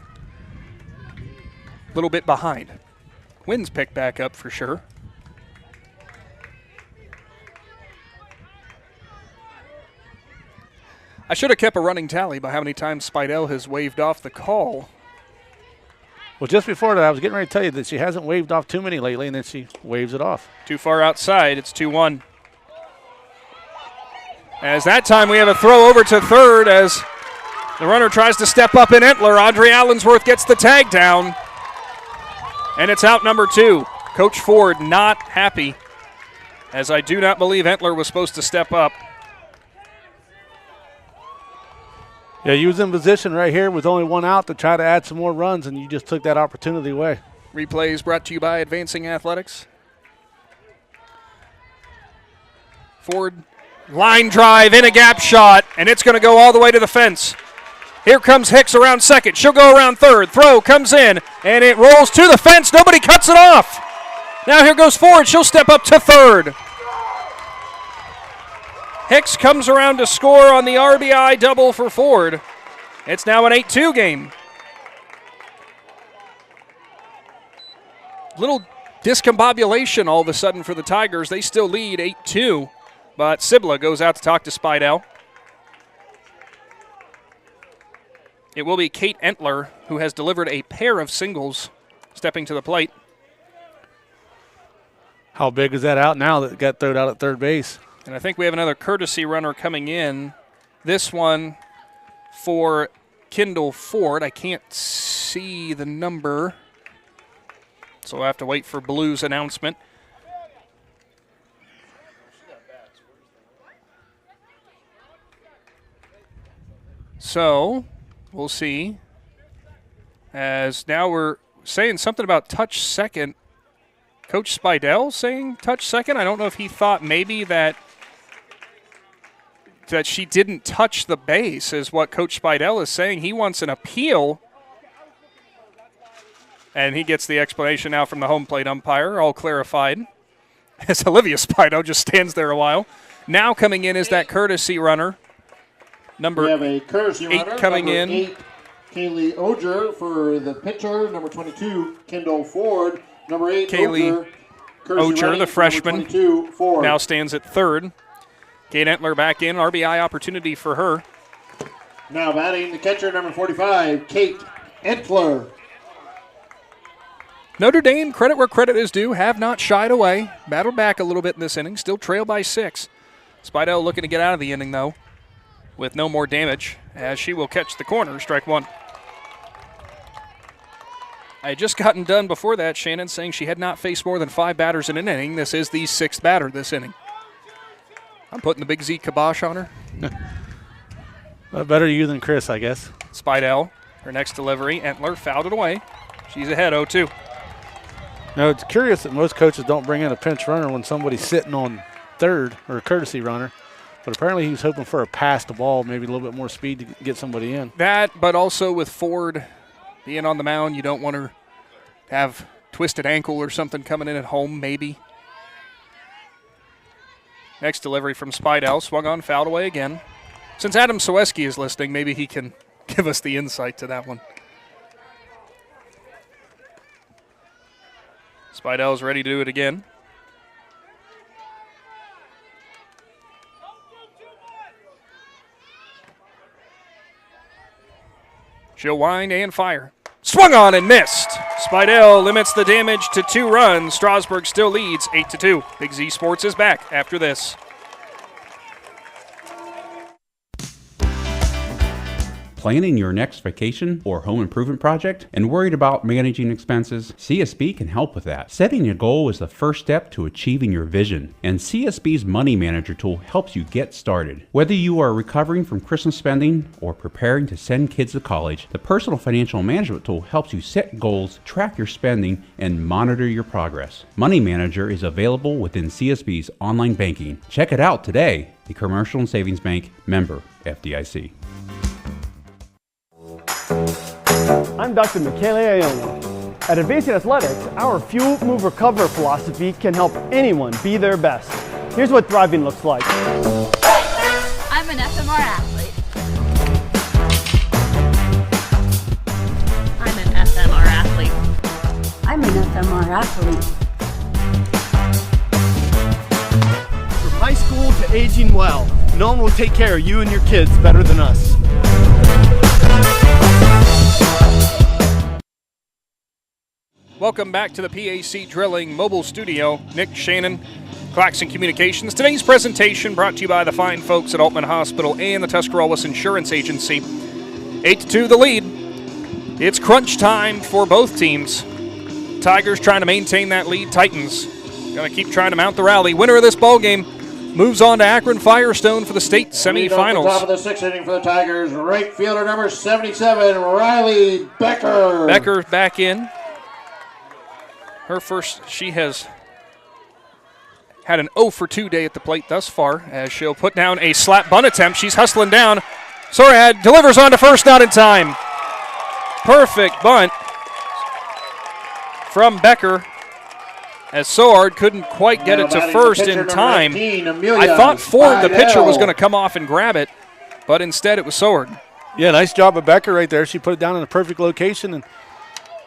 a little bit behind. Wins pick back up for sure. I should have kept a running tally by how many times Spidell has waved off the call. Well, just before that, I was getting ready to tell you that she hasn't waved off too many lately, and then she waves it off. Too far outside. It's 2-1. As that time we have a throw over to third as the runner tries to step up in Entler. Audrey Allensworth gets the tag down, and it's out number 2. Coach Ford not happy, as I do not believe Entler was supposed to step up. Yeah, you was in position right here with only 1 out to try to add some more runs, and you just took that opportunity away. Replays brought to you by Advancing Athletics. Ford, line drive in a gap shot, and it's going to go all the way to the fence. Here comes Hicks around second. She'll go around third. Throw comes in, and it rolls to the fence. Nobody cuts it off. Now here goes Ford. She'll step up to third. Hicks comes around to score on the RBI double for Ford. It's now an 8-2 game. Little discombobulation all of a sudden for the Tigers. They still lead 8-2, but Sibla goes out to talk to Spidell. It will be Kate Entler, who has delivered a pair of singles, stepping to the plate. How big is that out now that got thrown out at third base? And I think we have another courtesy runner coming in. This one for Kendall Ford. I can't see the number, so I have to wait for Blue's announcement. So we'll see. As now we're saying something about touch second. Coach Spidell saying touch second. I don't know if he thought maybe that she didn't touch the base is what Coach Spidell is saying. He wants an appeal. And he gets the explanation now from the home plate umpire, all clarified. As Olivia Spidell just stands there a while. Now coming in is that courtesy runner. We have a courtesy 8 runner, coming number in. 8, Kaylee Oger for the pitcher. Number 22, Kendall Ford. Number 8, Kaylee Ocher, the freshman, now stands at third. Kate Entler back in, RBI opportunity for her. Now batting the catcher, number 45, Kate Entler. Notre Dame, credit where credit is due, have not shied away. Battled back a little bit in this inning, still trail by 6. Speidel looking to get out of the inning, though, with no more damage, as she will catch the corner, strike 1. I had just gotten done before that, Shannon, saying she had not faced more than 5 batters in an inning. This is the 6th batter this inning. I'm putting the Big Z kibosh on her. Well, better you than Chris, I guess. Speidel, her next delivery. Entler fouled it away. She's ahead 0-2. Now, it's curious that most coaches don't bring in a pinch runner when somebody's sitting on third or a courtesy runner. But apparently he was hoping for a pass to ball, maybe a little bit more speed to get somebody in. That, but also with Ford being on the mound, you don't want her to have twisted ankle or something coming in at home, maybe. Next delivery from Speidel, swung on, fouled away again. Since Adam Soweski is listening, maybe he can give us the insight to that one. Speidel's ready to do it again. She'll wind and fire. Swung on and missed. Speidel limits the damage to 2 runs. Strasburg still leads 8-2. Big Z Sports is back after this. Planning your next vacation or home improvement project and worried about managing expenses? CSB can help with that. Setting a goal is the first step to achieving your vision, and CSB's Money Manager tool helps you get started. Whether you are recovering from Christmas spending or preparing to send kids to college, the Personal Financial Management tool helps you set goals, track your spending, and monitor your progress. Money Manager is available within CSB's online banking. Check it out today. The Commercial and Savings Bank, member FDIC. I'm Dr. Michele Iona. At Advancing Athletics, our Fuel, Move, Recover philosophy can help anyone be their best. Here's what thriving looks like. I'm an FMR athlete. I'm an FMR athlete. I'm an FMR athlete. From high school to aging well, no one will take care of you and your kids better than us. Welcome back to the PAC Drilling Mobile Studio. Nick, Shannon, Claxon Communications. Today's presentation brought to you by the fine folks at Altman Hospital and the Tuscarawas Insurance Agency. 8-2 the lead. It's crunch time for both teams. Tigers trying to maintain that lead. Titans going to keep trying to mount the rally. Winner of this ball game moves on to Akron Firestone for the state semifinals. Top of the 6th inning for the Tigers, right fielder number 77, Riley Becker. Becker back in. Her first, she has had an 0-for-2 day at the plate thus far, as she'll put down a slap bunt attempt. She's hustling down. Sorad delivers on to first, not in time. Perfect bunt from Becker, as Soard couldn't quite get it to first in time. 19, I thought Ford, the pitcher, was going to come off and grab it, but instead it was Soard. Yeah, nice job of Becker right there. She put it down in a perfect location, and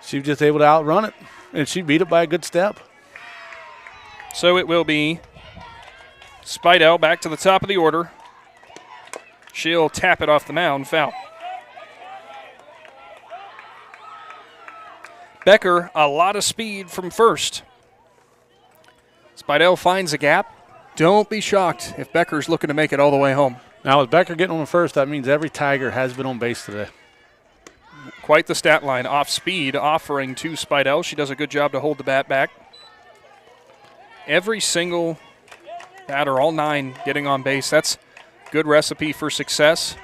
she was just able to outrun it. And she beat it by a good step. So it will be Speidel back to the top of the order. She'll tap it off the mound, foul. Becker, a lot of speed from first. Speidel finds a gap. Don't be shocked if Becker's looking to make it all the way home. Now with Becker getting on the first, that means every Tiger has been on base today. Quite the stat line. Off speed, offering to Speidel. She does a good job to hold the bat back. Every single batter, all 9 getting on base. That's a good recipe for success.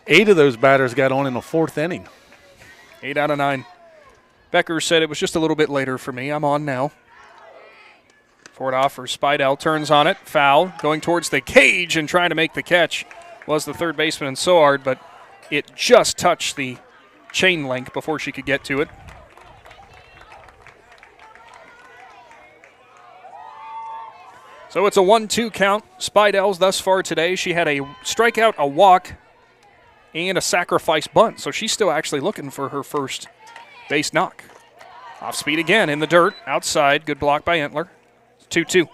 8 of those batters got on in the 4th inning. 8 out of 9. Becker said it was just a little bit later for me. I'm on now. Ford offers. Speidel turns on it. Foul. Going towards the cage and trying to make the catch was the third baseman, Soard, but it just touched the chain link before she could get to it. So it's a 1-2 count. Speidel's thus far today. She had a strikeout, a walk, and a sacrifice bunt. So she's still actually looking for her first base knock. Off speed again in the dirt, outside. Good block by Entler. 2-2.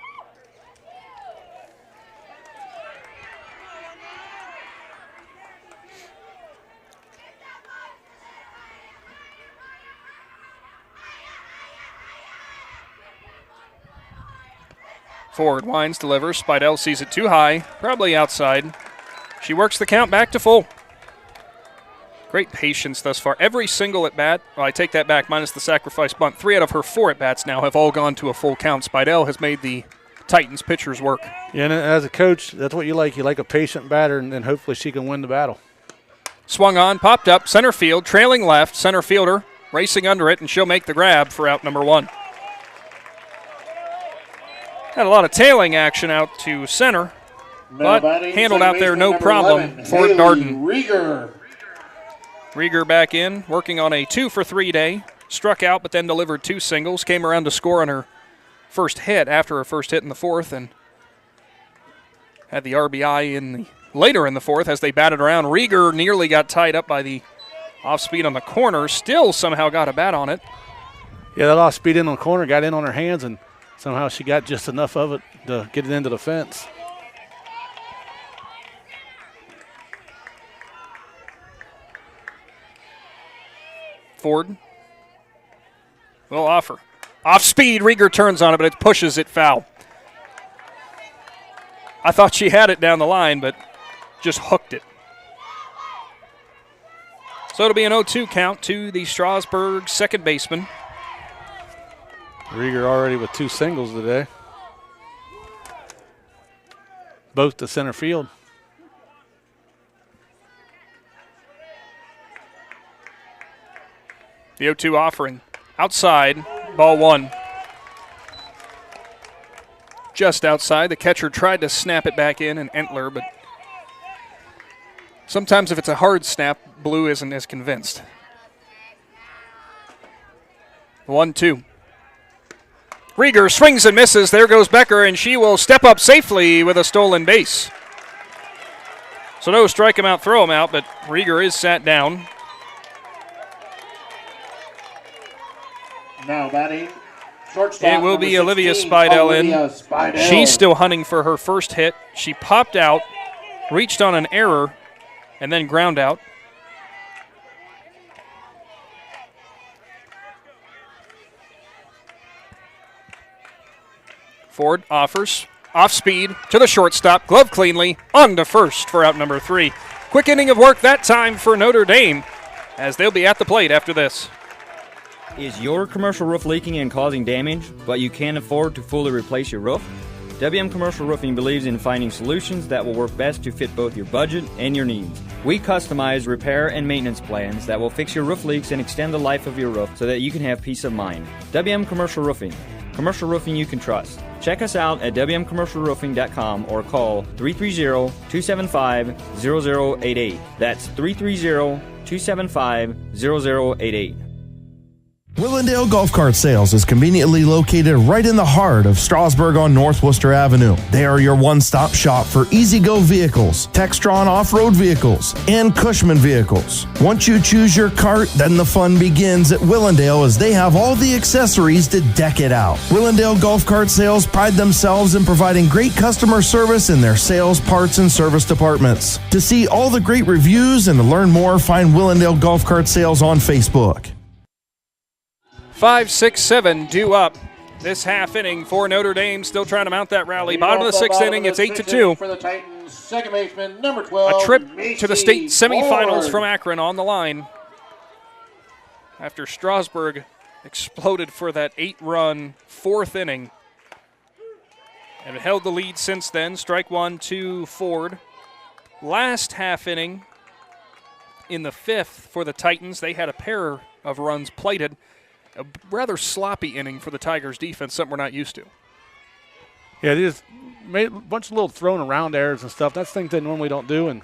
Forward winds, delivers. Spidell sees it too high, probably outside. She works the count back to full. Great patience thus far. Every single at-bat, well, I take that back, minus the sacrifice bunt. 3 out of her 4 at-bats now have all gone to a full count. Spidell has made the Titans pitchers work. Yeah, and as a coach, that's what you like. You like a patient batter, and then hopefully she can win the battle. Swung on, popped up, center field, trailing left, center fielder racing under it, and she'll make the grab for out number 1. Had a lot of tailing action out to center, but handled out there no problem for Darden. Rieger back in, working on a 2-for-3 day. Struck out, but then delivered 2 singles. Came around to score on her first hit after her first hit in the 4th, and had the RBI later in the 4th as they batted around. Rieger nearly got tied up by the off speed on the corner. Still somehow got a bat on it. Yeah, that off speed in on the corner got in on her hands, and somehow she got just enough of it to get it into the fence. Ford will offer. Off speed, Rieger turns on it, but it pushes it foul. I thought she had it down the line, but just hooked it. So it'll be an 0-2 count to the Strasburg second baseman. Rieger already with 2 singles today. Both to center field. The 0-2 offering. Outside, ball 1. Just outside. The catcher tried to snap it back in, and Entler, but sometimes if it's a hard snap, Blue isn't as convinced. 1-2. Rieger swings and misses. There goes Becker, and she will step up safely with a stolen base. So no strike him out, throw him out, but Rieger is sat down. Now batting, shortstop. It will be Olivia Spidell in. She's still hunting for her first hit. She popped out, reached on an error, and then ground out. Ford offers, off speed to the shortstop, glove cleanly, on to first for out number 3. Quick inning of work that time for Notre Dame, as they'll be at the plate after this. Is your commercial roof leaking and causing damage, but you can't afford to fully replace your roof? WM Commercial Roofing believes in finding solutions that will work best to fit both your budget and your needs. We customize repair and maintenance plans that will fix your roof leaks and extend the life of your roof so that you can have peace of mind. WM Commercial Roofing. Commercial roofing you can trust. Check us out at wmcommercialroofing.com or call 330-275-0088. That's 330-275-0088. Willendale Golf Cart Sales is conveniently located right in the heart of Strasburg on North Worcester Avenue. They are your one-stop shop for easy-go vehicles, Textron off-road vehicles, and Cushman vehicles. Once you choose your cart, then the fun begins at Willendale as they have all the accessories to deck it out. Willendale Golf Cart Sales pride themselves in providing great customer service in their sales, parts, and service departments. To see all the great reviews and to learn more, find Willendale Golf Cart Sales on Facebook. 5, 6, 7 due up this half inning for Notre Dame. Still trying to mount that rally. Bottom of the 6th inning, it's 8-2. For the Titans, second baseman, number 12. A trip to the state semifinals from Akron on the line after Strasburg exploded for that 8-run 4th inning. And held the lead since then. Strike 1 to Ford. Last half inning in the 5th for the Titans, they had a pair of runs plated. A rather sloppy inning for the Tigers defense, something we're not used to. Yeah, they just made a bunch of little thrown around errors and stuff. That's things they normally don't do, and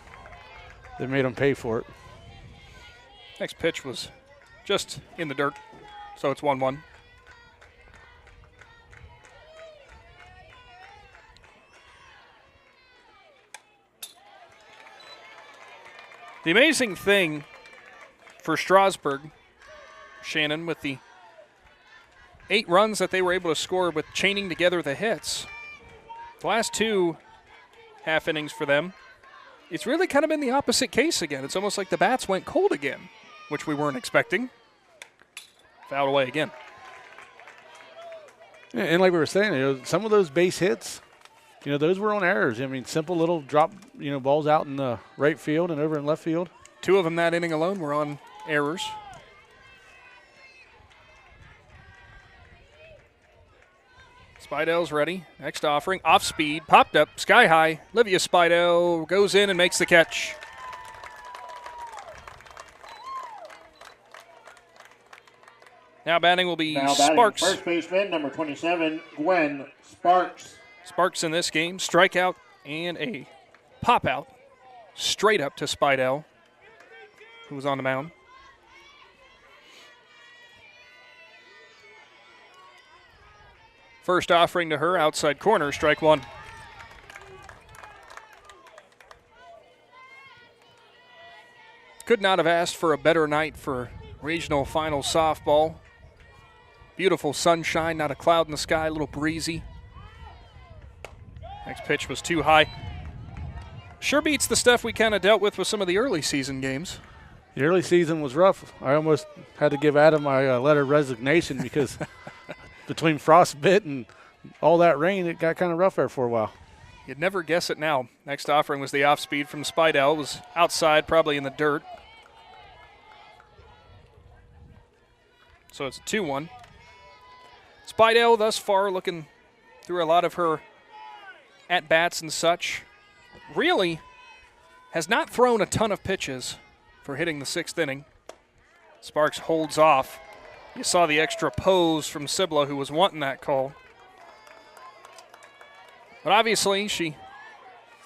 they made them pay for it. Next pitch was just in the dirt, so it's 1-1. The amazing thing for Strasburg, Shannon, with the 8 runs that they were able to score with chaining together the hits. The last 2 half innings for them, it's really kind of been the opposite case again. It's almost like the bats went cold again, which we weren't expecting. Fouled away again. Yeah, and like we were saying, some of those base hits, those were on errors. I mean, simple little drop, balls out in the right field and over in left field. 2 of them that inning alone were on errors. Spidell's ready. Next offering. Off speed. Popped up. Sky high. Livia Spidell goes in and makes the catch. Now batting will be Sparks. First baseman, number 27, Gwen Sparks. Sparks in this game. Strikeout and a pop out straight up to Spidell, who was on the mound. First offering to her, outside corner, strike 1. Could not have asked for a better night for regional final softball. Beautiful sunshine, not a cloud in the sky, a little breezy. Next pitch was too high. Sure beats the stuff we kind of dealt with some of the early season games. The early season was rough. I almost had to give Adam my letter of resignation because between frostbite and all that rain, it got kind of rough there for a while. You'd never guess it now. Next offering was the off-speed from Spidell. It was outside, probably in the dirt. So it's a 2-1. Spidell thus far looking through a lot of her at-bats and such. Really has not thrown a ton of pitches for hitting the 6th inning. Sparks holds off. You saw the extra pose from Sibla, who was wanting that call. But obviously, she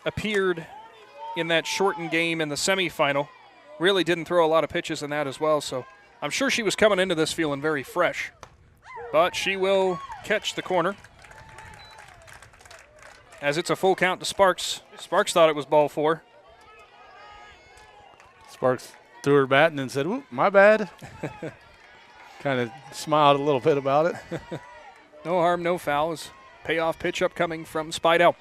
appeared in that shortened game in the semifinal. Really didn't throw a lot of pitches in that as well, so I'm sure she was coming into this feeling very fresh. But she will catch the corner, as it's a full count to Sparks. Sparks thought it was ball 4. Sparks threw her bat and then said, "Oop, my bad." Kind of smiled a little bit about it. No harm, no foul. As payoff pitch upcoming from Spidell.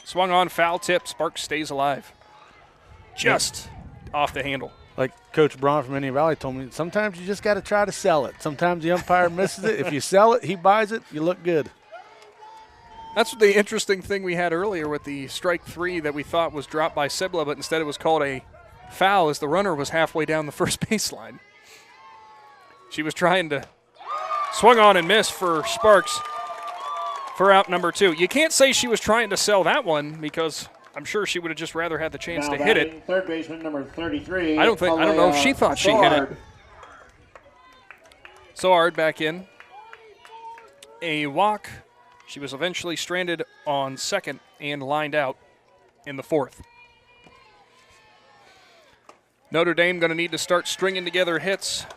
Swung on, foul tip. Sparks stays alive. Just off the handle. Like Coach Braun from Indian Valley told me, sometimes you just got to try to sell it. Sometimes the umpire misses it. If you sell it, he buys it, you look good. That's the interesting thing we had earlier with the strike 3 that we thought was dropped by Sibla, but instead it was called a foul as the runner was halfway down the first baseline. She was trying to swung on and miss for Sparks for out number 2. You can't say she was trying to sell that one because I'm sure she would have just rather had the chance to hit it. Third baseman, number 33. I don't know if she thought she hit it. Soard back in. A walk. She was eventually stranded on second and lined out in the 4th. Notre Dame going to need to start stringing together hits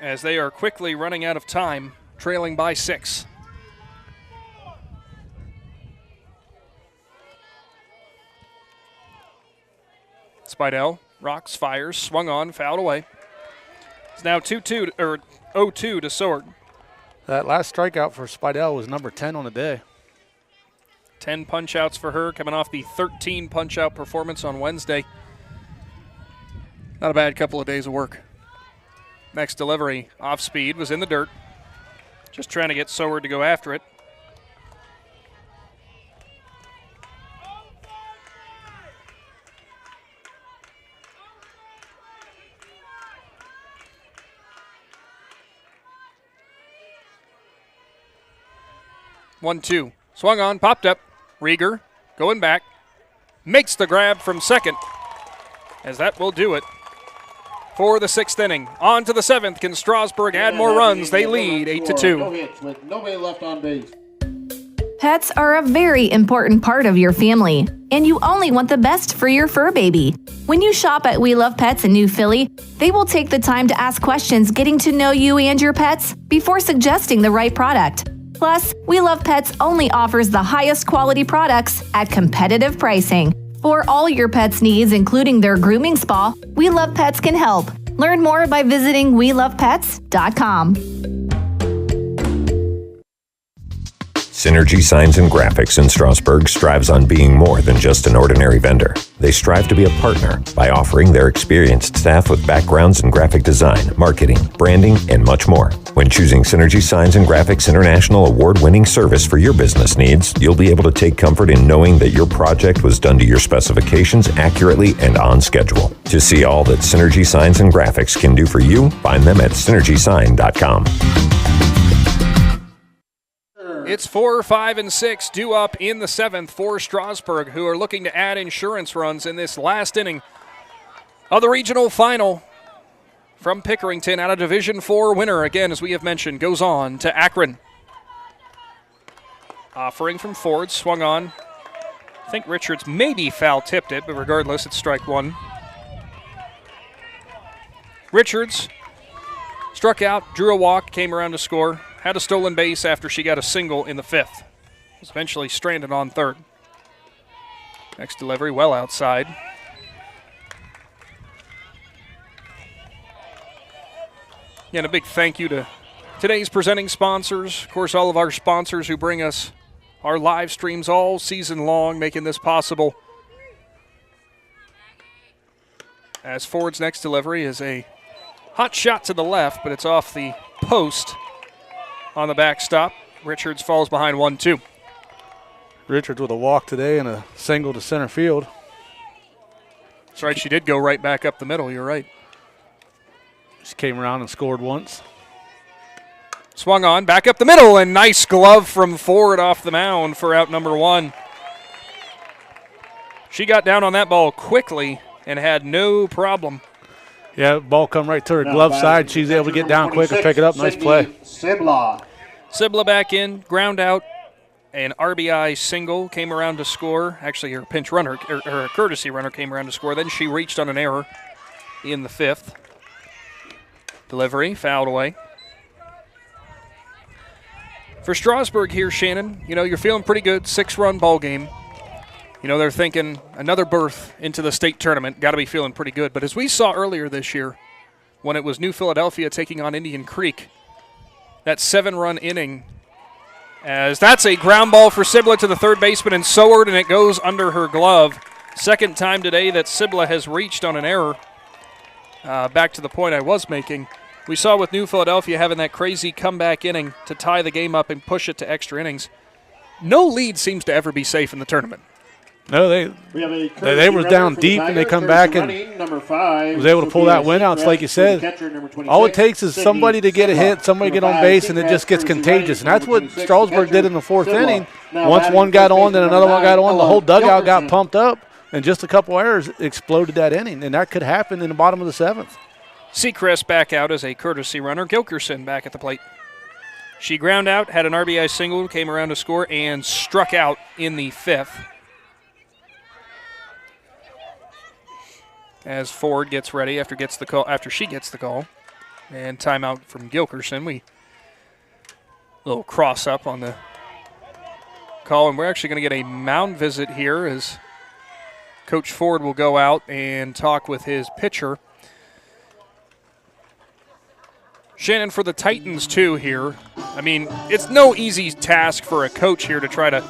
as they are quickly running out of time, trailing by 6. Spidell rocks, fires, swung on, fouled away. It's now 2-2 or 0-2 to Sword. That last strikeout for Spidell was number 10 on the day. 10 punch-outs for her, coming off the 13 punch-out performance on Wednesday. Not a bad couple of days of work. Next delivery, off speed, was in the dirt. Just trying to get Soward to go after it. One, two. Swung on, popped up. Rieger going back. Makes the grab from second, as that will do it for the 6th inning. On to the 7th. Can Strasburg add more runs? They lead 8-2. No hits with nobody left on base. Pets are a very important part of your family, and you only want the best for your fur baby. When you shop at We Love Pets in New Philly, they will take the time to ask questions getting to know you and your pets before suggesting the right product. Plus, We Love Pets only offers the highest quality products at competitive pricing. For all your pets' needs, including their grooming spa, We Love Pets can help. Learn more by visiting WeLovePets.com. Synergy Signs and Graphics in Strasburg strives on being more than just an ordinary vendor. They strive to be a partner by offering their experienced staff with backgrounds in graphic design, marketing, branding, and much more. When choosing Synergy Signs and Graphics International award-winning service for your business needs, you'll be able to take comfort in knowing that your project was done to your specifications accurately and on schedule. To see all that Synergy Signs and Graphics can do for you, find them at synergysign.com. It's 4, 5, and 6 due up in the 7th for Strasburg, who are looking to add insurance runs in this last inning of the regional final. From Pickerington, out of Division 4 winner, again, as we have mentioned, goes on to Akron. Offering from Ford, swung on. I think Richards maybe foul-tipped it, but regardless, it's strike one. Richards struck out, drew a walk, came around to score. Had a stolen base after she got a single in the 5th. Was eventually stranded on 3rd. Next delivery, well outside. And a big thank you to today's presenting sponsors. Of course, all of our sponsors who bring us our live streams all season long, making this possible. As Ford's next delivery is a hot shot to the left, but it's off the post. On the backstop, Richards falls behind 1-2. Richards with a walk today and a single to center field. That's right, she did go right back up the middle, you're right. She came around and scored once. Swung on, back up the middle, and nice glove from Ford off the mound for out number 1. She got down on that ball quickly and had no problem. Yeah, ball come right to her glove side. She's able to get down quick and pick it up. Nice play. Sibla back in, ground out, an RBI single, came around to score. Actually, her pinch runner, or her courtesy runner came around to score. Then she reached on an error in the 5th. Delivery, fouled away. For Strasburg here, Shannon, you know, you're feeling pretty good. 6-run ball game. You know, they're thinking another berth into the state tournament. Got to be feeling pretty good. But as we saw earlier this year, when it was New Philadelphia taking on Indian Creek, that 7-run inning, as that's a ground ball for Sibla to the third baseman and Soward, and it goes under her glove. Second time today that Sibla has reached on an error. Back to the point I was making. We saw with New Philadelphia having that crazy comeback inning to tie the game up and push it to extra innings. No lead seems to ever be safe in the tournament. No, they were down deep and they come back and was able to pull that win out. It's like you said, all it takes is somebody to get a hit, somebody get on base, and it just gets contagious. And that's what Strasburg did in the 4th inning. Once one got on, then another one got on, the whole dugout got pumped up, and just a couple errors exploded that inning. And that could happen in the bottom of the 7th. Seacrest back out as a courtesy runner. Gilkerson back at the plate. She ground out, had an RBI single, came around to score, and struck out in the 5th. As Ford gets ready after she gets the call. And timeout from Gilkerson. A little cross up on the call, and we're actually going to get a mound visit here as Coach Ford will go out and talk with his pitcher. Shannon, for the Titans too here, I mean, it's no easy task for a coach here to try to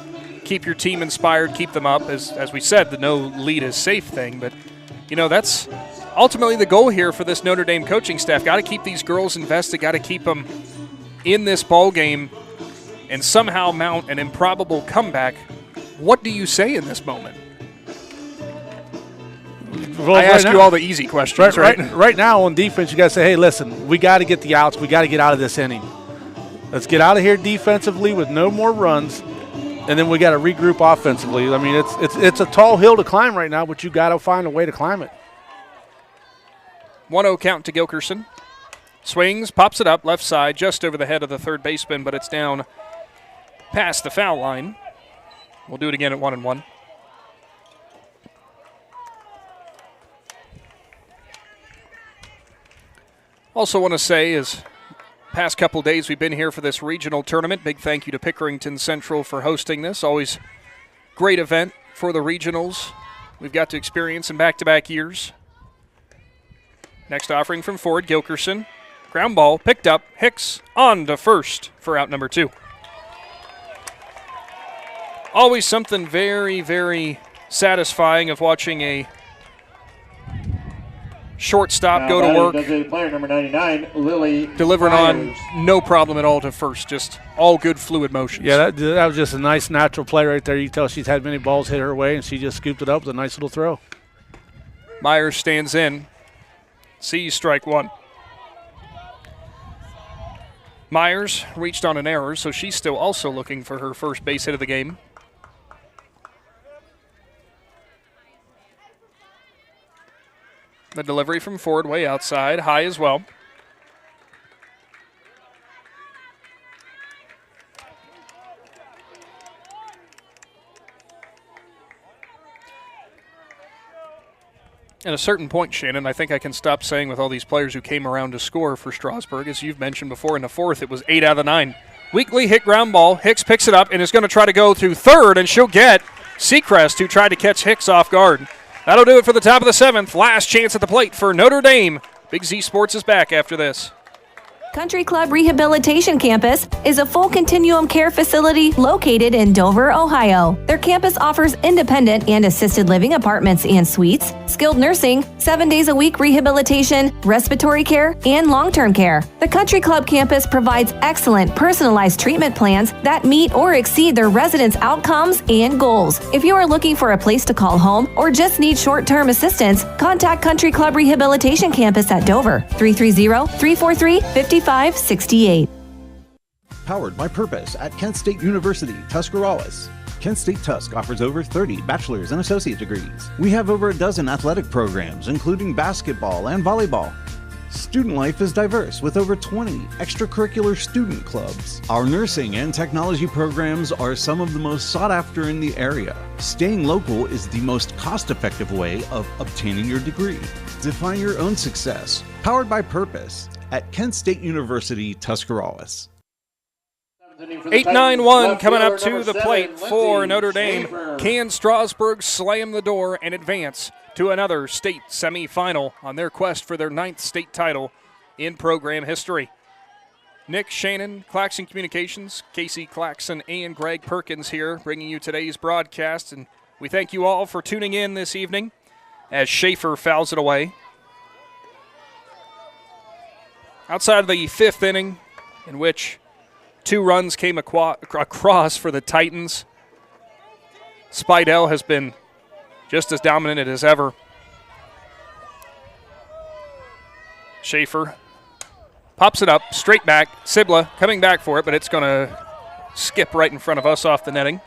keep your team inspired, keep them up. As we said, the no lead is safe thing, but you know, that's ultimately the goal here for this Notre Dame coaching staff. Got to keep these girls invested, got to keep them in this ball game and somehow mount an improbable comeback. What do you say in this moment? Well, I ask you all the easy questions, right? Right now on defense, you got to say, hey, listen, we got to get the outs. We got to get out of this inning. Let's get out of here defensively with no more runs, and then we got to regroup offensively. I mean, it's a tall hill to climb right now, but you got to find a way to climb it. 1-0 count to Gilkerson. Swings, pops it up left side, just over the head of the third baseman, but it's down past the foul line. We'll do it again at 1-1. Also want to say, is past couple days we've been here for this regional tournament. Big thank you to Pickerington Central for hosting this. Always great event for the regionals we've got to experience in back-to-back years. Next offering from Ford, Gilkerson. Ground ball picked up. Hicks on to first for out number 2. Always something very, very satisfying of watching a shortstop go to work. Player number 99, Lily delivering Myers. on no problem at all to first. Just all good fluid motions. Yeah, that was just a nice natural play right there. You can tell she's had many balls hit her way, and she just scooped it up with a nice little throw. Myers stands in. Sees strike 1. Myers reached on an error, so she's still also looking for her first base hit of the game. The delivery from Ford way outside, high as well. At a certain point, Shannon, I think I can stop saying with all these players who came around to score for Strasburg, as you've mentioned before, in the 4th, it was 8 out of the 9. Weekly hit ground ball. Hicks picks it up and is going to try to go through third, and she'll get Seacrest, who tried to catch Hicks off guard. That'll do it for the top of the 7th. Last chance at the plate for Notre Dame. Big Z Sports is back after this. Country Club Rehabilitation Campus is a full continuum care facility located in Dover, Ohio. Their campus offers independent and assisted living apartments and suites, skilled nursing, 7 days a week rehabilitation, respiratory care, and long-term care. The Country Club campus provides excellent personalized treatment plans that meet or exceed their residents' outcomes and goals. If you are looking for a place to call home or just need short-term assistance, contact Country Club Rehabilitation Campus at Dover, 330-343-5568. Powered by Purpose at Kent State University, Tuscarawas. Kent State Tusk offers over 30 bachelor's and associate degrees. We have over a dozen athletic programs, including basketball and volleyball. Student life is diverse with over 20 extracurricular student clubs. Our nursing and technology programs are some of the most sought after in the area. Staying local is the most cost-effective way of obtaining your degree. Define your own success. Powered by Purpose at Kent State University, Tuscarawas. 8-9-1 coming up to the plate for Notre Dame. Can Strasburg slam the door and advance to another state semifinal on their quest for their 9th state title in program history? Nick, Shannon, Claxon Communications, Casey Claxon, and Greg Perkins here bringing you today's broadcast. And we thank you all for tuning in this evening as Schaefer fouls it away. Outside of the 5th inning, in which 2 runs came across for the Titans, Spidell has been just as dominant as ever. Schaefer pops it up, straight back. Sibla coming back for it, but it's going to skip right in front of us off the netting.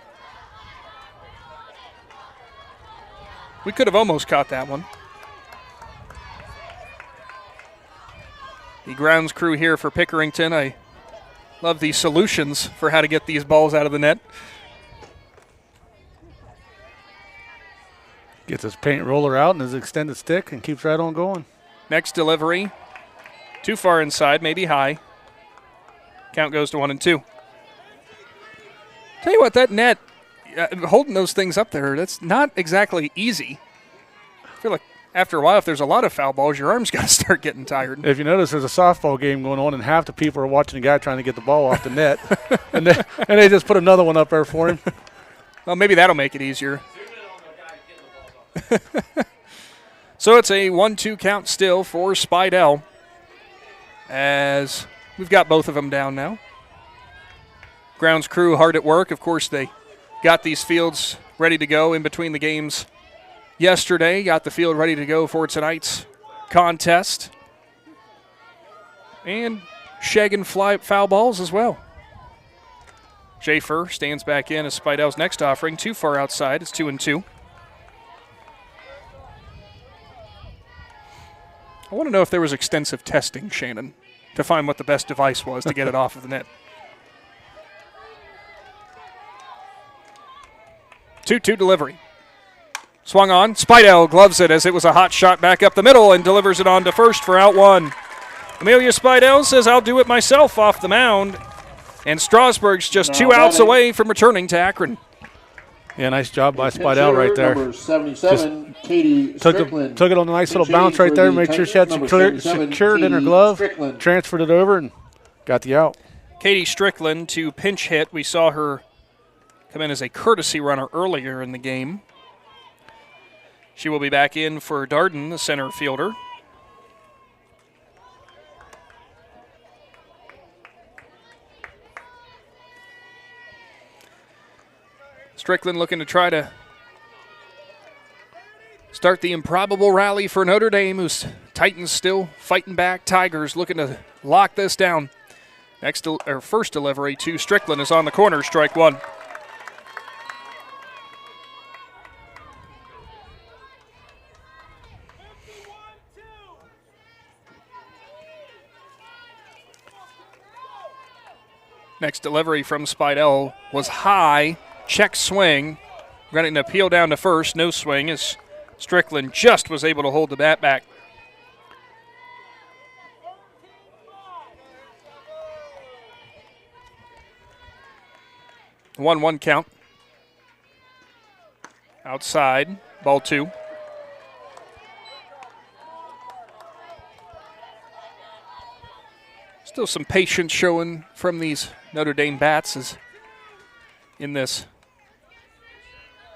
We could have almost caught that one. The grounds crew here for Pickerington. I love the solutions for how to get these balls out of the net. Gets his paint roller out and his extended stick and keeps right on going. Next delivery. Too far inside, maybe high. Count goes to 1-2. Tell you what, that net, holding those things up there, that's not exactly easy. I feel like after a while, if there's a lot of foul balls, your arm's got to start getting tired. If you notice, there's a softball game going on, and half the people are watching the guy trying to get the ball off the net, and they just put another one up there for him. Well, maybe that'll make it easier. So it's a 1-2 count still for Spidell, as we've got both of them down now. Grounds crew hard at work. Of course, they got these fields ready to go in between the games yesterday, got the field ready to go for tonight's contest. And shagging foul balls as well. Schaefer stands back in as Spidell's next offering. Too far outside. It's 2-2. I want to know if there was extensive testing, Shannon, to find what the best device was to get it off of the net. 2-2 delivery. Swung on. Spidell gloves it as it was a hot shot back up the middle and delivers it on to first for out 1. Amelia Spidell says, I'll do it myself off the mound. And Strasburg's just 2 outs away from returning to Akron. Yeah, nice job by Spidell right there. Number 77, Katie Strickland. Took it on a nice little bounce right there, made sure she had secured in her glove, transferred it over, and got the out. Katie Strickland to pinch hit. We saw her come in as a courtesy runner earlier in the game. She will be back in for Darden, the center fielder. Strickland looking to try to start the improbable rally for Notre Dame, who's Titans still fighting back. Tigers looking to lock this down. First delivery to Strickland is on the corner, strike one. Next delivery from Spidell was high. Check swing. Running to peel down to first. No swing as Strickland just was able to hold the bat back. The 1-1 count. Outside. Ball two. Still some patience showing from these Notre Dame bats as in this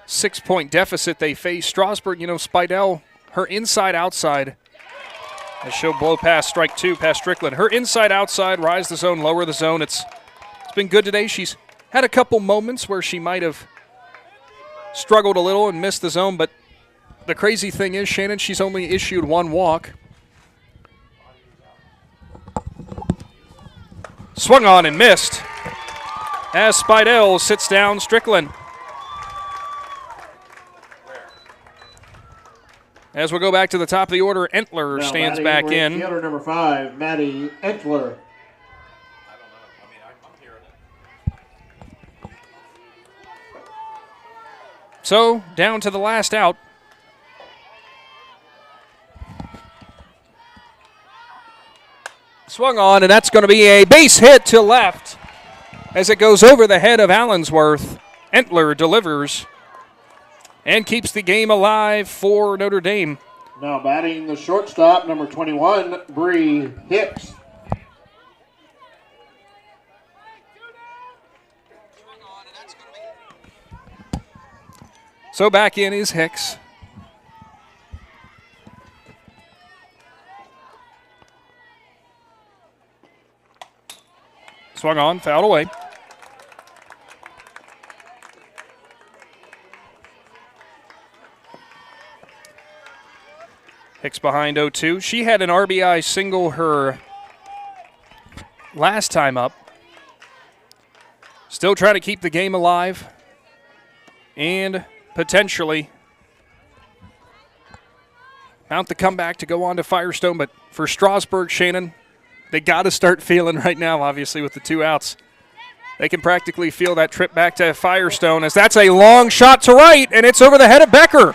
6-point deficit they face. Strasburg, Spidell, her inside-outside, as she'll blow past strike two, past Strickland. Her inside-outside, rise the zone, lower the zone. It's been good today. She's had a couple moments where she might have struggled a little and missed the zone, but the crazy thing is, Shannon, she's only issued one walk. Swung on and missed as Spidell sits down Strickland. As we'll go back to the top of the order, Entler stands back in. Fielder number 5, Maddie Entler. So, down to the last out. Swung on, and that's going to be a base hit to left as it goes over the head of Allensworth. Entler delivers and keeps the game alive for Notre Dame. Now batting the shortstop, number 21, Bree Hicks. So back in is Hicks. Swung on, fouled away. Hicks behind 0-2. She had an RBI single her last time up. Still trying to keep the game alive and potentially mount the comeback to go on to Firestone. But for Strasburg, Shannon, they got to start feeling right now, obviously, with the two outs. They can practically feel that trip back to Firestone as that's a long shot to right, and it's over the head of Becker.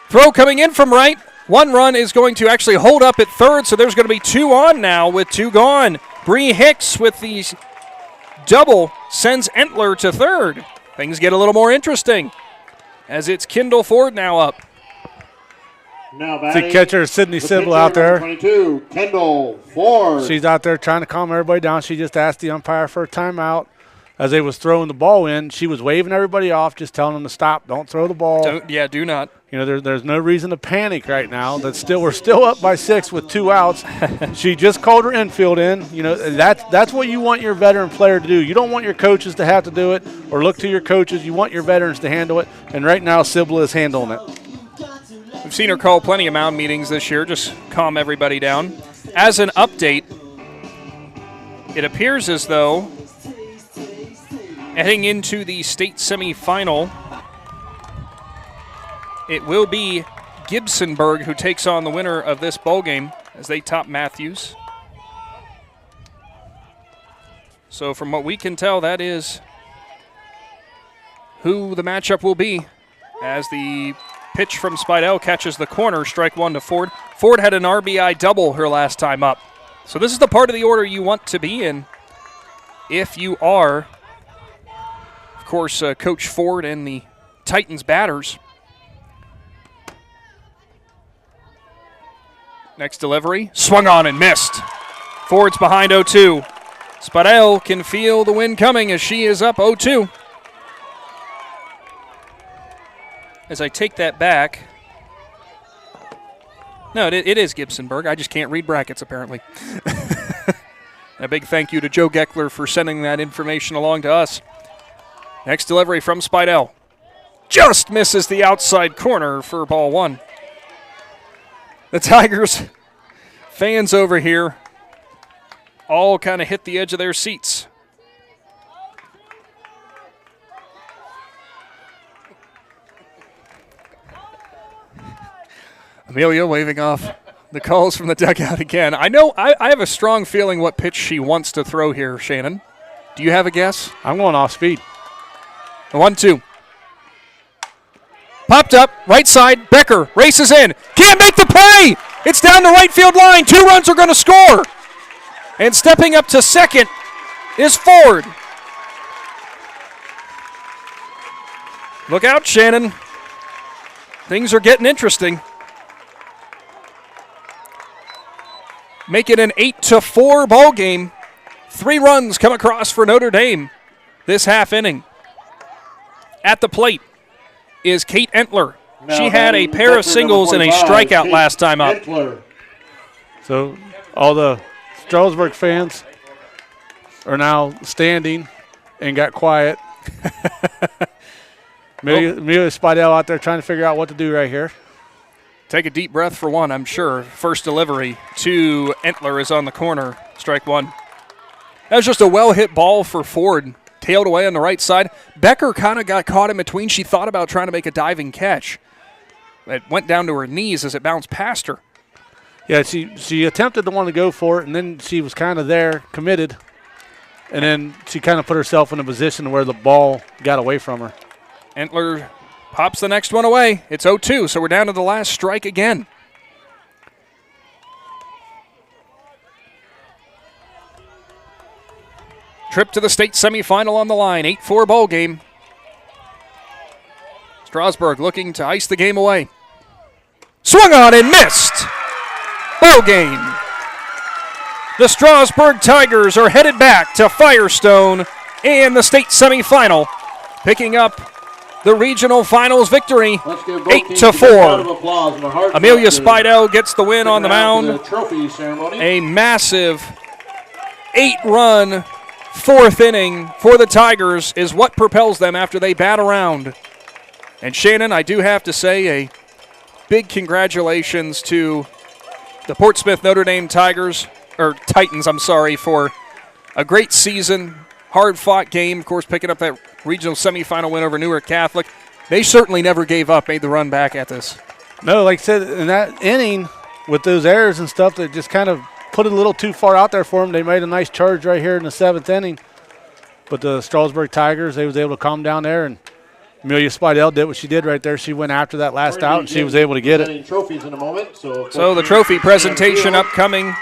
Throw coming in from right. One run is going to actually hold up at third, so there's going to be two on now with two gone. Bree Hicks with the double sends Entler to third. Things get a little more interesting as it's Kendall Ford now up. Now the catcher, Sydney Sybil, out there. 22, Kendall Ford. She's out there trying to calm everybody down. She just asked the umpire for a timeout as they was throwing the ball in. She was waving everybody off, just telling them to stop. Don't throw the ball. Do not. There's no reason to panic right now. We're still up by 6 with 2 outs. She just called her infield in. That's what you want your veteran player to do. You don't want your coaches to have to do it or look to your coaches. You want your veterans to handle it. And right now, Sybil is handling it. We've seen her call plenty of mound meetings this year, just calm everybody down. As an update, it appears as though heading into the state semifinal, it will be Gibsonburg who takes on the winner of this bowl game as they top Matthews. So from what we can tell, that is who the matchup will be as the pitch from Spidell catches the corner, strike one to Ford. Ford had an RBI double her last time up. So this is the part of the order you want to be in if you are, of course, Coach Ford and the Titans batters. Next delivery, swung on and missed. Ford's behind 0-2. Spadell can feel the wind coming as she is up 0-2. As I take that back. No, it is Gibsonburg. I just can't read brackets, apparently. A big thank you to Joe Geckler for sending that information along to us. Next delivery from Spadell. Just misses the outside corner for ball one. The Tigers fans over here all kind of hit the edge of their seats. Amelia waving off the calls from the dugout again. I know I have a strong feeling what pitch she wants to throw here, Shannon. Do you have a guess? I'm going off speed. 1-2. Popped up, right side, Becker races in. Can't make the play! It's down the right field line. 2 runs are going to score. And stepping up to second is Ford. Look out, Shannon. Things are getting interesting. Make it an 8-4 ball game. 3 runs come across for Notre Dame this half inning. At the plate is Kate Entler. She had a pair of singles and a strikeout last time up. So all the Strasburg fans are now standing and got quiet. Amelia Spadell out there trying to figure out what to do right here. Take a deep breath for one, I'm sure. First delivery to Entler is on the corner. Strike one. That was just a well-hit ball for Ford. Tailed away on the right side. Becker kind of got caught in between. She thought about trying to make a diving catch. It went down to her knees as it bounced past her. Yeah, she attempted to want to go for it, and then she was kind of there, committed. And then she kind of put herself in a position where the ball got away from her. Entler pops the next one away. It's 0-2, so we're down to the last strike again. Trip to the state semifinal on the line. 8-4 ball game. Strasburg looking to ice the game away. Swung on and missed. Ball game. The Strasburg Tigers are headed back to Firestone in the state semifinal, picking up the regional finals victory, 8-4. Amelia Spadell gets the win on the mound. A massive 8-run 4th inning for the Tigers is what propels them after they bat around. And Shannon, I do have to say a big congratulations to the Portsmouth Notre Dame Titans, for a great season, hard-fought game, of course, picking up that regional semifinal win over Newark Catholic. They certainly never gave up, made the run back at this. No, like I said, in that inning with those errors and stuff that just kind of put it a little too far out there for them, they made a nice charge right here in the 7th inning. But the Strasburg Tigers, they was able to calm down there, and Amelia Spadell did what she did right there. She went after that last out, and she was able to get it. Trophies in a moment. So the trophy presentation upcoming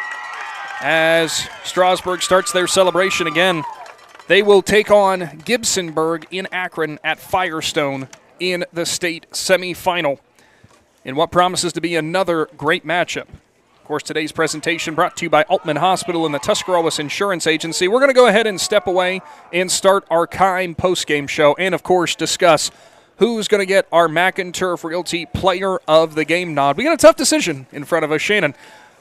as Strasburg starts their celebration again. They will take on Gibsonburg in Akron at Firestone in the state semifinal in what promises to be another great matchup. Of course, today's presentation brought to you by Altman Hospital and the Tuscarawas Insurance Agency. We're going to go ahead and step away and start our Kime postgame show and, of course, discuss who's going to get our McInturf Realty Player of the Game nod. We got a tough decision in front of us, Shannon.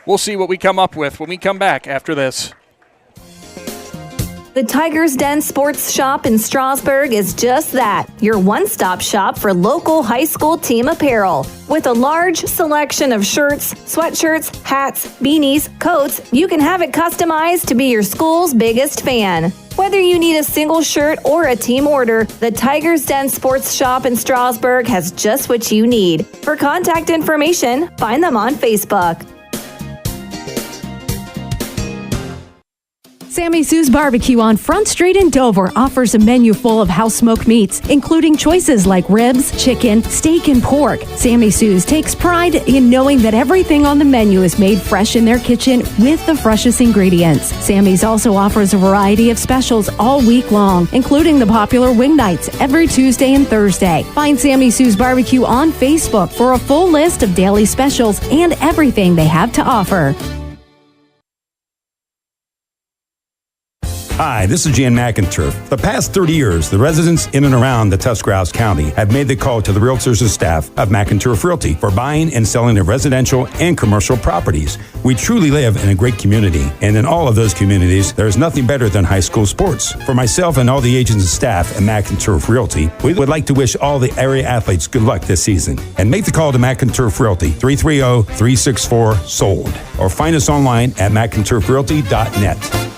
We'll see what we come up with when we come back after this. The Tigers Den Sports Shop in Strasburg is just that, your one-stop shop for local high school team apparel. With a large selection of shirts, sweatshirts, hats, beanies, coats, you can have it customized to be your school's biggest fan. Whether you need a single shirt or a team order, the Tigers Den Sports Shop in Strasburg has just what you need. For contact information, find them on Facebook. Sammy Sue's Barbecue on Front Street in Dover offers a menu full of house-smoked meats, including choices like ribs, chicken, steak, and pork. Sammy Sue's takes pride in knowing that everything on the menu is made fresh in their kitchen with the freshest ingredients. Sammy's also offers a variety of specials all week long, including the popular wing nights every Tuesday and Thursday. Find Sammy Sue's Barbecue on Facebook for a full list of daily specials and everything they have to offer. Hi, this is Jan McInturf. The past 30 years, the residents in and around the Tuscarawas County have made the call to the realtors and staff of McInturf Realty for buying and selling of residential and commercial properties. We truly live in a great community, and in all of those communities, there is nothing better than high school sports. For myself and all the agents and staff at McInturf Realty, we would like to wish all the area athletes good luck this season. And make the call to McInturf Realty, 330-364-SOLD, or find us online at McInturfRealty.net.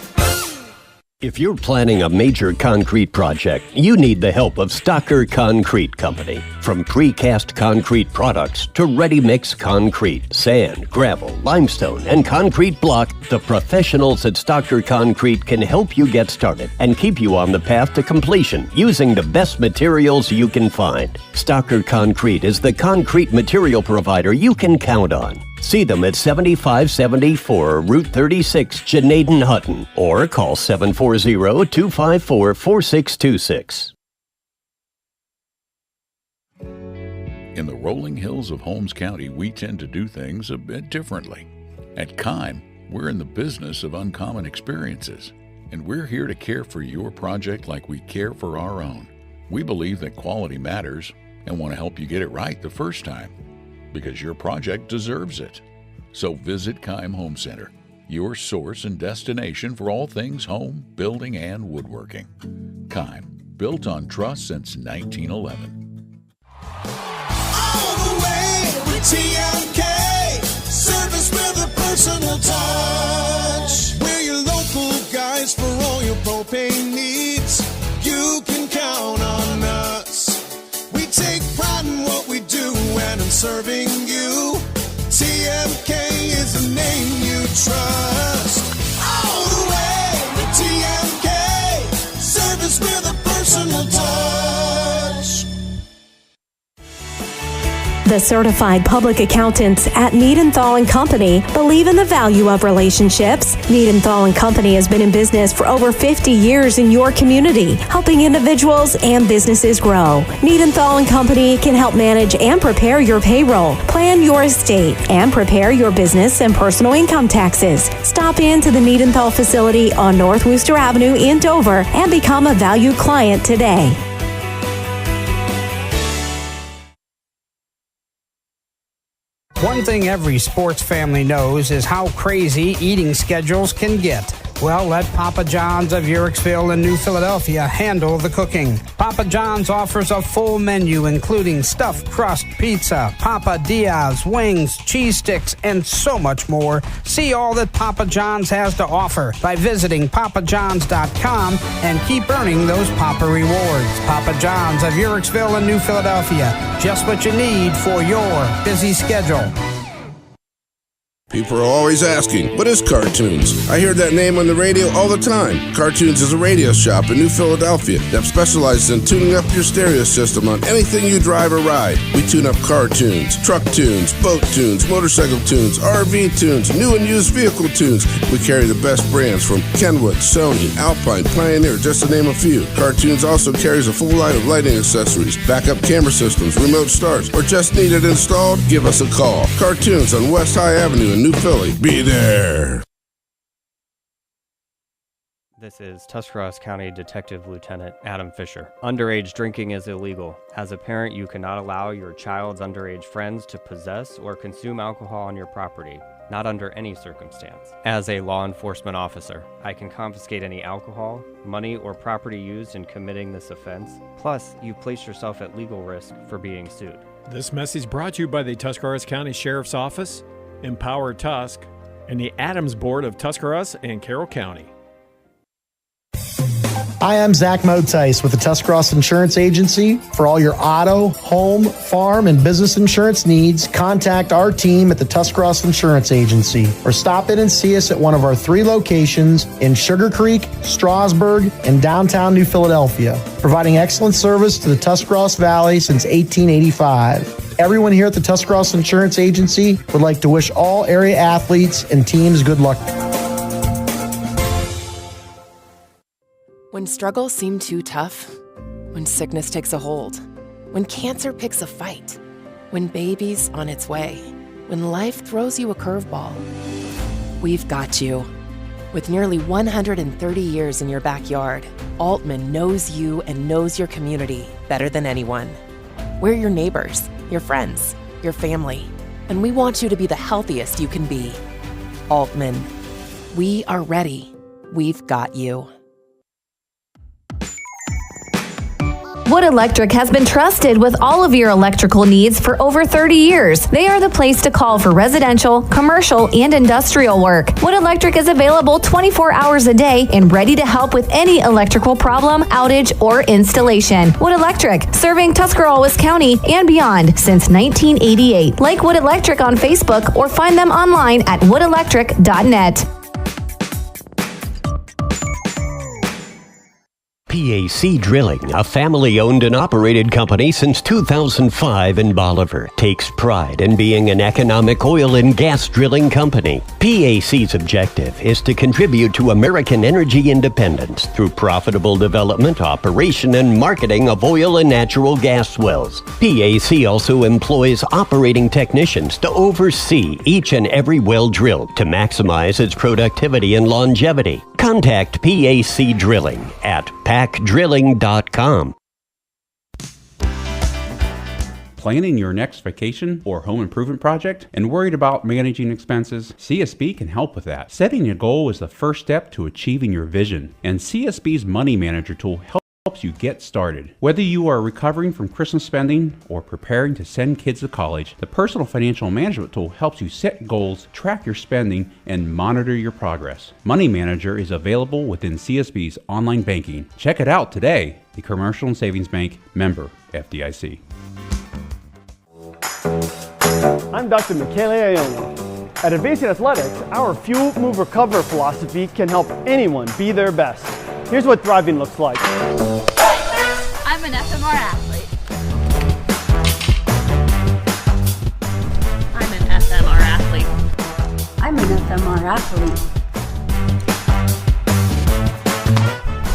If you're planning a major concrete project, you need the help of Stocker Concrete Company. From precast concrete products to ready-mix concrete, sand, gravel, limestone, and concrete block, the professionals at Stocker Concrete can help you get started and keep you on the path to completion using the best materials you can find. Stocker Concrete is the concrete material provider you can count on. See them at 7574 Route 36, Janaden-Hutton, or call 740-254-4626. In the rolling hills of Holmes County, we tend to do things a bit differently. At Kime, we're in the business of uncommon experiences, and we're here to care for your project like we care for our own. We believe that quality matters and want to help you get it right the first time, because your project deserves it. So visit Kime Home Center, your source and destination for all things home, building, and woodworking. Kime, built on trust since 1911. All the way with TMK, service with a personal touch. We're your local guys for all your propane needs. You can count on us. We take pride in what we do and in serving you. TMK is the name you trust. All the way with TMK, service with a personal touch. The certified public accountants at Niedenthal & Company believe in the value of relationships. Niedenthal & Company has been in business for over 50 years in your community, helping individuals and businesses grow. Niedenthal & Company can help manage and prepare your payroll, plan your estate, and prepare your business and personal income taxes. Stop into the Niedenthal facility on North Worcester Avenue in Dover and become a valued client today. One thing every sports family knows is how crazy eating schedules can get. Well, let Papa John's of Uricksville and New Philadelphia handle the cooking. Papa John's offers a full menu including stuffed crust pizza, Papa Diaz, wings, cheese sticks, and so much more. See all that Papa John's has to offer by visiting papajohns.com and keep earning those Papa rewards. Papa John's of Uricksville and New Philadelphia. Just what you need for your busy schedule. People are always asking, what is Cartoons? I hear that name on the radio all the time. Cartoons is a radio shop in New Philadelphia that specializes in tuning up your stereo system on anything you drive or ride. We tune up car tunes, truck tunes, boat tunes, motorcycle tunes, RV tunes, new and used vehicle tunes. We carry the best brands from Kenwood, Sony, Alpine, Pioneer, just to name a few. Cartoons also carries a full line of lighting accessories, backup camera systems, remote starts, or just need it installed? Give us a call. Cartoons on West High Avenue in New Philly. Be there. This is Tuscarawas County Detective Lieutenant Adam Fisher. Underage drinking is illegal. As a parent, you cannot allow your child's underage friends to possess or consume alcohol on your property, not under any circumstance. As a law enforcement officer, I can confiscate any alcohol, money, or property used in committing this offense. Plus, you place yourself at legal risk for being sued. This message brought to you by the Tuscarawas County Sheriff's Office, Empower Tusk, and the Adams Board of Tuscarawas and Carroll County. Hi, I'm Zach Motice with the Tuscarawas Insurance Agency. For all your auto, home, farm, and business insurance needs, contact our team at the Tuscarawas Insurance Agency or stop in and see us at one of our 3 locations in Sugar Creek, Strasburg, and downtown New Philadelphia, providing excellent service to the Tuscarawas Valley since 1885. Everyone here at the Tuscarawas Insurance Agency would like to wish all area athletes and teams good luck. When struggles seem too tough, when sickness takes a hold, when cancer picks a fight, when baby's on its way, when life throws you a curveball, we've got you. With nearly 130 years in your backyard, Altman knows you and knows your community better than anyone. We're your neighbors, your friends, your family, and we want you to be the healthiest you can be. Altman, we are ready. We've got you. Wood Electric has been trusted with all of your electrical needs for over 30 years. They are the place to call for residential, commercial, and industrial work. Wood Electric is available 24 hours a day and ready to help with any electrical problem, outage, or installation. Wood Electric, serving Tuscarawas County and beyond since 1988. Like Wood Electric on Facebook or find them online at woodelectric.net. PAC Drilling, a family-owned and operated company since 2005 in Bolivar, takes pride in being an economic oil and gas drilling company. PAC's objective is to contribute to American energy independence through profitable development, operation, and marketing of oil and natural gas wells. PAC also employs operating technicians to oversee each and every well drilled to maximize its productivity and longevity. Contact PAC Drilling at pacdrilling.com. Planning your next vacation or home improvement project and worried about managing expenses? CSB can help with that. Setting a goal is the first step to achieving your vision, and CSB's Money Manager tool helps you get started. Whether you are recovering from Christmas spending or preparing to send kids to college, the Personal Financial Management tool helps you set goals, track your spending, and monitor your progress. Money Manager is available within CSB's online banking. Check it out today. The Commercial and Savings Bank, member FDIC. I'm Dr. Michele Iona. At Advancing Athletics, our Fuel, Move, Recover philosophy can help anyone be their best. Here's what thriving looks like. I'm an FMR athlete. I'm an FMR athlete. I'm an FMR athlete.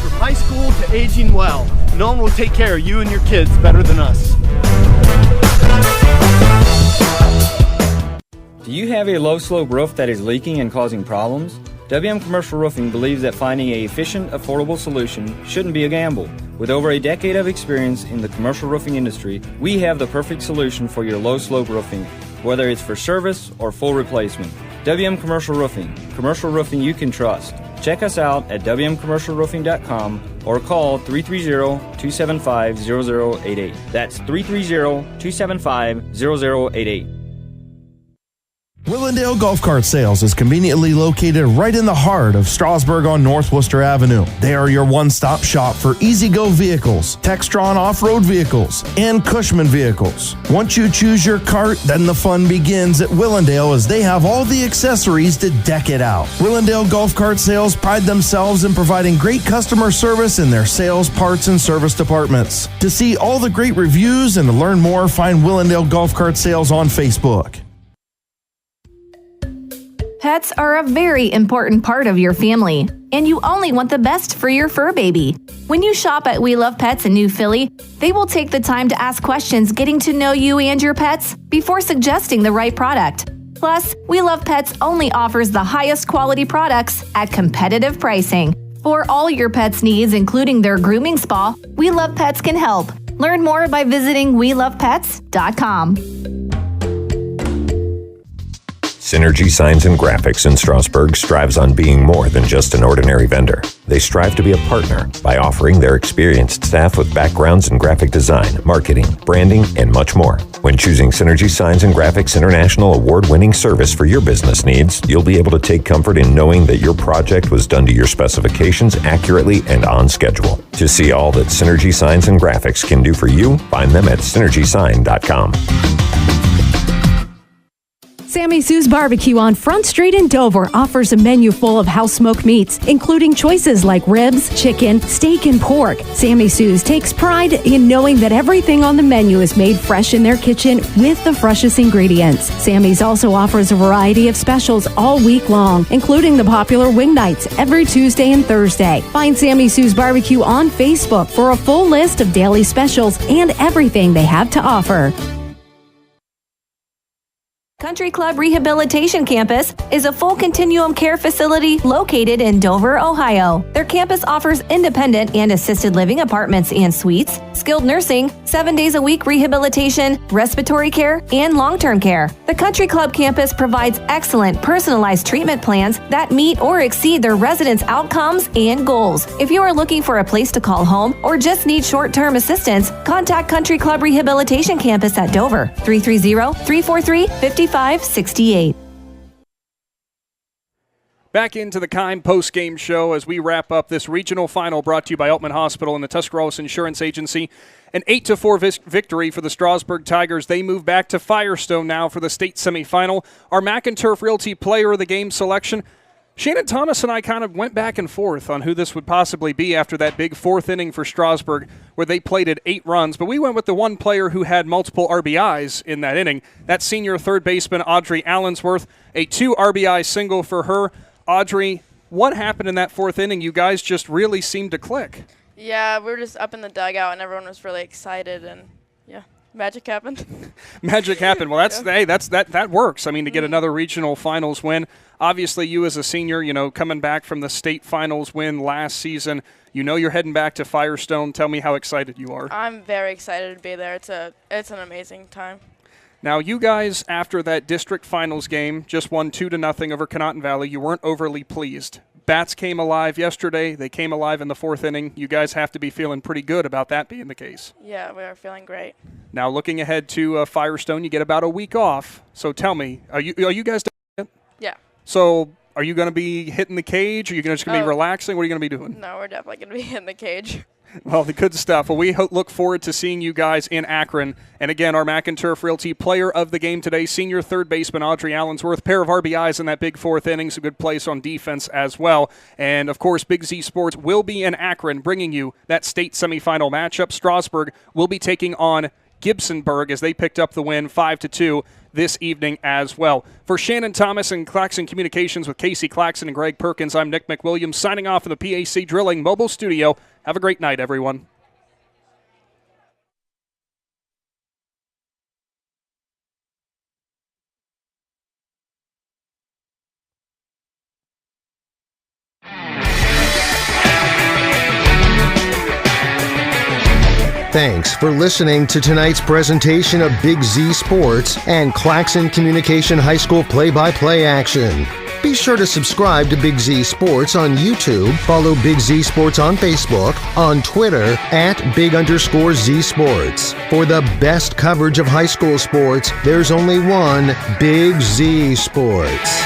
From high school to aging well, no one will take care of you and your kids better than us. Do you have a low-slope roof that is leaking and causing problems? WM Commercial Roofing believes that finding an efficient, affordable solution shouldn't be a gamble. With over a decade of experience in the commercial roofing industry, we have the perfect solution for your low-slope roofing, whether it's for service or full replacement. WM Commercial Roofing you can trust. Check us out at wmcommercialroofing.com or call 330-275-0088. That's 330-275-0088. Willendale Golf Cart Sales is conveniently located right in the heart of Strasburg on North Worcester Avenue. They are your one-stop shop for easy-go vehicles, Textron off-road vehicles, and Cushman vehicles. Once you choose your cart, then the fun begins at Willendale as they have all the accessories to deck it out. Willendale Golf Cart Sales pride themselves in providing great customer service in their sales, parts, and service departments. To see all the great reviews and to learn more, find Willendale Golf Cart Sales on Facebook. Pets are a very important part of your family, and you only want the best for your fur baby. When you shop at We Love Pets in New Philly, they will take the time to ask questions getting to know you and your pets before suggesting the right product. Plus, We Love Pets only offers the highest quality products at competitive pricing. For all your pets' needs, including their grooming spa, We Love Pets can help. Learn more by visiting WeLovePets.com. Synergy Signs and Graphics in Strasburg strives on being more than just an ordinary vendor. They strive to be a partner by offering their experienced staff with backgrounds in graphic design, marketing, branding, and much more. When choosing Synergy Signs and Graphics International award-winning service for your business needs, you'll be able to take comfort in knowing that your project was done to your specifications accurately and on schedule. To see all that Synergy Signs and Graphics can do for you, find them at synergysign.com. Sammy Sue's Barbecue on Front Street in Dover offers a menu full of house-smoked meats, including choices like ribs, chicken, steak, and pork. Sammy Sue's takes pride in knowing that everything on the menu is made fresh in their kitchen with the freshest ingredients. Sammy's also offers a variety of specials all week long, including the popular wing nights every Tuesday and Thursday. Find Sammy Sue's Barbecue on Facebook for a full list of daily specials and everything they have to offer. Country Club Rehabilitation Campus is a full continuum care facility located in Dover, Ohio. Their campus offers independent and assisted living apartments and suites, skilled nursing, 7 days a week rehabilitation, respiratory care, and long-term care. The Country Club campus provides excellent personalized treatment plans that meet or exceed their residents' outcomes and goals. If you are looking for a place to call home or just need short-term assistance, contact Country Club Rehabilitation Campus at Dover, 330-343-5568. Back into the Kime post-game show as we wrap up this regional final brought to you by Altman Hospital and the Tuscarawas Insurance Agency. An 8-4 victory for the Strasburg Tigers. They move back to Firestone now for the state semifinal. Our McInturf Realty Player of the Game selection. Shannon Thomas and I kind of went back and forth on who this would possibly be after that big fourth inning for Strasburg where they plated 8 runs. But we went with the one player who had multiple RBIs in that inning. That's senior third baseman Audrey Allensworth. A 2 RBI single for her. Audrey, what happened in that fourth inning? You guys just really seemed to click. Yeah, we were just up in the dugout and everyone was really excited and yeah. Magic happened. Magic happened. Well, that works. I mean, to get another regional finals win. Obviously, you as a senior, coming back from the state finals win last season, you're heading back to Firestone. Tell me how excited you are. I'm very excited to be there. It's an amazing time. Now, you guys, after that district finals game, just won 2-0 over Conotton Valley. You weren't overly pleased. Bats came alive yesterday. They came alive in the fourth inning. You guys have to be feeling pretty good about that being the case. Yeah, we are feeling great. Now, looking ahead to Firestone, you get about a week off. So tell me, are you guys done yet? Yeah. So are you going to be hitting the cage? Are you just going to be relaxing? What are you going to be doing? No, we're definitely going to be hitting the cage. Well, the good stuff. Well, we look forward to seeing you guys in Akron. And again, our McInturf Realty Player of the Game today, senior third baseman Audrey Allensworth. Pair of RBIs in that big fourth inning. A good place on defense as well. And, of course, Big Z Sports will be in Akron bringing you that state semifinal matchup. Strasburg will be taking on Gibsonburg as they picked up the win 5-2 this evening as well. For Shannon Thomas and Claxon Communications with Casey Claxon and Greg Perkins, I'm Nick McWilliams signing off in the PAC Drilling Mobile Studio. Have a great night, everyone. Thanks for listening to tonight's presentation of Big Z Sports and Claxon Communication High School play-by-play action. Be sure to subscribe to Big Z Sports on YouTube, follow Big Z Sports on Facebook, on Twitter @Big_Z Sports. For the best coverage of high school sports, there's only one Big Z Sports.